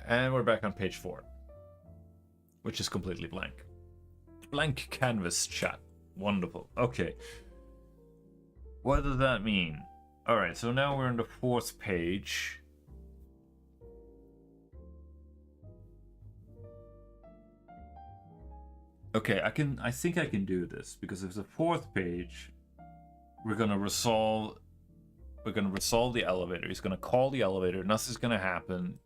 And we're back on page 4, which is completely blank. Blank canvas, chat. Wonderful. Okay. What does that mean? Alright, so now we're on the 4th page. Okay, I think I can do this, because if the 4th page, we're gonna resolve the elevator. He's gonna call the elevator, nothing's gonna happen.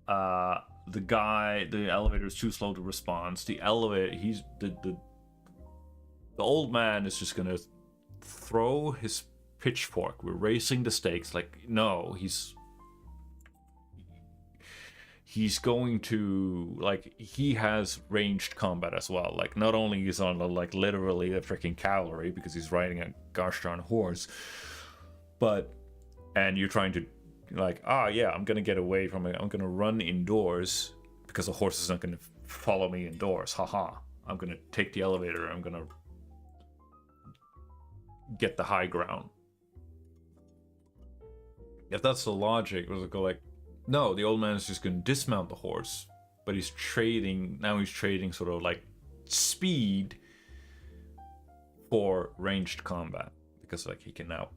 The elevator is too slow to respond. The old man is just gonna throw his pitchfork. We're raising the stakes. Like, no, he's going to, like, he has ranged combat as well. Like, not only is on like literally a freaking cavalry because he's riding a gosh darn horse, but and you're trying to, like, yeah, I'm gonna get away from it. I'm gonna run indoors because the horse is not gonna follow me indoors. Haha. I'm gonna take the elevator. I'm gonna get the high ground. If that's the logic, was it go like, no, the old man is just gonna dismount the horse, but he's trading sort of like speed for ranged combat, because like he can now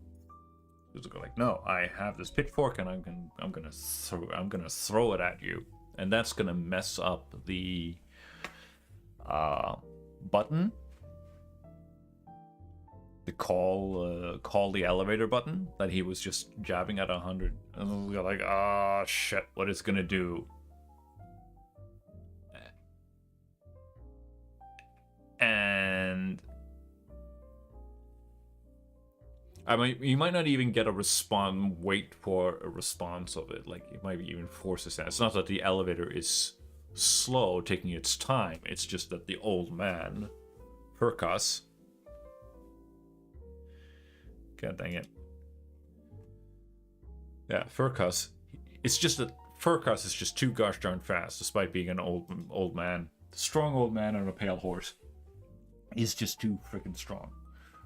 just go like, no, I have this pitchfork and I'm gonna throw it at you, and that's gonna mess up the button, the call the elevator button that he was just jabbing at 100, and we're like, oh shit, what it's gonna do. And I mean, you might not even get a response, wait for a response of it. Like, it might even force us out. It's not that the elevator is slow, taking its time. It's just that the old man, Furkas, god dang it. Yeah, Furkas. It's just that Furkas is just too gosh darn fast, despite being an old man. The strong old man on a pale horse. He's just too freaking strong.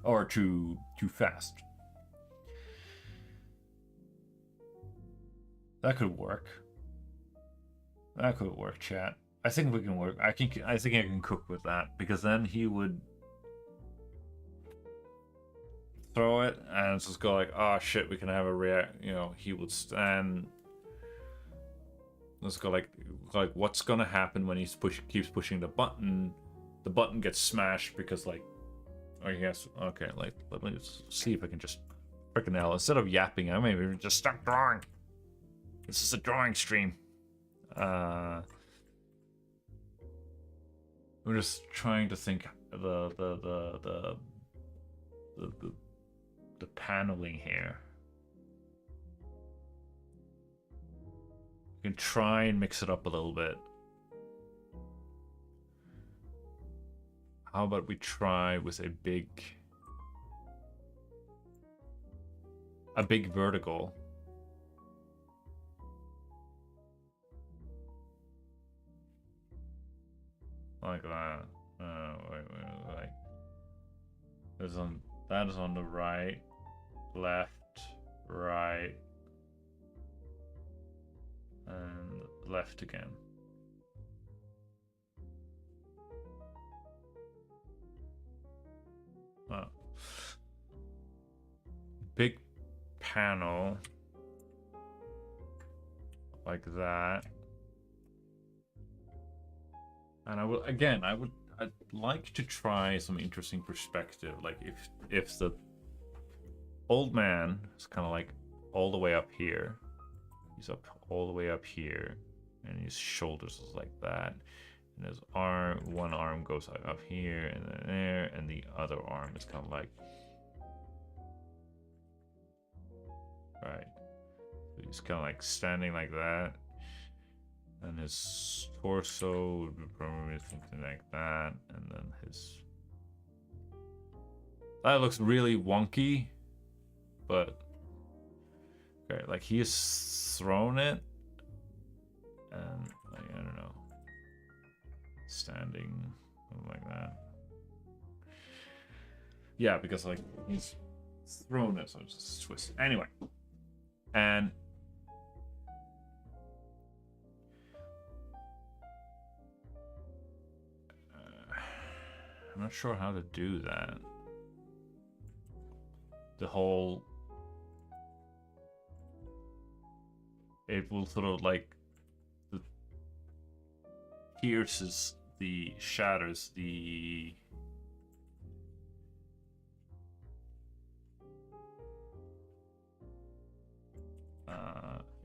Or too fast. That could work. That could work, chat. I think we can work. I think I can cook with that, because then he would throw it and just go like, oh shit, we can have a react. You know, he would stand. Let's go like what's gonna happen when he keeps pushing the button? The button gets smashed because, like, oh yes, okay, like, let me see if I can just freaking hell, instead of yapping, I maybe just start drawing. This is a drawing stream. I'm just trying to think the paneling here. You can try and mix it up a little bit. How about we try with a big vertical? Like that. Wait. That is on the right. left, right, and left again. Oh. Big panel like that. And I'd like to try some interesting perspective. Like if the old man is kind of like all the way up here, he's up all the way up here, and his shoulders is like that, and his one arm goes up here and then there, and the other arm is kind of like right. So he's kind of like standing like that. And his torso would be probably something like that. And then his... That looks really wonky. But... Okay, like he has thrown it. And, like, I don't know. Standing, something like that. Yeah, because, like, he's thrown it, so it's just twisted. Anyway. And... I'm not sure how to do that. The whole... It will sort of like... pierces the... shatters the...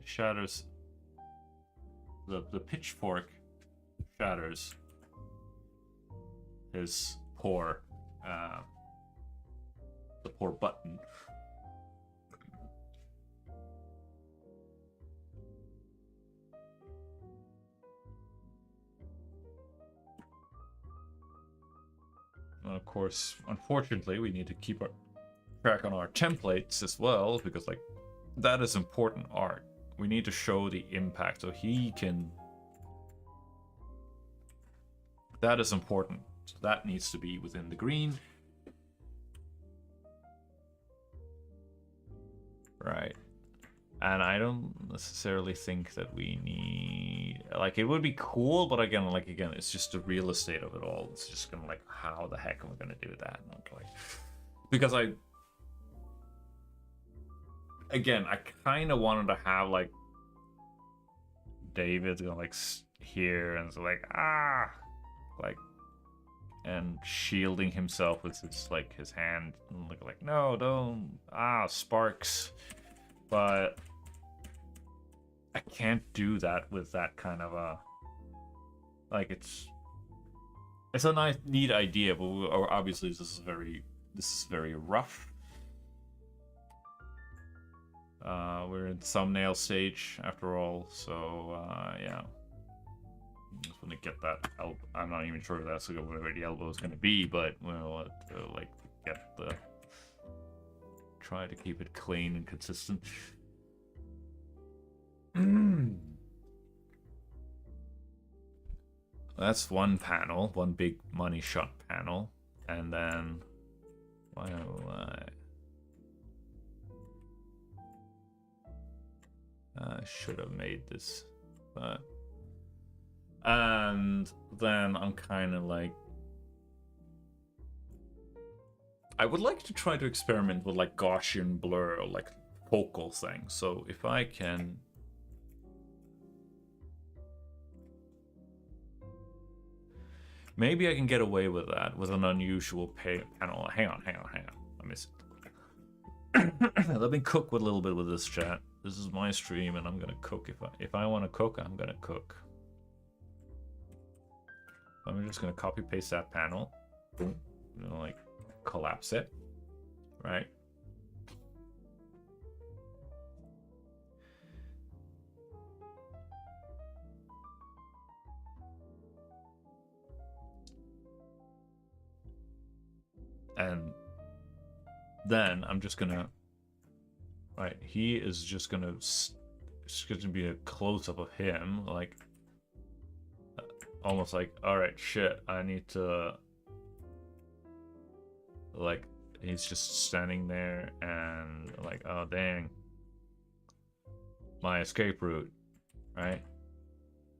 shatters... The pitchfork shatters his poor the poor button. And of course, unfortunately, we need to keep our track on our templates as well, because like that is important art. We need to show the impact so he can... That is important. So that needs to be within the green. Right. And I don't necessarily think that we need... Like, it would be cool, but again, it's just the real estate of it all. It's just gonna, like, how the heck am I gonna do that? And like, because I kind of wanted to have, like, David's gonna, like, here, and so, like, like, and shielding himself with his, like, his hand, and like, no, don't, sparks. But I can't do that with that kind of a, like, it's a nice, neat idea, but obviously this is very rough. We're in thumbnail stage after all, so yeah. Just want to get that elbow. I'm not even sure if that's where the elbow is going to be, but we'll like get the... Try to keep it clean and consistent. That's one panel, one big money shot panel, and then I should have made this, but and then I'm kind of like, I would like to try to experiment with like Gaussian blur or like focal things. So if I can... Maybe I can get away with that with an unusual panel. Hang on. I missed it. Let me cook with a little bit with this chat. This is my stream and I'm gonna cook. If I want to cook, I'm gonna cook. I'm just gonna copy paste that panel. Boom. You know, like collapse it, right? And then I'm just gonna, right, he is just gonna, it's gonna be a close-up of him, like, almost like, all right, shit, I need to, like, he's just standing there and like, oh dang, my escape route, right?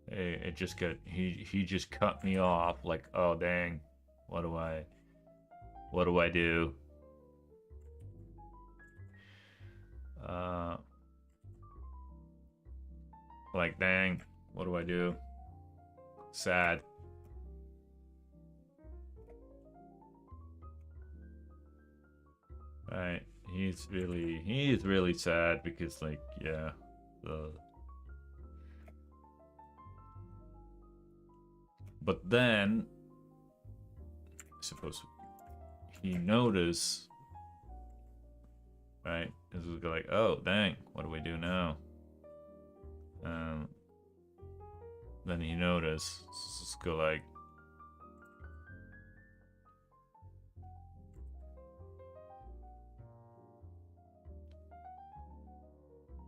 It just got he just cut me off. Like, oh dang, what do I do? Like, dang, what do I do? Sad. Right, he's really sad because, like, yeah, but then I suppose he noticed, right? This was like, oh dang, what do we do now? Then he noticed. Let's just go like,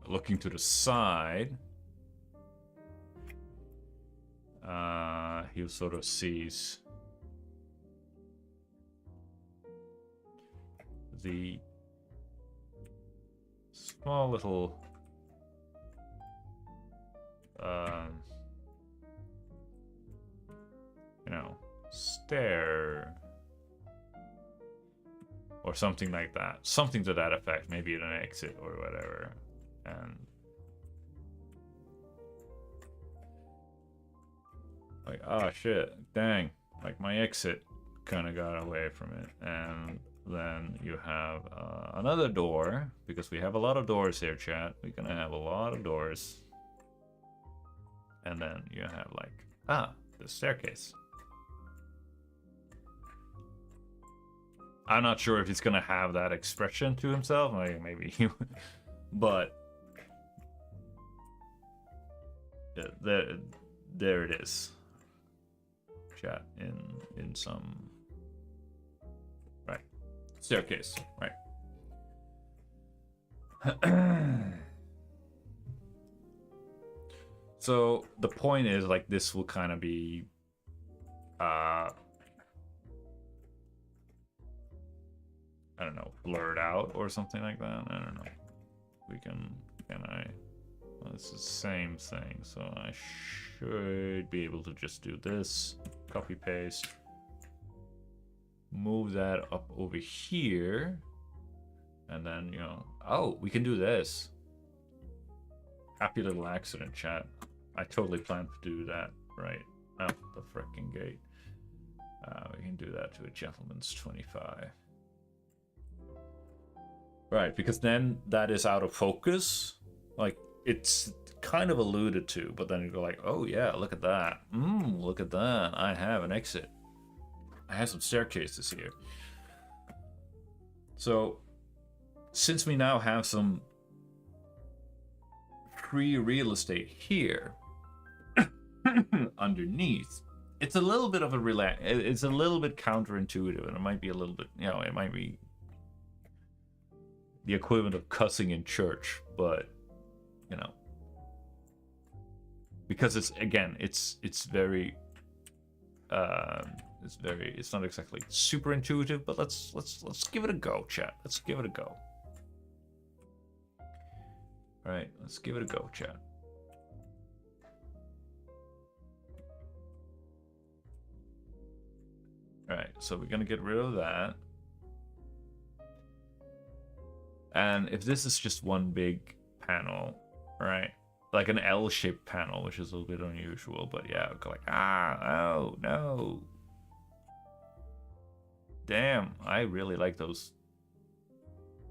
looking to the side. He sort of sees the small little you know, stair or something like that, something to that effect, maybe an exit or whatever. And like, oh shit, dang, like my exit kind of got away from it. And then you have another door, because we have a lot of doors here, chat. We're gonna have a lot of doors. And then you have like, the staircase. I'm not sure if he's gonna have that expression to himself. Like, maybe he, but there it is. Chat in some right staircase, right. So the point is, like, this will kind of be I don't know, blurred out or something like that. I don't know. We can well, it's the same thing, so I should be able to just do this, copy paste, move that up over here, and then, you know, oh, we can do this. Happy little accident, chat. I totally planned to do that right out the frickin' gate. We can do that to a gentleman's 25. Right, because then that is out of focus. Like, it's kind of alluded to, but then you go like, oh yeah, look at that. Look at that. I have an exit. I have some staircases here. So, since we now have some free real estate here underneath, it's a little bit of a it's a little bit counterintuitive, and it might be a little bit, you know, it might be the equivalent of cussing in church, but you know, because it's, again, it's very it's not exactly super intuitive, but let's give it a go, chat. Let's give it a go. All right, let's give it a go, chat. All right, so we're gonna get rid of that. And if this is just one big panel, right, like an L-shaped panel, which is a little bit unusual, but yeah, go like, oh no, damn, I really like those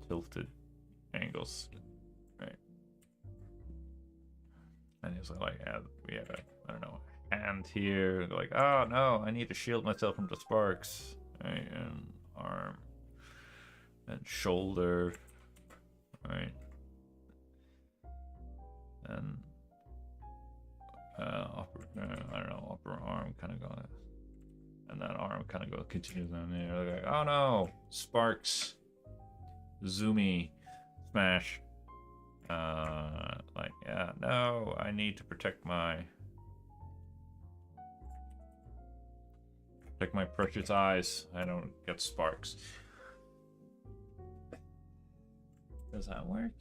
tilted angles, right? And he's like, yeah, we have a, I don't know, hand here, like, oh no, I need to shield myself from the sparks, right? And arm and shoulder. Right, and upper, I don't know, upper arm kind of going, and that arm kind of continues down there. Like, oh no, sparks, zoomy, smash. Like, yeah, no, I need to protect my precious eyes. I don't get sparks. Does that work?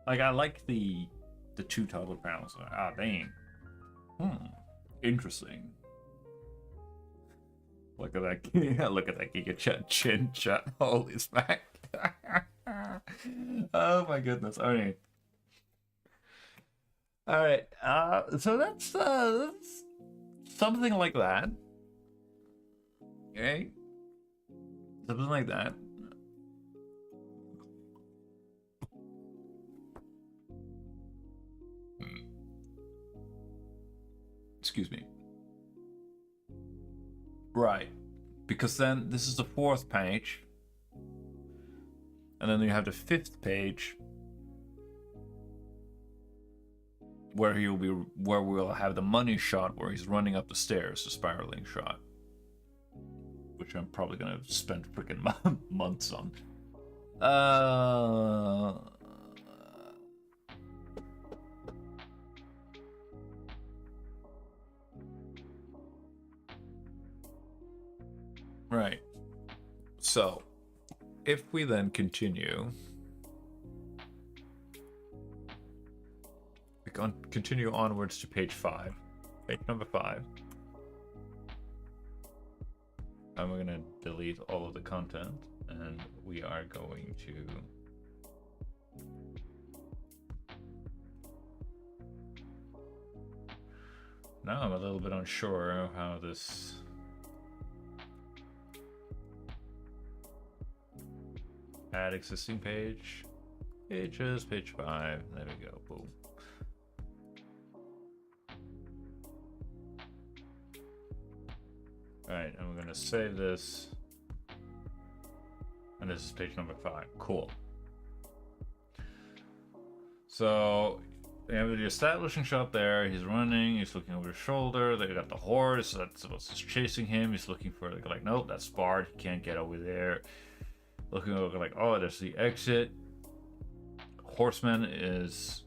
Like, I like the two title panels. Ah, dang. Interesting. Look at that. Look at that Giga chin chat. Holy smack. Oh my goodness. Alright. Alright. So that's something like that. Okay. Something like that. Excuse me. Right. Because then this is the 4th page. And then you have the 5th page where we'll have the money shot where he's running up the stairs, the spiraling shot. Which I'm probably gonna spend freaking months on. Right. So, if we then continue, we can continue onwards to page 5. Page number 5. And we're gonna delete all of the content, and we are going to now I'm a little bit unsure of how this add existing page. Pages, page 5. There we go. Boom. Alright, and we're gonna save this. And this is page number 5. Cool. So we have the establishing shot there. He's running, he's looking over his shoulder. They got the horse that's chasing him. He's looking for like nope, that's barred, he can't get over there. Looking over like, oh, there's the exit. Horseman is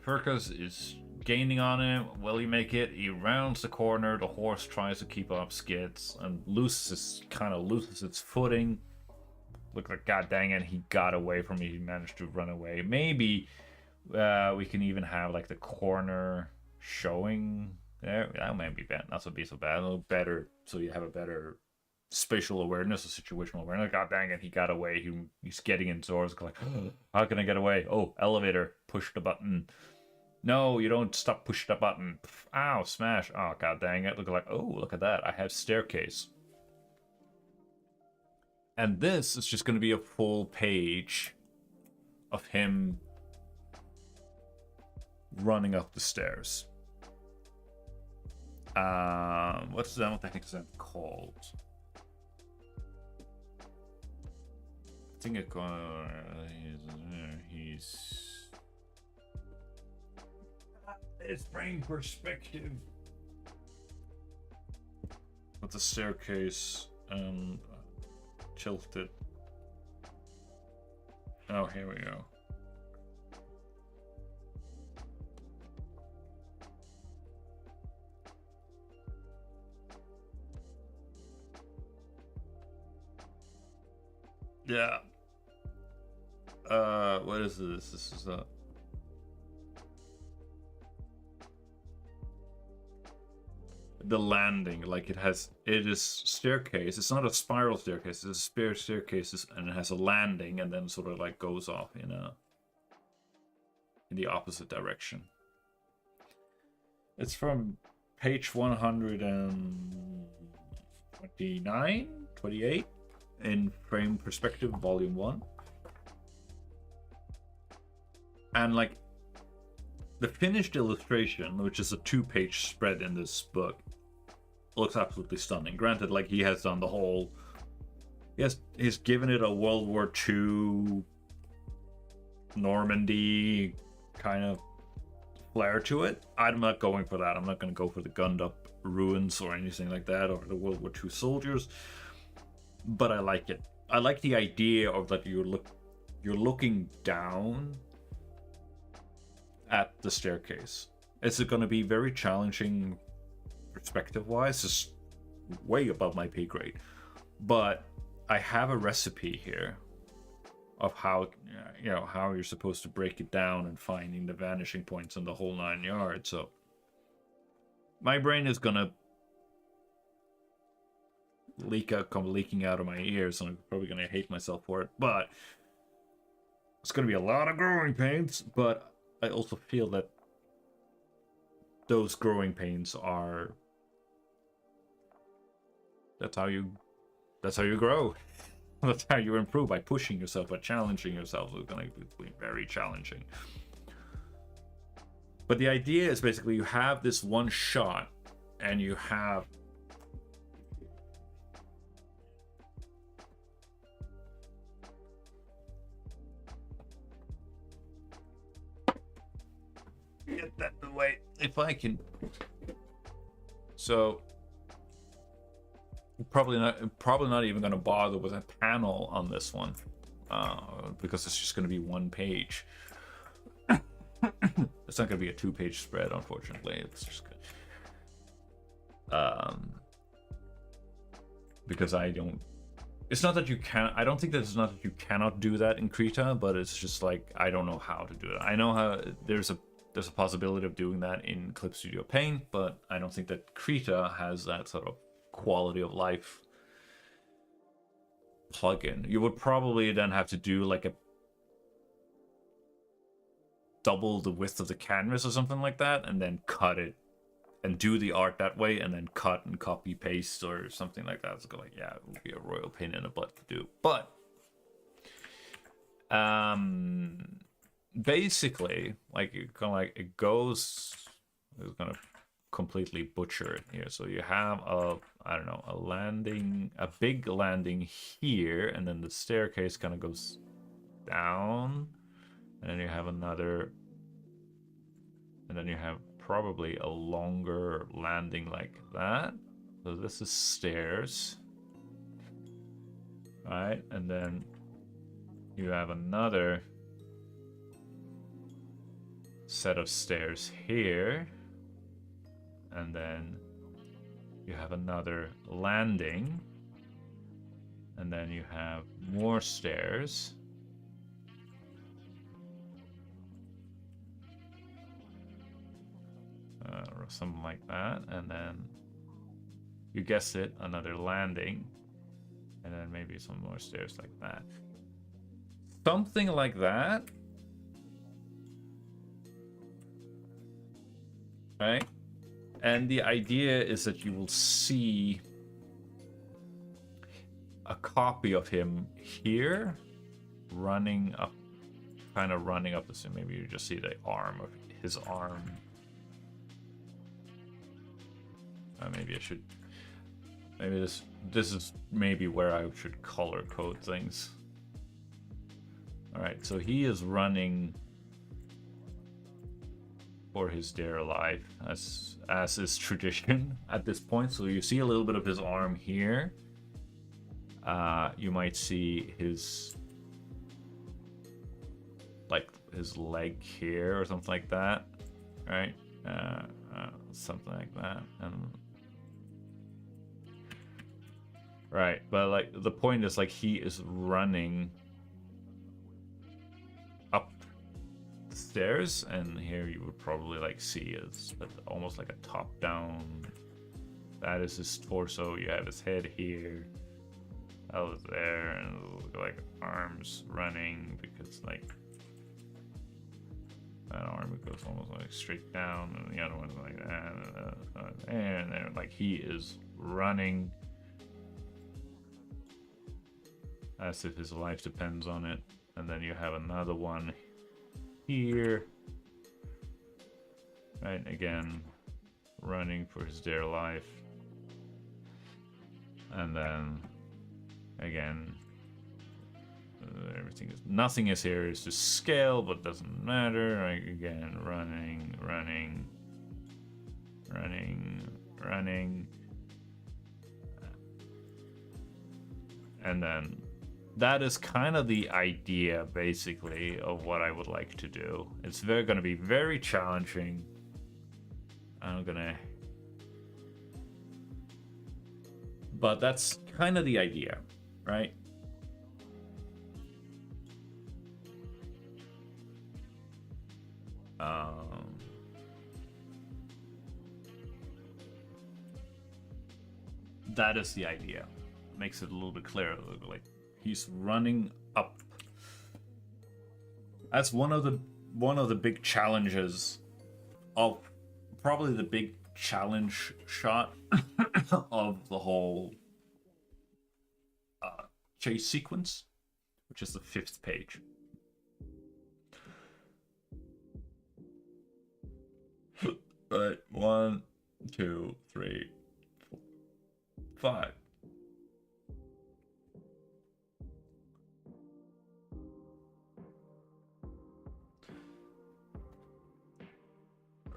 Furkas is gaining on him. Will he make it? He rounds the corner. The horse tries to keep up skids and loses its footing. Look like, god dang it, he got away from me. He managed to run away. Maybe we can even have like the corner showing there. That might be bad. Not so be so bad. A little better, so you have a better spatial awareness or situational awareness. God dang it, he got away. He's getting in doors. Like, how can I get away? Oh, elevator. Push the button. No, you don't stop. Push the button. Ow, smash. Oh, god dang it. Look at that. I have staircase. And this is just going to be a full page of him running up the stairs. What's the technique called? I think it's brain perspective. With the staircase tilted. Oh, here we go. Yeah. What is this? This is the landing. Like it is staircase. It's not a spiral staircase. It's a spare staircase, and it has a landing, and then sort of like goes off in the opposite direction. It's from page 128 in Frame Perspective, Volume 1. And like the finished illustration, which is a 2-page spread in this book, looks absolutely stunning. Granted, like he has done the whole, he's given it a World War II Normandy kind of flair to it. I'm not going for that. I'm not going to go for the gunned up ruins or anything like that, or the World War II soldiers. But I like it. I like the idea of that you're looking down at the staircase. It's going to be very challenging perspective-wise. It's way above my pay grade. But I have a recipe here of how how you're supposed to break it down and finding the vanishing points and the whole 9 yards. So my brain is gonna come leaking out of my ears, and I'm probably gonna hate myself for it. But it's gonna be a lot of growing pains. But I also feel that those growing pains are that's how you grow. That's how you improve, by pushing yourself, by challenging yourself. It's going to be very challenging. But the idea is basically you have this one shot, and you have get that in the way if I can. So probably not even going to bother with a panel on this one, because it's just going to be one page. It's not going to be a 2-page spread, unfortunately. It's just because it's not that you can. I don't think that it's not that you cannot do that in Krita, but it's just like I don't know how to do it. I know how there's a possibility of doing that in Clip Studio Paint, but I don't think that Krita has that sort of quality of life plugin. You would probably then have to do like a double the width of the canvas or something like that, and then cut it and do the art that way, and then cut and copy paste or something like that. It's like, yeah, it would be a royal pain in the butt to do. But basically, like it goes. It's gonna completely butcher it here. So you have a big landing here, and then the staircase kind of goes down, and then you have another, and then you have probably a longer landing like that. So this is stairs, right? And then you have another set of stairs here, and then you have another landing, and then you have more stairs, or something like that, and then you guessed it, another landing, and then maybe some more stairs like that, something like that, right? And the idea is that you will see a copy of him here running up, kind of running up the stairs. Maybe you just see the arm of his arm. Maybe I should. Maybe this is maybe where I should color code things. All right, so he is running for his dear life, as is tradition at this point. So you see a little bit of his arm here. You might see his leg here or something like that, right? Something like that, and right. But like the point is, like, he is running up the stairs, and here you would probably like see it's almost like a top down. That is his torso. You have his head here. That was there, and like arms running, because like that arm goes almost like straight down, and the other one's like that, and then like he is running as if his life depends on it. And then you have another one here, right? Again, running for his dear life. And then again, nothing is here. It's just scale, but doesn't matter. Like, again, running, and then that is kind of the idea, basically, of what I would like to do. It's going to be very challenging. But that's kind of the idea, right? that is the idea. Makes it a little bit clearer. Like he's running up. That's one of the big challenges of probably the big challenge shot of the whole chase sequence, which is the 5th page. Right, 1, 2, 3, 4, 5.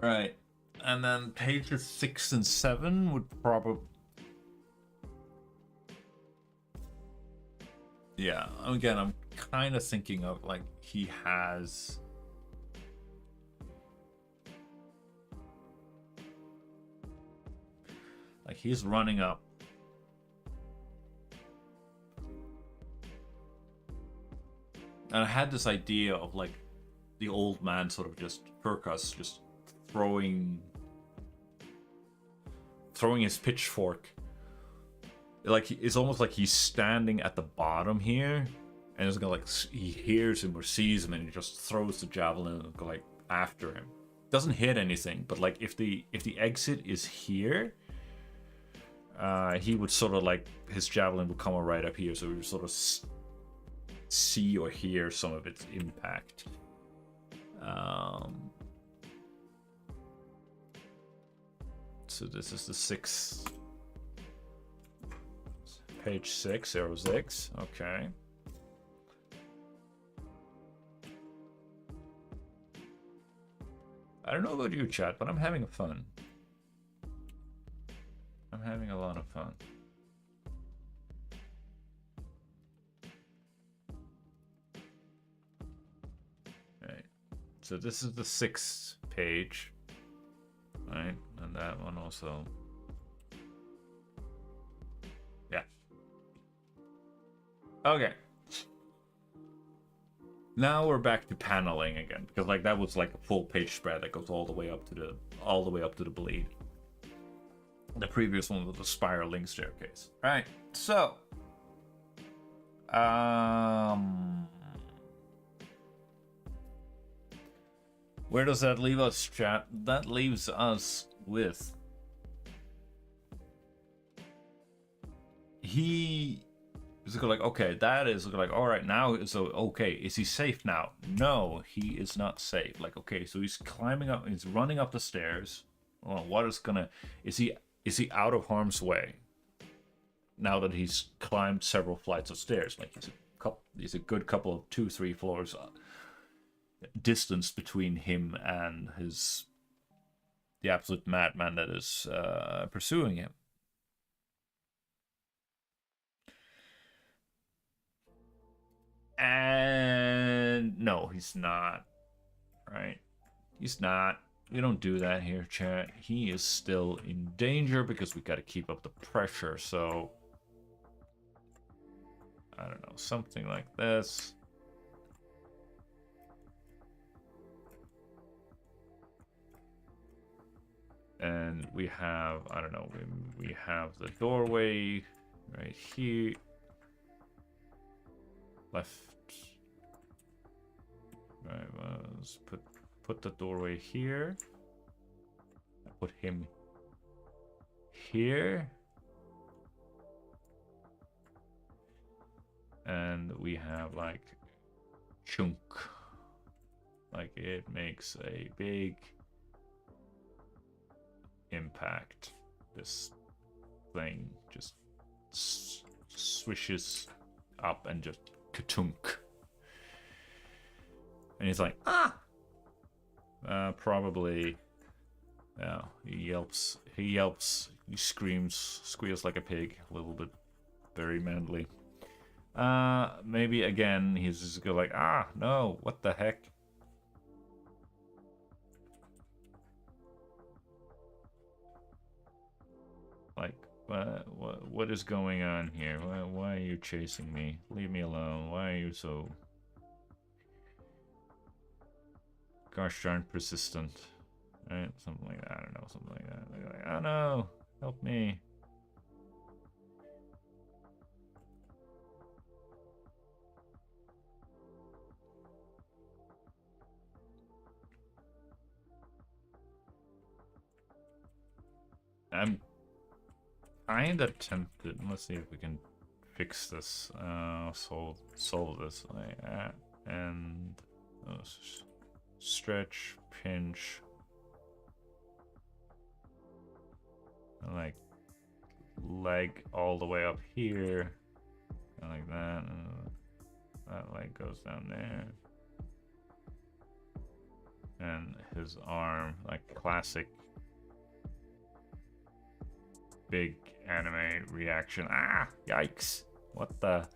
Right, and then pages 6 and 7 would probably. Yeah, again, I'm kind of thinking of like he has. Like he's running up. And I had this idea of like the old man sort of just Perkus just throwing his pitchfork. Like it's almost like he's standing at the bottom here, and it's gonna like he hears him or sees him, and he just throws the javelin and go like after him. Doesn't hit anything, but like if the exit is here, he would sort of like his javelin would come right up here, so we would sort of see or hear some of its impact. So this is the 6th. Page 6, 06. Okay. I don't know about you, chat, but I'm having fun. I'm having a lot of fun. Right. So this is the 6th page. Right? And that one also. Yeah. Okay. Now we're back to paneling again, because like that was like a full page spread that goes all the way up to the bleed. The previous one was the spiraling staircase. Right. So where does that leave us, chat? That leaves us with he is like, okay, that is like, all right, now, so okay, is he safe now? No, he is not safe. Like, okay, so he's climbing up, he's running up the stairs. Well, what is gonna, is he out of harm's way now that he's climbed several flights of stairs? Like he's a good couple of 2-3 floors distance between him and the absolute madman that is pursuing him. And no, he's not. Right? He's not. We don't do that here, chat. He is still in danger because we got to keep up the pressure. So I don't know, something like this. And we have, I don't know, we have the doorway right here. Left. Right, let's put the doorway here. Put him here. And we have like chunk. Like it makes a big impact. This thing just swishes up and just katunk. And he's like, ah! Probably, yeah, he yelps, he screams, squeals like a pig, a little bit, very manly. Maybe again, he's just go like, ah, no, what the heck? Like, what is going on here? Why are you chasing me? Leave me alone. Why are you so gosh darn persistent? Right? Something like that. I don't know. Something like that. They're like, oh no, help me. kinda tempted. Let's see if we can fix this. Solve this. Like that. And stretch, pinch. And like leg all the way up here. And like that. And that leg goes down there. And his arm, like classic big anime reaction. Ah, yikes. What the?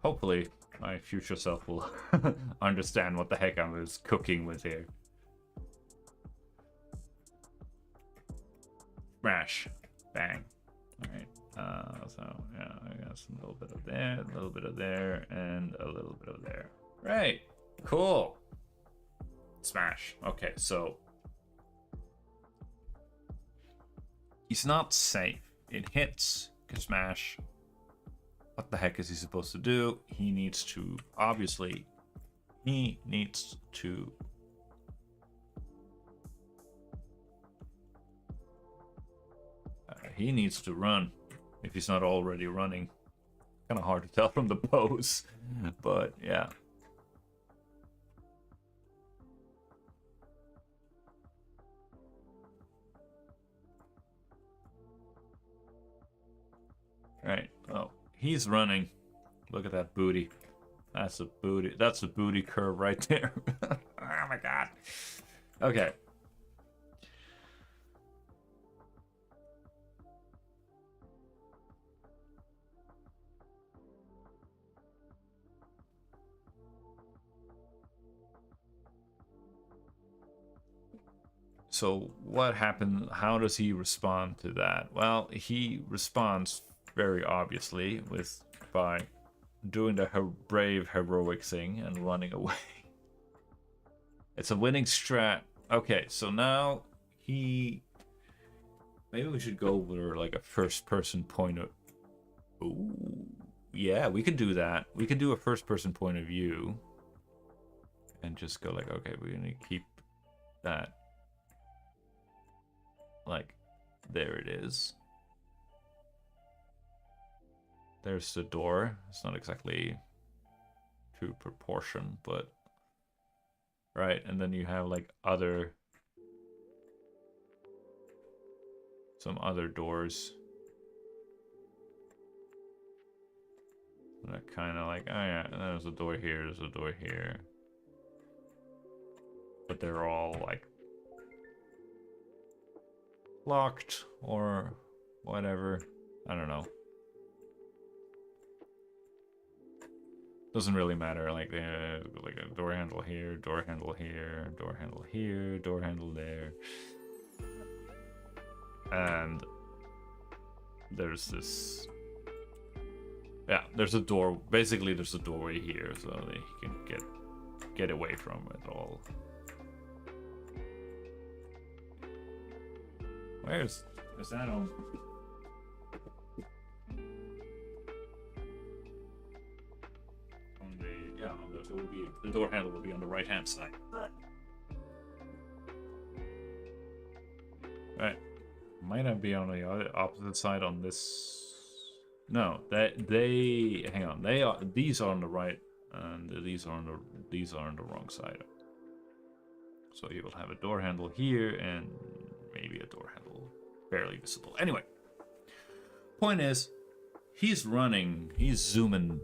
Hopefully, my future self will understand what the heck I was cooking with here. Smash. Bang. Alright. So, yeah, I guess a little bit of there, a little bit of there, and a little bit of there. Right. Cool. Smash. Okay, so he's not safe. It hits. Smash. What the heck is he supposed to do? He needs to, obviously, he needs to run if he's not already running. Kind of hard to tell from the pose, but yeah. Right. Oh, he's running. Look at that booty. That's a booty. That's a booty curve right there. Oh my god. Okay. So what happened? How does he respond to that? Well, he responds very obviously by doing the brave heroic thing and running away. It's a winning strat. Okay, so now maybe we should go over like a first person point of. Ooh, yeah, we can do that. We can do a first person point of view and just go like, okay, we're gonna keep that. Like, there it is. There's the door. It's not exactly to proportion, but right. And then you have like some other doors. That kind of like, oh yeah, there's a door here, there's a door here. But they're all like locked or whatever. I don't know. Doesn't really matter. Like a door handle here, door handle here, door handle here, door handle there, and there's this. Yeah, there's a door. Basically, there's a doorway here, so that he can get away from it all. Is that on? On the it will be the door handle will be on the right hand side. Right, might not be on the opposite side on this. No, hang on. These are on the right, and these are on the wrong side. So you will have a door handle here and maybe a door handle barely visible. Anyway, point is, he's running. He's zooming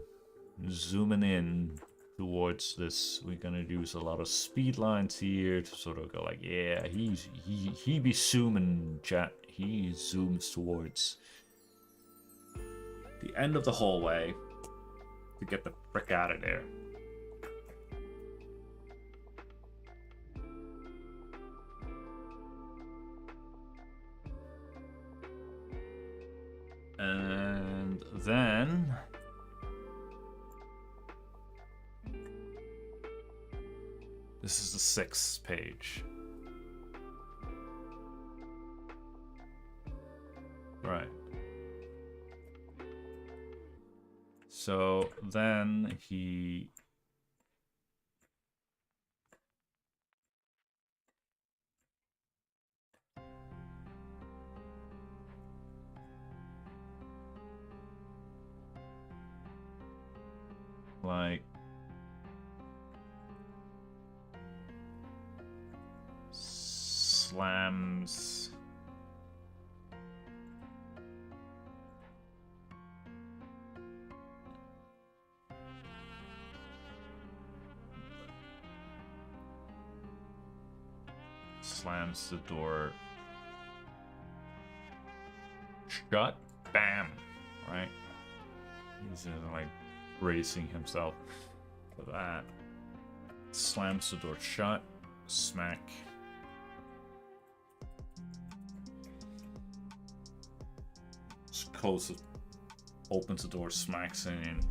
in towards this. We're gonna use a lot of speed lines here to sort of go like, yeah, he be zooming, chat. He zooms towards the end of the hallway to get the frick out of there. And then this is the 6th page. Right. So then he like slams the door shut. Bam. Right? He's like bracing himself for that. Slams the door shut. Smack. Just closes, opens the door, smacks it in.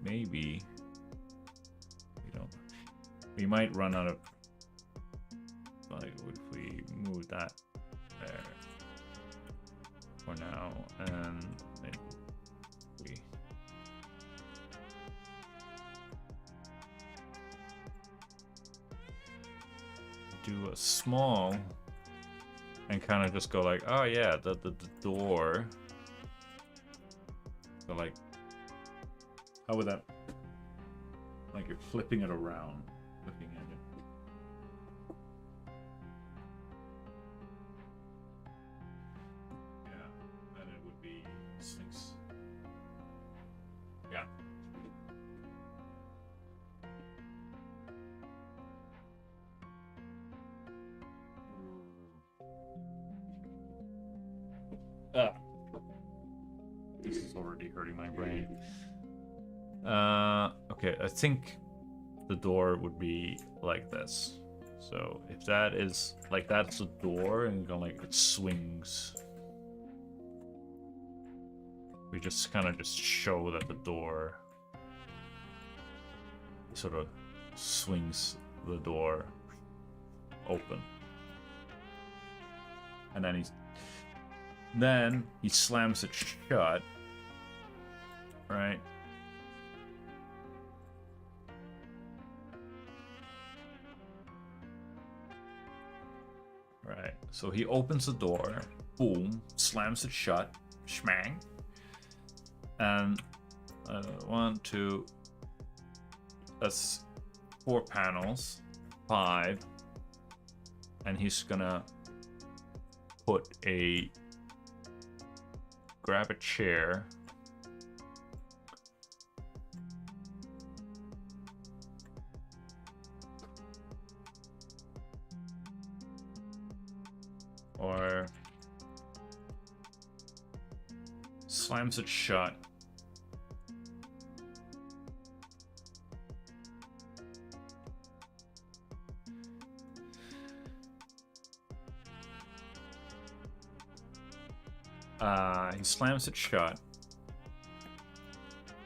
Maybe we might run out of, like, if we move that there for now, and maybe we do a small and kind of just go like, oh yeah, the door. So like, how would that, like, you're flipping it around, looking at it. Yeah, then it would be Sphinx. Yeah. This is already hurting my brain. Okay, I think the door would be like this. So if that is like, that's the door, and go like, it swings. We just kind of just show that the door sort of swings the door open, and then he slams it shut, right? Right, so he opens the door, boom, slams it shut, schmang, and 1, 2, that's 4 panels, 5, and he's gonna grab a chair, or slams it shut, he slams it shut,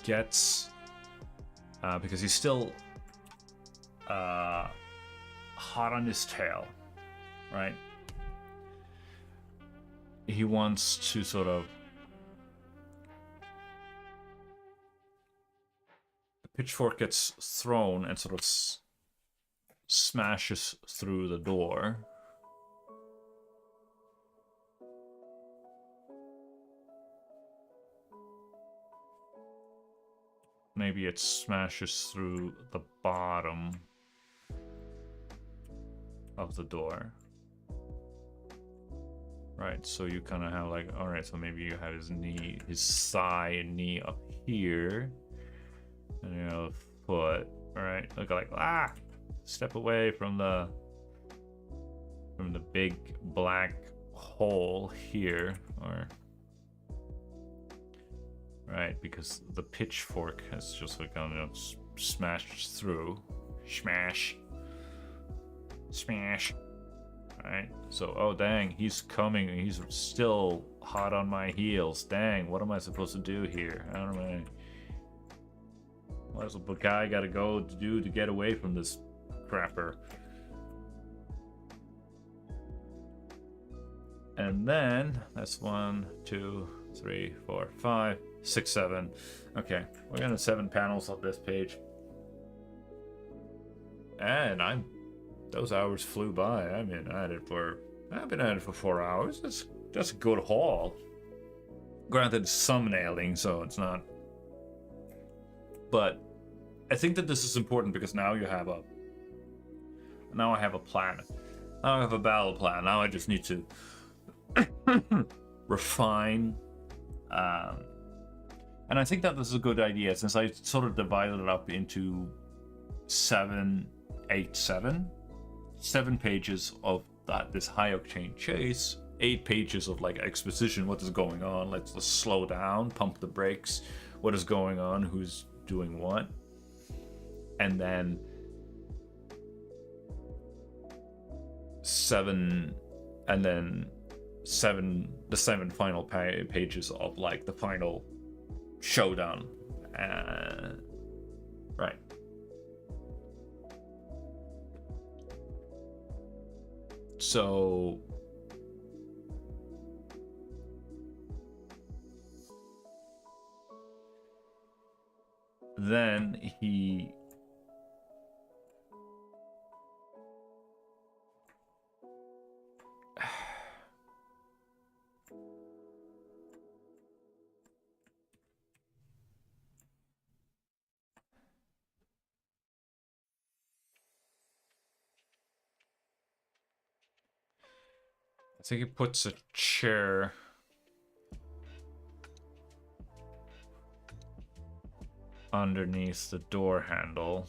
gets, because he's still hot on his tail, right? He wants to sort of, the pitchfork gets thrown and sort of smashes through the door. Maybe it smashes through the bottom of the door. Right, so you kind of have like, all right, so maybe you have his knee, his thigh and knee up here, and you know, foot, all right? Look like, step away from the big black hole here, or right, because the pitchfork has just like kind of smashed through, smash. Right, so, oh dang, he's coming, he's still hot on my heels. Dang, what am I supposed to do here? I don't know. What's the guy gotta go to do to get away from this crapper? And then that's 1, 2, 3, 4, 5, 6, 7. Okay, we're gonna 7 panels on this page, and those hours flew by. I've been at it for 4 hours. That's Just a good haul. Granted, some nailing, so it's not. But I think that this is important because now you have a. Now I have a plan. Now I have a battle plan. Now I just need to refine. And I think that this is a good idea since I sort of divided it up into 7, 8, 7. 7 pages of this high octane chase. 8 pages of like exposition. What is going on? Let's slow down, pump the brakes. What is going on? Who's doing what? And then 7, and then 7, the 7 final pages of like the final showdown. Right. So then he I think he puts a chair underneath the door handle.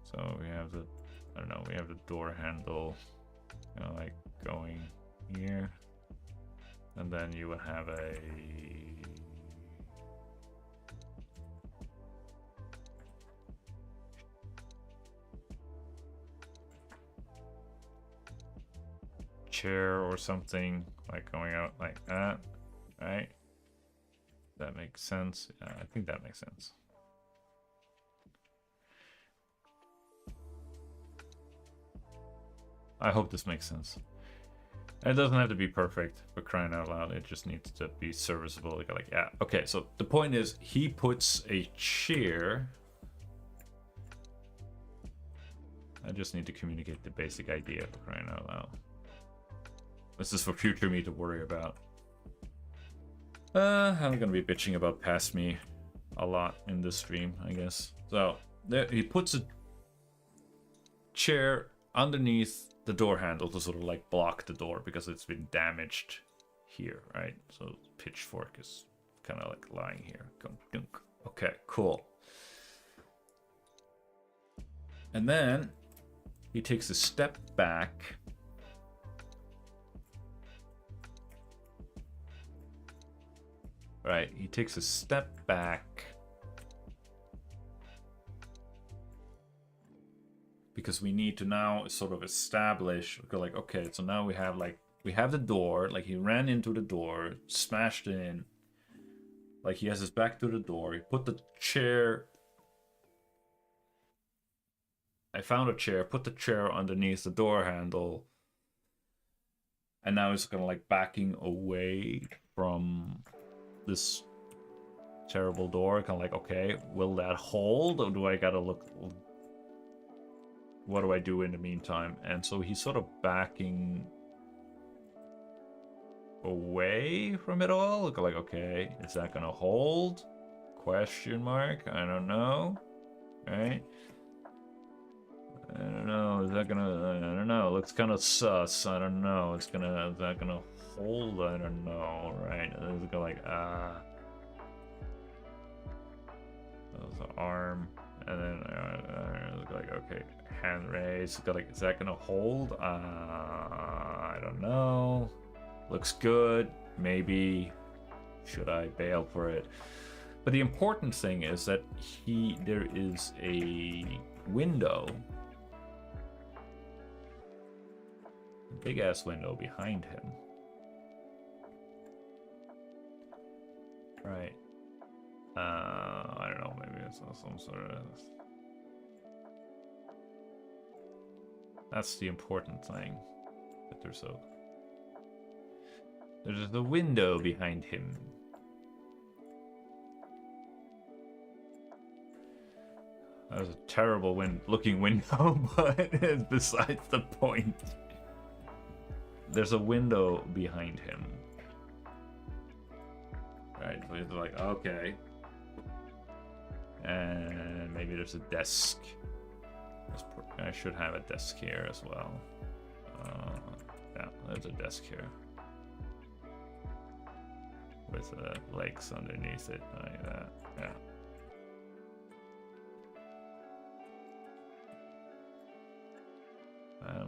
So we have the, I don't know, we have the door handle, you know, like going here. And then you would have a chair or something like going out like that, right? That makes sense. Yeah, I think that makes sense. I hope this makes sense. It doesn't have to be perfect, for crying out loud. It just needs to be serviceable. Like, yeah. Okay, so the point is, he puts a chair. I just need to communicate the basic idea, for crying out loud. This is for future me to worry about. I'm gonna be bitching about past me a lot in this stream, I guess. So there, he puts a chair underneath the door handle to sort of like block the door because it's been damaged here, right? So pitchfork is kind of like lying here. Okay, cool. And then he takes a step back. Right, he takes a step back because we need to now sort of establish, like, okay, so now we have the door, like he ran into the door, smashed it in, like he has his back to the door, he put the chair, I found a chair, put the chair underneath the door handle, and now he's kind of like backing away from this terrible door, kind of like, okay, will that hold, or do I gotta look, what do I do in the meantime? And so he's sort of backing away from it all, like, okay, is that gonna hold? Question mark, I don't know, right? I don't know, is that gonna, I don't know, it looks kind of sus, I don't know, is that gonna hold? I don't know, right? It's like, that was the arm, and then like, okay, hand raise, like, is that gonna hold? I don't know, looks good, maybe, should I bail for it? But the important thing is that there is a window, a big ass window behind him. Right. I don't know, maybe it's some sort of... That's the important thing. That there's a window behind him. That was a terrible looking window, but it's besides the point. There's a window behind him. Right, so it's like, okay. And maybe there's a desk. I should have a desk here as well. Yeah, there's a desk here. With legs underneath it, like that, yeah.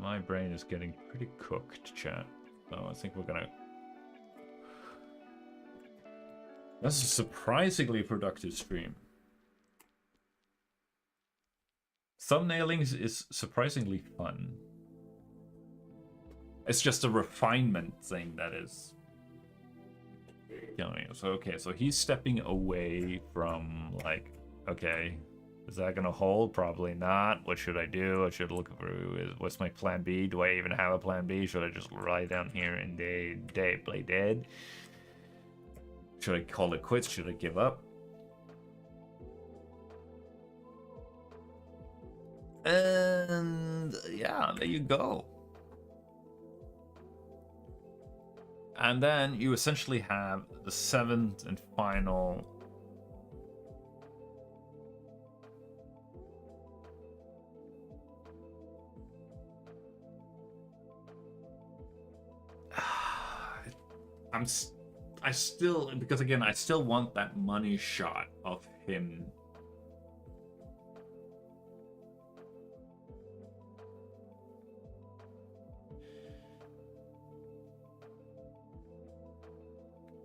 My brain is getting pretty cooked, chat. So I think we're gonna... That's a surprisingly productive stream. Thumbnailing is surprisingly fun. It's just a refinement thing that is... So, okay, so he's stepping away from, like, okay, is that gonna hold? Probably not. What should I do? I should look through. What's my plan B? Do I even have a plan B? Should I just lie down here and play dead? Should I call it quits? Should I give up? And yeah, there you go. And then you essentially have the 7th and final I still, because again, I still want that money shot of him.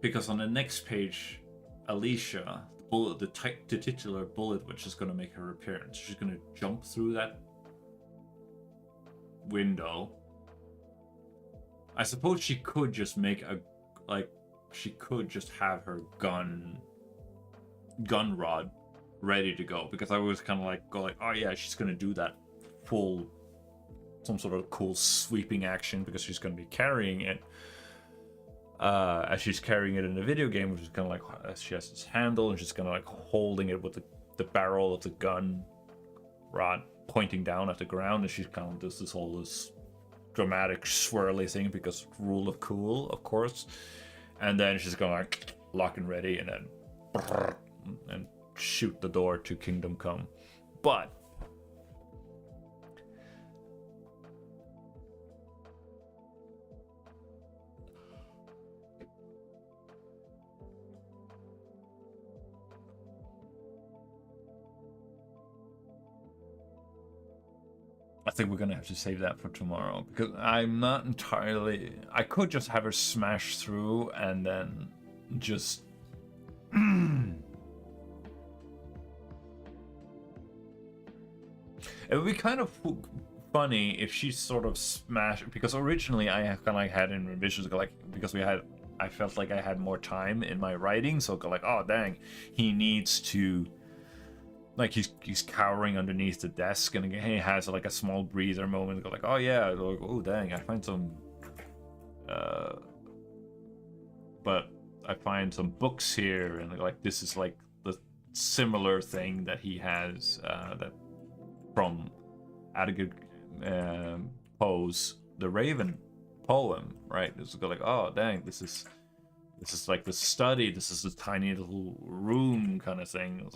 Because on the next page, Alicia, the titular bullet, which is going to make her appearance, she's going to jump through that window. I suppose she could just make a, like, she could just have her gun rod ready to go, because I was kind of like, oh yeah, she's going to do that full, some sort of cool sweeping action, because she's going to be carrying it. As she's carrying it in the video game, which is kind of like, she has this handle and she's kind of like holding it with the barrel of the gun rod pointing down at the ground, and she's kind of does this whole dramatic swirly thing because rule of cool, of course. And then she's gonna like lock and ready and then and shoot the door to Kingdom Come. But I think we're gonna have to save that for tomorrow, because I'm not entirely... I could just have her smash through and then just... It would be kind of funny if she sort of smashed, because originally I kind of like had in revisions, like, because I felt like I had more time in my writing, so like, oh dang, he needs to... Like, he's cowering underneath the desk, and he has like a small breather moment. Go like, oh yeah, like, oh dang, I find some, but I find some books here, and like this is like the similar thing that he has that from Edgar Poe's The Raven poem, right? It's go like, oh dang, this is like the study. This is the tiny little room kind of thing.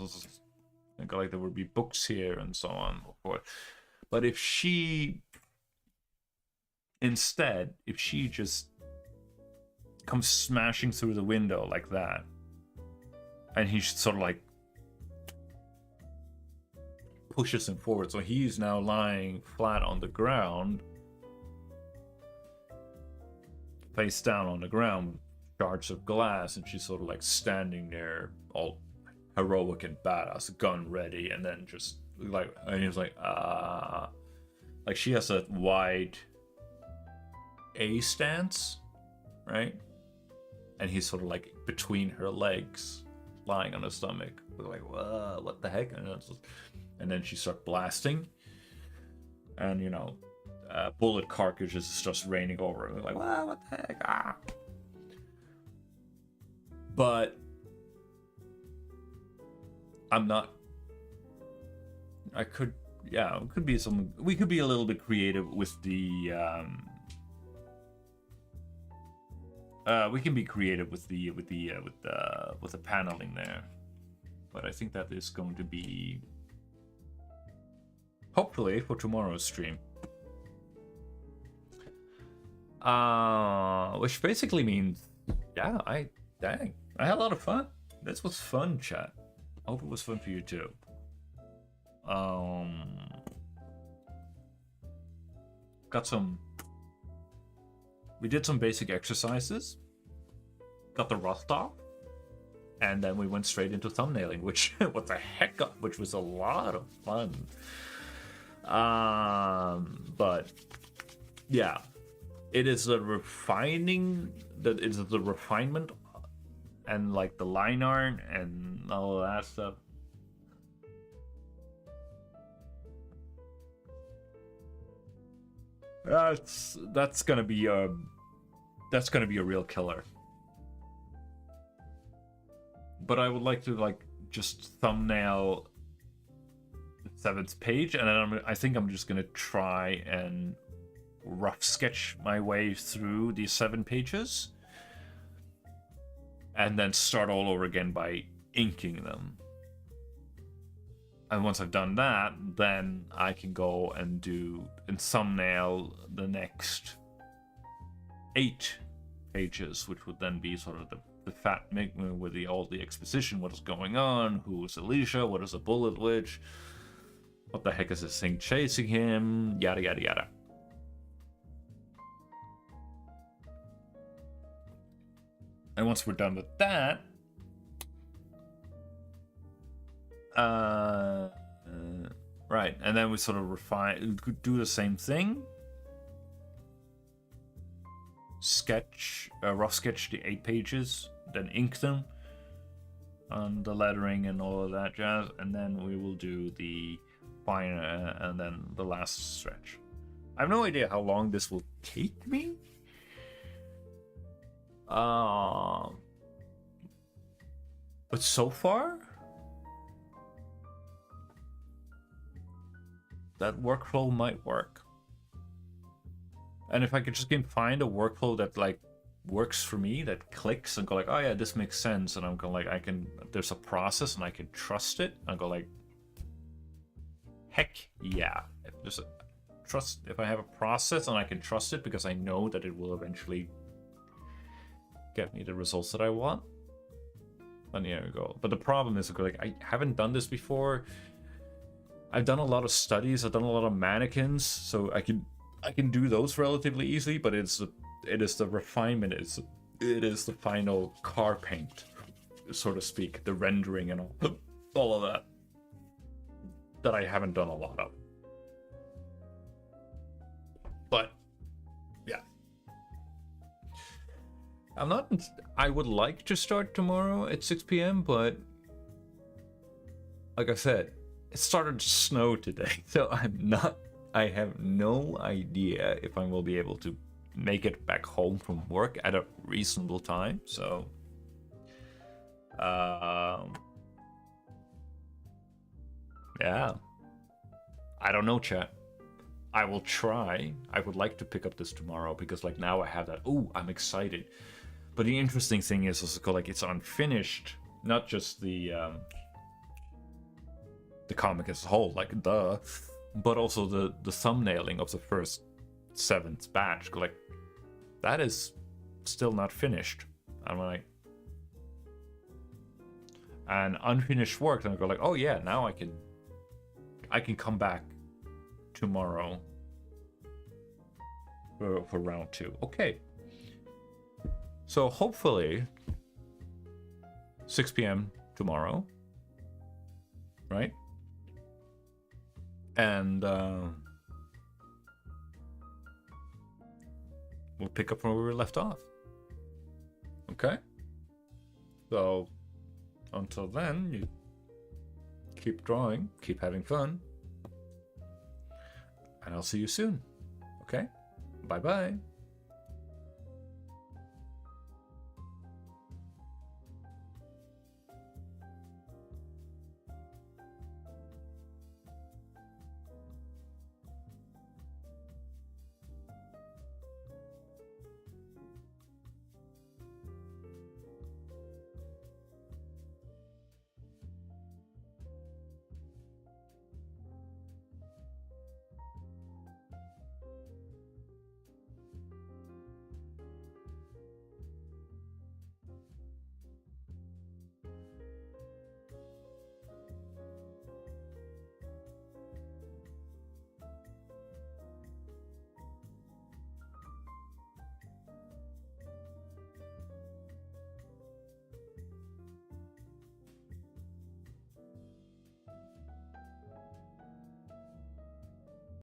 Like there would be books here and so on and so forth. But if she just comes smashing through the window like that, and he sort of like pushes him forward, so he's now lying flat on the ground, face down on the ground, shards of glass, and she's sort of like standing there all heroic and badass, gun ready, and then just like, and he was like she has a wide A stance, right? And he's sort of like between her legs, lying on her stomach. We're like, whoa, what the heck? And then she starts blasting, and you know, bullet cartridges is just raining over her. We're like, wow, what the heck? Ah. But I'm not... I could... Yeah, it could be some... We could be a little bit creative with the... We can be creative with the paneling there, but I think that is going to be hopefully for tomorrow's stream. Which basically means, yeah, I had a lot of fun. This was fun, chat. I hope it was fun for you too. We did some basic exercises, got the rust off, and then we went straight into thumbnailing, which what the heck, which was a lot of fun. But yeah, it is the refinement and like the line art and all of that stuff. That's gonna be a real killer. But I would like to just thumbnail the 7th page, and then I think I'm just gonna try and rough sketch my way through these 7 pages, and then start all over again by inking them. And once I've done that, then I can go and thumbnail the next 8 pages, which would then be sort of the fat with all the exposition, what is going on, who is Alicia, what is a bullet witch, what the heck is this thing chasing him, yada yada yada. And once we're done with that, right, and then we sort of do the same thing. Rough sketch the 8 pages, then ink them on the lettering and all of that jazz, and then we will do the final and then the last stretch. I have no idea how long this will take me. But so far, that workflow might work. And if I could just find a workflow that works for me, that clicks and go oh yeah, this makes sense, and I'm going there's a process and I can trust it, and I go heck yeah. If I have a process and I can trust it because I know that it will eventually get me the results that I want, then there we go. But the problem is I haven't done this before. I've done a lot of studies, I've done a lot of mannequins, so I can do those relatively easily, but it is the refinement, it is the final car paint, so to speak, the rendering and all of that I haven't done a lot of. But yeah, I would like to start tomorrow at 6 p.m, but like I said, it started to snow today, so I have no idea if I will be able to make it back home from work at a reasonable time. So, yeah, I don't know, chat. I will try. I would like to pick up this tomorrow because now I have that. Oh, I'm excited. But the interesting thing is also it's unfinished, not just the comic as a whole, but also the thumbnailing of the first 7th batch. That is still not finished. I'm and unfinished work, and I go oh yeah, now I can come back tomorrow for round 2. Okay. So hopefully 6 p.m. tomorrow, right? And we'll pick up from where we left off. Okay? So until then, you keep drawing, keep having fun, and I'll see you soon. Okay? Bye-bye.